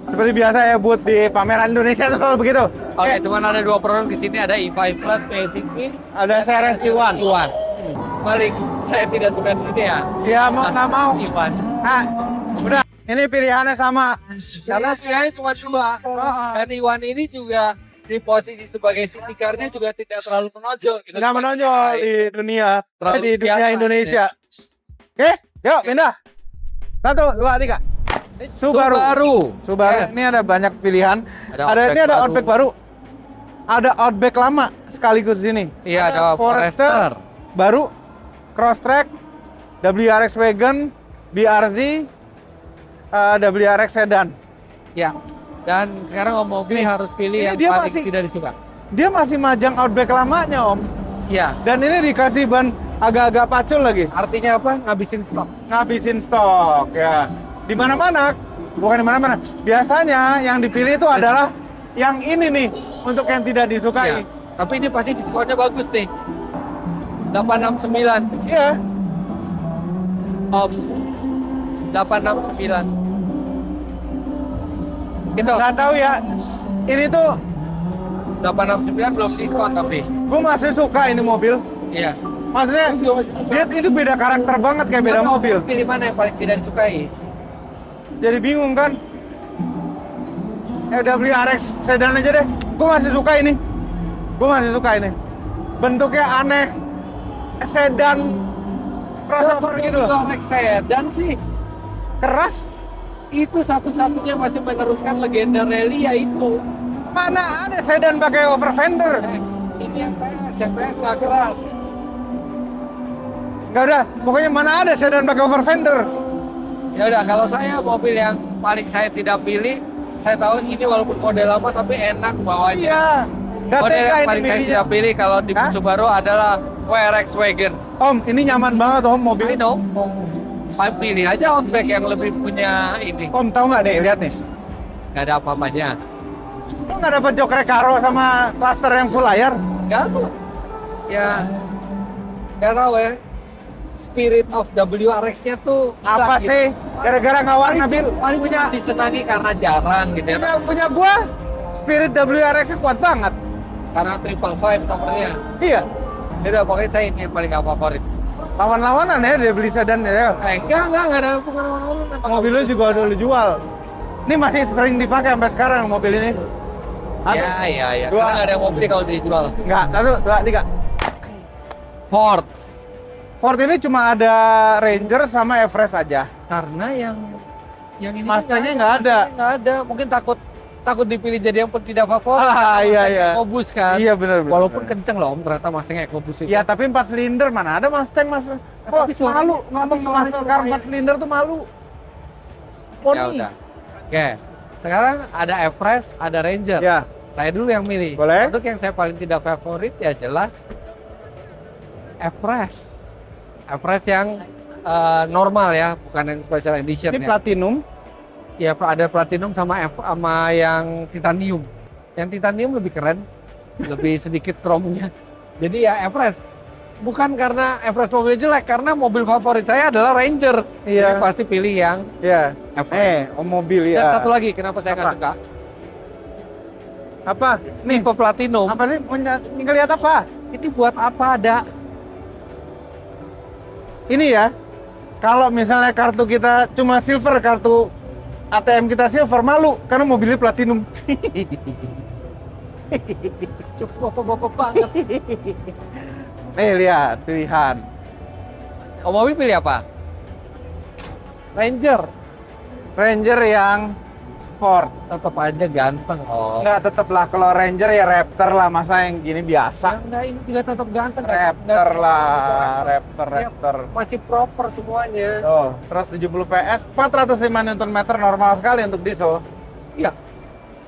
Speaker 1: Seperti biasa ya, buat di pameran Indonesia itu selalu begitu.
Speaker 2: Oke, cuman ada dua produk di sini, ada E5 Plus, P60,
Speaker 1: Ada CRS Iwan.
Speaker 2: Iwan. Paling saya tidak suka di sini ya.
Speaker 1: Ya mau nggak mau.
Speaker 2: Iwan.
Speaker 1: Nah, udah. Ini pilihannya sama.
Speaker 2: Karena pilihannya cuma dua. Dan Iwan ini juga di posisi sebagai city car-nya juga tidak terlalu menonjol gitu.
Speaker 1: Nggak menonjol di dunia,
Speaker 2: Terlalu
Speaker 1: di dunia
Speaker 2: biasa,
Speaker 1: Indonesia. Oke, yuk pindah. 1, 2, 3. Subaru.
Speaker 2: Yes.
Speaker 1: Ini ada banyak pilihan. Ini ada Outback baru. Ada Outback lama sekaligus di sini.
Speaker 2: Iya, ada Forester
Speaker 1: baru, Crosstrek, WRX Wagon, BRZ, WRX Sedan.
Speaker 2: Ya. Dan sekarang Om Mobi harus pilih
Speaker 1: ini
Speaker 2: yang
Speaker 1: dia
Speaker 2: paling
Speaker 1: masih-
Speaker 2: tidak disuka.
Speaker 1: Dia masih majang Outback lamanya, Om.
Speaker 2: Iya.
Speaker 1: Dan ini dikasih ban agak-agak pacul lagi.
Speaker 2: Artinya apa? Ngabisin stok.
Speaker 1: Ngabisin stok ya. Di mana-mana, bukan di mana-mana. Biasanya yang dipilih itu adalah yang ini nih untuk yang tidak disukai.
Speaker 2: Iya. Tapi ini pasti diskonnya bagus nih. 869.
Speaker 1: Iya.
Speaker 2: Om. 869. Itu
Speaker 1: Nggak tahu ya. Ini tuh
Speaker 2: 869 belum diskon tapi.
Speaker 1: gue masih suka ini mobil.
Speaker 2: Iya.
Speaker 1: Maksudnya
Speaker 2: Aku juga masih suka.
Speaker 1: dia itu beda karakter banget kayak beda
Speaker 2: Nggak tahu
Speaker 1: mobil.
Speaker 2: Pilih mana yang paling tidak disukai?
Speaker 1: Jadi bingung kan? WRX sedan aja deh. Gue masih suka ini. Gue masih suka ini. Bentuknya aneh. Sedan crossover gitu loh.
Speaker 2: WRX sedan sih.
Speaker 1: Keras.
Speaker 2: Itu satu-satunya masih meneruskan legenda rally yaitu
Speaker 1: Mana ada sedan pakai over fender?
Speaker 2: ini yang TS nggak keras.
Speaker 1: Nggak ada. Pokoknya mana ada sedan pakai over fender?
Speaker 2: Ya udah, kalau saya mobil yang paling saya tidak pilih, saya tahu ini walaupun model lama tapi enak bawanya.
Speaker 1: Iya. Nggak
Speaker 2: Model
Speaker 1: tega
Speaker 2: yang
Speaker 1: ini
Speaker 2: paling saya
Speaker 1: mininya.
Speaker 2: tidak pilih kalau di
Speaker 1: Hah?
Speaker 2: Subaru adalah WRX Wagon.
Speaker 1: Om, ini nyaman banget Om mobil.
Speaker 2: I know. Pilih aja Outback yang lebih punya ini.
Speaker 1: Om tahu nggak nih? Lihat nih.
Speaker 2: Nggak ada apa-apanya.
Speaker 1: Lo nggak dapat jok recaro sama cluster yang full layar?
Speaker 2: Nggak tuh. Ya, nggak tahu ya. Spirit of WRX-nya tuh
Speaker 1: Apa
Speaker 2: hilang gitu.
Speaker 1: sih? Gara-gara nggak warna biru.
Speaker 2: Paling
Speaker 1: Punya
Speaker 2: cuma disenangi karena jarang gitu ya.
Speaker 1: punya gua spirit WRX-nya kuat banget.
Speaker 2: Karena 555 nomornya.
Speaker 1: Iya.
Speaker 2: Ya udah, pokoknya saya ini yang paling gak favorit.
Speaker 1: Lawan-lawanan ya dia beli sedan ya.
Speaker 2: Enggak ada pengalaman.
Speaker 1: Mobil lu juga udah lu jual. Ini masih sering dipakai sampai sekarang mobil ini.
Speaker 2: Iya.
Speaker 1: Dua.
Speaker 2: Karena nggak ada yang mau beli kalau dijual.
Speaker 1: Enggak, 1, 2, 3.
Speaker 2: Ford.
Speaker 1: Ford ini cuma ada Ranger sama Everest aja.
Speaker 2: Karena yang ini
Speaker 1: Mustangnya nggak ada.
Speaker 2: Nggak ada. Mungkin takut dipilih jadi yang tidak favorit.
Speaker 1: Ah,
Speaker 2: karena
Speaker 1: iya,
Speaker 2: Mustang
Speaker 1: iya.
Speaker 2: EcoBoost kan.
Speaker 1: Iya benar.
Speaker 2: Walaupun kenceng loh Om, ternyata Mustang EcoBoost itu.
Speaker 1: Ya tapi 4 silinder mana ada Mustang mas. Kok
Speaker 2: Tapi suaranya-
Speaker 1: malu ngomong
Speaker 2: tapi suaranya
Speaker 1: muscle car
Speaker 2: lumayan.
Speaker 1: 4 silinder tuh malu.
Speaker 2: Ya
Speaker 1: Pony.
Speaker 2: udah. Oke. Sekarang ada Everest, ada Ranger.
Speaker 1: Ya,
Speaker 2: Saya dulu yang milih.
Speaker 1: Boleh.
Speaker 2: Untuk yang saya paling tidak favorit ya jelas Everest. Everest yang normal ya, bukan yang special edition
Speaker 1: ini
Speaker 2: ya.
Speaker 1: platinum.
Speaker 2: Ya ada platinum sama yang titanium. Yang titanium lebih keren, lebih sedikit chrome-nya. Jadi ya Everest. Bukan karena Everest mobil jelek, karena mobil favorit saya adalah Ranger.
Speaker 1: Iya.
Speaker 2: Jadi pasti pilih yang
Speaker 1: Ya.
Speaker 2: Everest.
Speaker 1: Mobil
Speaker 2: Dan
Speaker 1: ya.
Speaker 2: satu lagi, kenapa saya nggak
Speaker 1: Apa?
Speaker 2: suka?
Speaker 1: Apa? Nih,
Speaker 2: Tipe platinum.
Speaker 1: apa sih? Ini lihat apa?
Speaker 2: Ini buat apa ada?
Speaker 1: Ini ya. Kalau misalnya kartu kita cuma silver, kartu ATM kita silver, malu karena mobilnya platinum.
Speaker 2: Jokes bapak-bapak banget.
Speaker 1: Nih lihat pilihan.
Speaker 2: Oh, mobil pilih apa? Ranger.
Speaker 1: Ranger yang sport.
Speaker 2: Tetap aja ganteng. Oh.
Speaker 1: Enggak, tetep lah kalau Ranger ya Raptor lah, masa yang gini biasa.
Speaker 2: Enggak, ini juga tetap ganteng.
Speaker 1: Raptor lah, Raptor.
Speaker 2: Masih proper semuanya.
Speaker 1: Oh, 170 PS, 405 Nm normal sekali untuk diesel.
Speaker 2: Iya.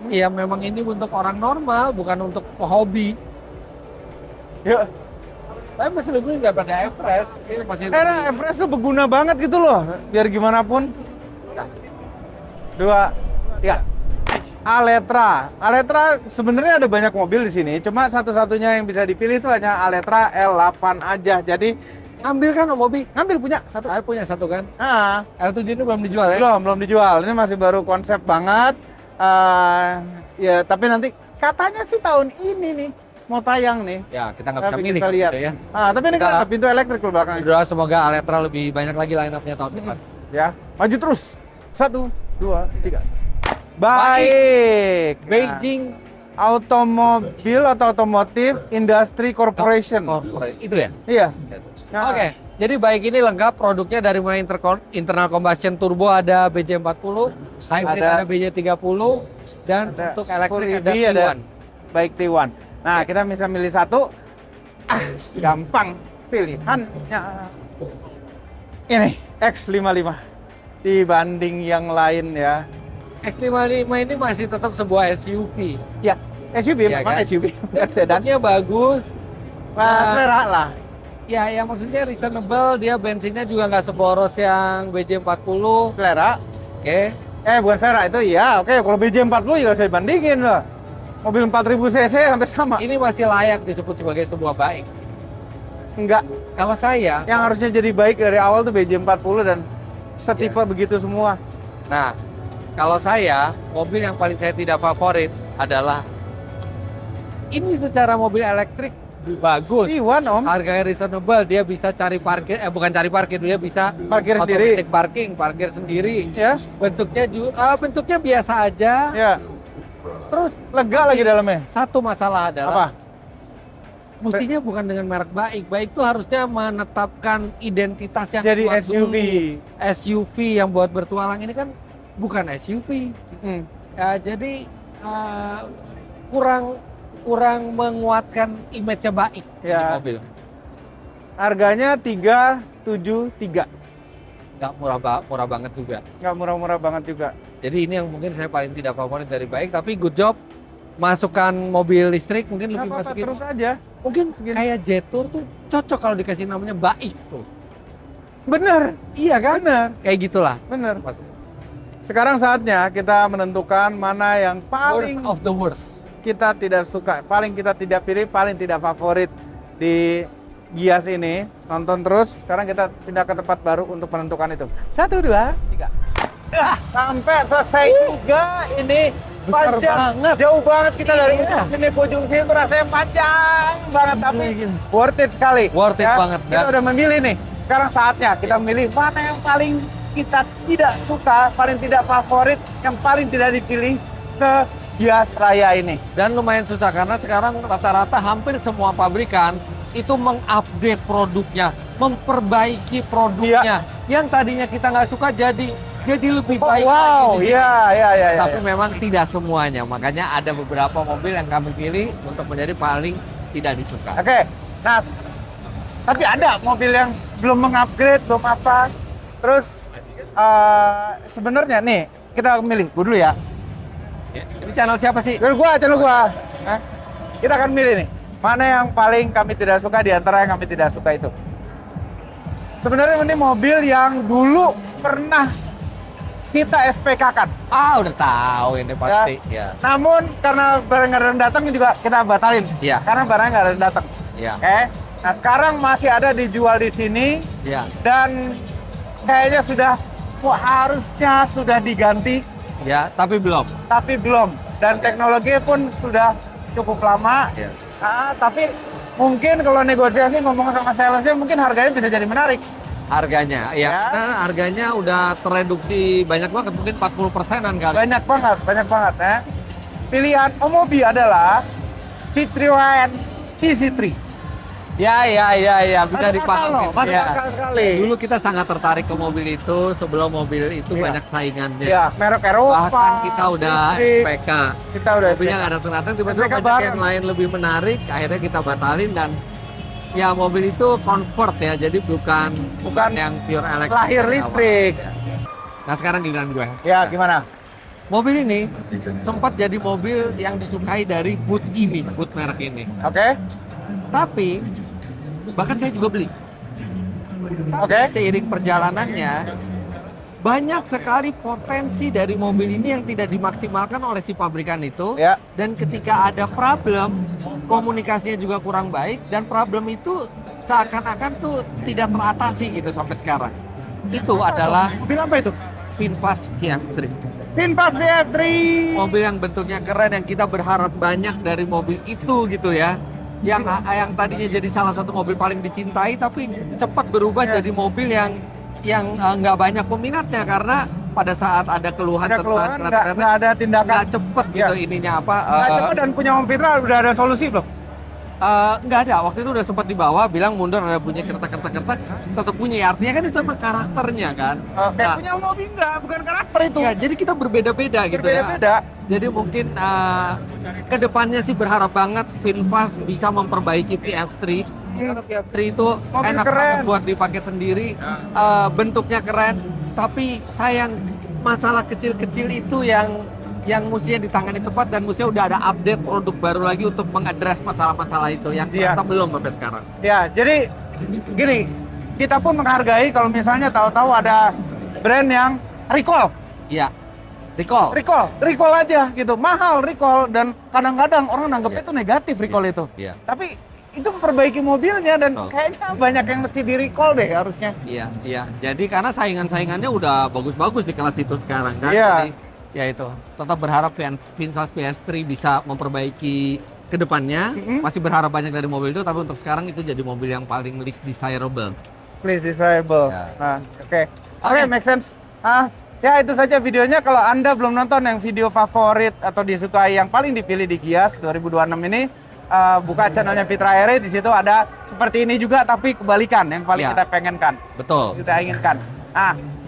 Speaker 2: Iya, memang ini untuk orang normal, bukan untuk hobi.
Speaker 1: Yuk,
Speaker 2: Tapi masih lebih daripada Everest. Ini masih
Speaker 1: karena Everest tuh berguna banget gitu loh, biar gimana pun. 2, 3. Aletra. Aletra sebenarnya ada banyak mobil di sini, cuma satu-satunya yang bisa dipilih itu hanya Aletra L8 aja. Jadi
Speaker 2: Ambil kan Om Mobi?
Speaker 1: ngambil punya satu.
Speaker 2: Saya punya satu kan.
Speaker 1: Ah,
Speaker 2: L7 ini belum dijual ya?
Speaker 1: belum dijual. Ini masih baru konsep banget. Ya, tapi nanti katanya sih tahun ini nih mau tayang nih.
Speaker 2: Ya, kita nggak bisa
Speaker 1: Tapi
Speaker 2: milih
Speaker 1: kita lihat.
Speaker 2: gitu ya.
Speaker 1: Tapi ini kan
Speaker 2: Kita-
Speaker 1: ada pintu elektrik di belakang.
Speaker 2: Doa semoga Aletra lebih banyak lagi line up-nya tahun depan.
Speaker 1: Ya, maju terus. 1, 2, 3. Baik.
Speaker 2: Beijing
Speaker 1: Automobil atau Automotive Industry Corporation.
Speaker 2: Corporate. Itu ya?
Speaker 1: Iya.
Speaker 2: Oke. Jadi baik ini lengkap produknya dari mulai internal combustion turbo ada BJ40, hybrid ada BJ30 dan
Speaker 1: Ada
Speaker 2: untuk elektrik
Speaker 1: full
Speaker 2: ada
Speaker 1: EV, ada
Speaker 2: T1.
Speaker 1: baik T1. Nah, kita bisa milih satu. Gampang pilihannya. Ini X55 dibanding yang lain ya.
Speaker 2: X55 ini masih tetap sebuah SUV.
Speaker 1: Ya, SUV
Speaker 2: Iya
Speaker 1: memang
Speaker 2: kan?
Speaker 1: SUV bukan sedan.
Speaker 2: Bentuknya bagus.
Speaker 1: Selera lah.
Speaker 2: Ya, yang maksudnya reasonable, dia bensinnya juga nggak seboros yang BJ40.
Speaker 1: Selera.
Speaker 2: Oke.
Speaker 1: Bukan selera itu ya. Oke, kalau BJ40 juga bisa dibandingin lah. Mobil 4000 cc hampir sama.
Speaker 2: Ini masih layak disebut sebagai sebuah baik.
Speaker 1: Enggak.
Speaker 2: Kalau saya,
Speaker 1: Yang harusnya jadi baik dari awal tuh BJ40 dan setipe begitu semua.
Speaker 2: nah, kalau saya, mobil yang paling saya tidak favorit adalah ini secara mobil elektrik bagus.
Speaker 1: T1 om.
Speaker 2: Harganya reasonable, dia bisa cari parkir, bukan cari parkir, dia bisa
Speaker 1: Parkir sendiri.
Speaker 2: automatic parkir sendiri.
Speaker 1: Ya.
Speaker 2: Bentuknya biasa aja.
Speaker 1: Ya.
Speaker 2: Terus
Speaker 1: Lega lagi dalamnya.
Speaker 2: satu masalah adalah
Speaker 1: Apa?
Speaker 2: mestinya bukan dengan merek baik. Baik itu harusnya menetapkan identitas yang
Speaker 1: Jadi
Speaker 2: kuat
Speaker 1: SUV.
Speaker 2: dulu. SUV yang buat bertualang ini kan bukan SUV. Ya, jadi kurang menguatkan image-nya baik ini
Speaker 1: Ya.
Speaker 2: mobil.
Speaker 1: Harganya 373.
Speaker 2: Nggak murah banget juga.
Speaker 1: Nggak murah-murah banget juga.
Speaker 2: Jadi ini yang mungkin saya paling tidak favorit dari baik, tapi good job. Masukkan mobil listrik mungkin
Speaker 1: Nggak
Speaker 2: lebih
Speaker 1: apa-apa,
Speaker 2: masukin.
Speaker 1: terus aja.
Speaker 2: Mungkin
Speaker 1: Segini.
Speaker 2: kayak Jetour tuh cocok kalau dikasih namanya baik tuh.
Speaker 1: Bener.
Speaker 2: Iya kan?
Speaker 1: Bener.
Speaker 2: Kayak gitulah.
Speaker 1: Bener. Sekarang saatnya kita menentukan mana yang paling
Speaker 2: Worst of the worst.
Speaker 1: kita tidak suka, paling kita tidak pilih, paling tidak favorit di Gias ini. Nonton terus. Sekarang kita pindah ke tempat baru untuk menentukan itu. 1, 2, 3. Sampai selesai juga ini.
Speaker 2: Besar
Speaker 1: Panjang,
Speaker 2: banget.
Speaker 1: jauh banget kita dari
Speaker 2: Iya.
Speaker 1: sini ke ujung sini tuh rasanya panjang banget, tapi
Speaker 2: Iya.
Speaker 1: worth it sekali.
Speaker 2: Worth it banget,
Speaker 1: Kita
Speaker 2: Dan.
Speaker 1: udah memilih nih. Sekarang saatnya kita memilih mana yang paling kita tidak suka, paling tidak favorit, yang paling tidak dipilih se-Gias Raya ini.
Speaker 2: Dan lumayan susah karena sekarang rata-rata hampir semua pabrikan itu mengupdate produknya, memperbaiki produknya. Yang tadinya kita nggak suka jadi lebih baik.
Speaker 1: Wow,
Speaker 2: lagi.
Speaker 1: iya.
Speaker 2: Tapi memang tidak semuanya. Makanya ada beberapa mobil yang kami pilih untuk menjadi paling tidak disuka.
Speaker 1: Oke, nah, tapi ada mobil yang belum mengupgrade, belum apa. Terus sebenarnya nih kita milih, gue dulu ya.
Speaker 2: Ini channel siapa sih?
Speaker 1: Channel gua. Hah? Kita akan milih nih, mana yang paling kami tidak suka di antara yang kami tidak suka itu. Sebenarnya ini mobil yang dulu pernah kita SPK-kan.
Speaker 2: Udah tahu ini pasti. Ya.
Speaker 1: Namun karena barang nggak ada yang datang juga kita batalin.
Speaker 2: Iya.
Speaker 1: Karena barang nggak ada yang datang.
Speaker 2: Ya.
Speaker 1: Oke. Nah sekarang masih ada dijual di sini
Speaker 2: Ya.
Speaker 1: dan kayaknya harusnya sudah diganti,
Speaker 2: Ya, tapi belum.
Speaker 1: tapi belum. Dan
Speaker 2: Oke.
Speaker 1: teknologi pun sudah cukup lama.
Speaker 2: Ya.
Speaker 1: Tapi mungkin kalau negosiasi ngomong sama salesnya mungkin harganya bisa jadi menarik.
Speaker 2: Harganya, ya.
Speaker 1: Ya.
Speaker 2: Karena harganya udah tereduksi banyak banget, mungkin 40%-an kali.
Speaker 1: Banyak banget ya. Pilihan Omobi adalah Citroen TC3.
Speaker 2: Ya, bisa dipahami.
Speaker 1: Masuk
Speaker 2: Ya.
Speaker 1: akal sekali.
Speaker 2: Dulu kita sangat tertarik ke mobil itu, sebelum mobil itu
Speaker 1: Iya.
Speaker 2: banyak saingannya.
Speaker 1: Ya, merek Eropa.
Speaker 2: Bahkan kita udah
Speaker 1: listrik.
Speaker 2: SPK.
Speaker 1: Kita udah
Speaker 2: Mobilnya
Speaker 1: SPK.
Speaker 2: nggak datang-datang, tiba-tiba
Speaker 1: SPK
Speaker 2: banyak yang
Speaker 1: bareng.
Speaker 2: lain lebih menarik, akhirnya kita batalin dan ya mobil itu convert ya, jadi bukan yang pure elektrik.
Speaker 1: Lahir listrik.
Speaker 2: Nah sekarang giliran gue.
Speaker 1: Ya, gimana?
Speaker 2: Mobil ini sempat jadi mobil yang disukai dari boot merek ini.
Speaker 1: Oke.
Speaker 2: Tapi bahkan saya juga beli.
Speaker 1: Oke.
Speaker 2: Seiring perjalanannya banyak sekali potensi dari mobil ini yang tidak dimaksimalkan oleh si pabrikan itu.
Speaker 1: Ya.
Speaker 2: Dan ketika ada problem, komunikasinya juga kurang baik dan problem itu seakan-akan tuh tidak teratasi gitu sampai sekarang. Itu adalah
Speaker 1: Mobil apa itu?
Speaker 2: VinFast Fiat-3.
Speaker 1: VinFast VF3.
Speaker 2: Mobil yang bentuknya keren yang kita berharap banyak dari mobil itu gitu ya. Yang tadinya jadi salah satu mobil paling dicintai tapi cepat berubah
Speaker 1: Ya.
Speaker 2: jadi mobil yang nggak banyak peminatnya karena pada saat ada keluhan
Speaker 1: Ada
Speaker 2: tentang
Speaker 1: keluhan,
Speaker 2: kereta-kereta,
Speaker 1: nggak ada tindakan.
Speaker 2: nggak cepet gitu
Speaker 1: Iya.
Speaker 2: ininya apa?
Speaker 1: Nggak cepet, dan punya Om Fitra udah ada solusi belum?
Speaker 2: Nggak ada, waktu itu udah sempat dibawa, bilang mundur ada bunyi kereta-kereta, tetap bunyi. Artinya kan itu emang karakternya kan.
Speaker 1: Kayak
Speaker 2: Nah,
Speaker 1: punya mobil nggak, bukan karakter itu.
Speaker 2: ya, jadi kita berbeda-beda gitu ya.
Speaker 1: Berbeda-beda.
Speaker 2: Jadi mungkin kedepannya sih berharap banget VinFast bisa memperbaiki VF3. Karena VF3 itu
Speaker 1: Mobil
Speaker 2: enak
Speaker 1: keren.
Speaker 2: banget buat dipakai sendiri, bentuknya keren, tapi sayang masalah kecil-kecil itu yang mestinya ditangani tepat, dan mestinya udah ada update produk baru lagi untuk mengadres masalah-masalah itu yang
Speaker 1: Iya.
Speaker 2: ternyata belum sampai sekarang.
Speaker 1: Ya, jadi gini, kita pun menghargai kalau misalnya tahu-tahu ada brand yang recall.
Speaker 2: Iya, recall.
Speaker 1: Recall aja gitu. Mahal recall, dan kadang-kadang orang nanggepnya
Speaker 2: Iya.
Speaker 1: itu negatif recall itu.
Speaker 2: Iya.
Speaker 1: Tapi itu memperbaiki mobilnya, dan
Speaker 2: Betul.
Speaker 1: kayaknya banyak yang mesti di recall deh harusnya.
Speaker 2: Iya, iya. Jadi karena saingan-saingannya udah bagus-bagus di kelas itu sekarang kan.
Speaker 1: Iya.
Speaker 2: Jadi, ya itu. Tetap berharap VinFast PS3 bisa memperbaiki ke depannya. Masih berharap banyak dari mobil itu, tapi untuk sekarang itu jadi mobil yang paling least desirable.
Speaker 1: Please desirable.
Speaker 2: Ya.
Speaker 1: Nah, oke.
Speaker 2: Oke.
Speaker 1: Make sense. Ya itu saja videonya. Kalau Anda belum nonton yang video favorit atau disukai yang paling dipilih di Gias 2026 ini, buka channelnya Fitra Eri. Di situ ada seperti ini juga, tapi kebalikan yang paling
Speaker 2: Ya.
Speaker 1: kita pengenkan,
Speaker 2: Betul.
Speaker 1: kita inginkan.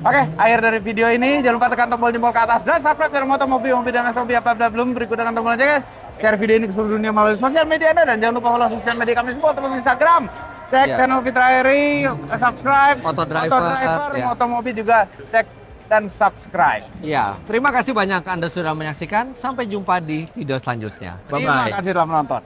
Speaker 1: Oke, akhir dari video ini, jangan lupa tekan tombol jempol ke atas dan subscribe channel Moto Mobil dan SOB apabila belum. Berikut tekan tombol loncengnya, share video ini ke seluruh dunia melalui sosial media Anda, dan jangan lupa follow sosial media kami semua, termasuk Instagram. Cek
Speaker 2: Ya.
Speaker 1: channel Fitra Eri, subscribe.
Speaker 2: Moto Driver, ya.
Speaker 1: Moto Mobil juga cek dan subscribe.
Speaker 2: Iya. Terima kasih banyak Anda sudah menyaksikan. Sampai jumpa di video selanjutnya.
Speaker 1: Terima
Speaker 2: Bye-bye.
Speaker 1: kasih telah menonton.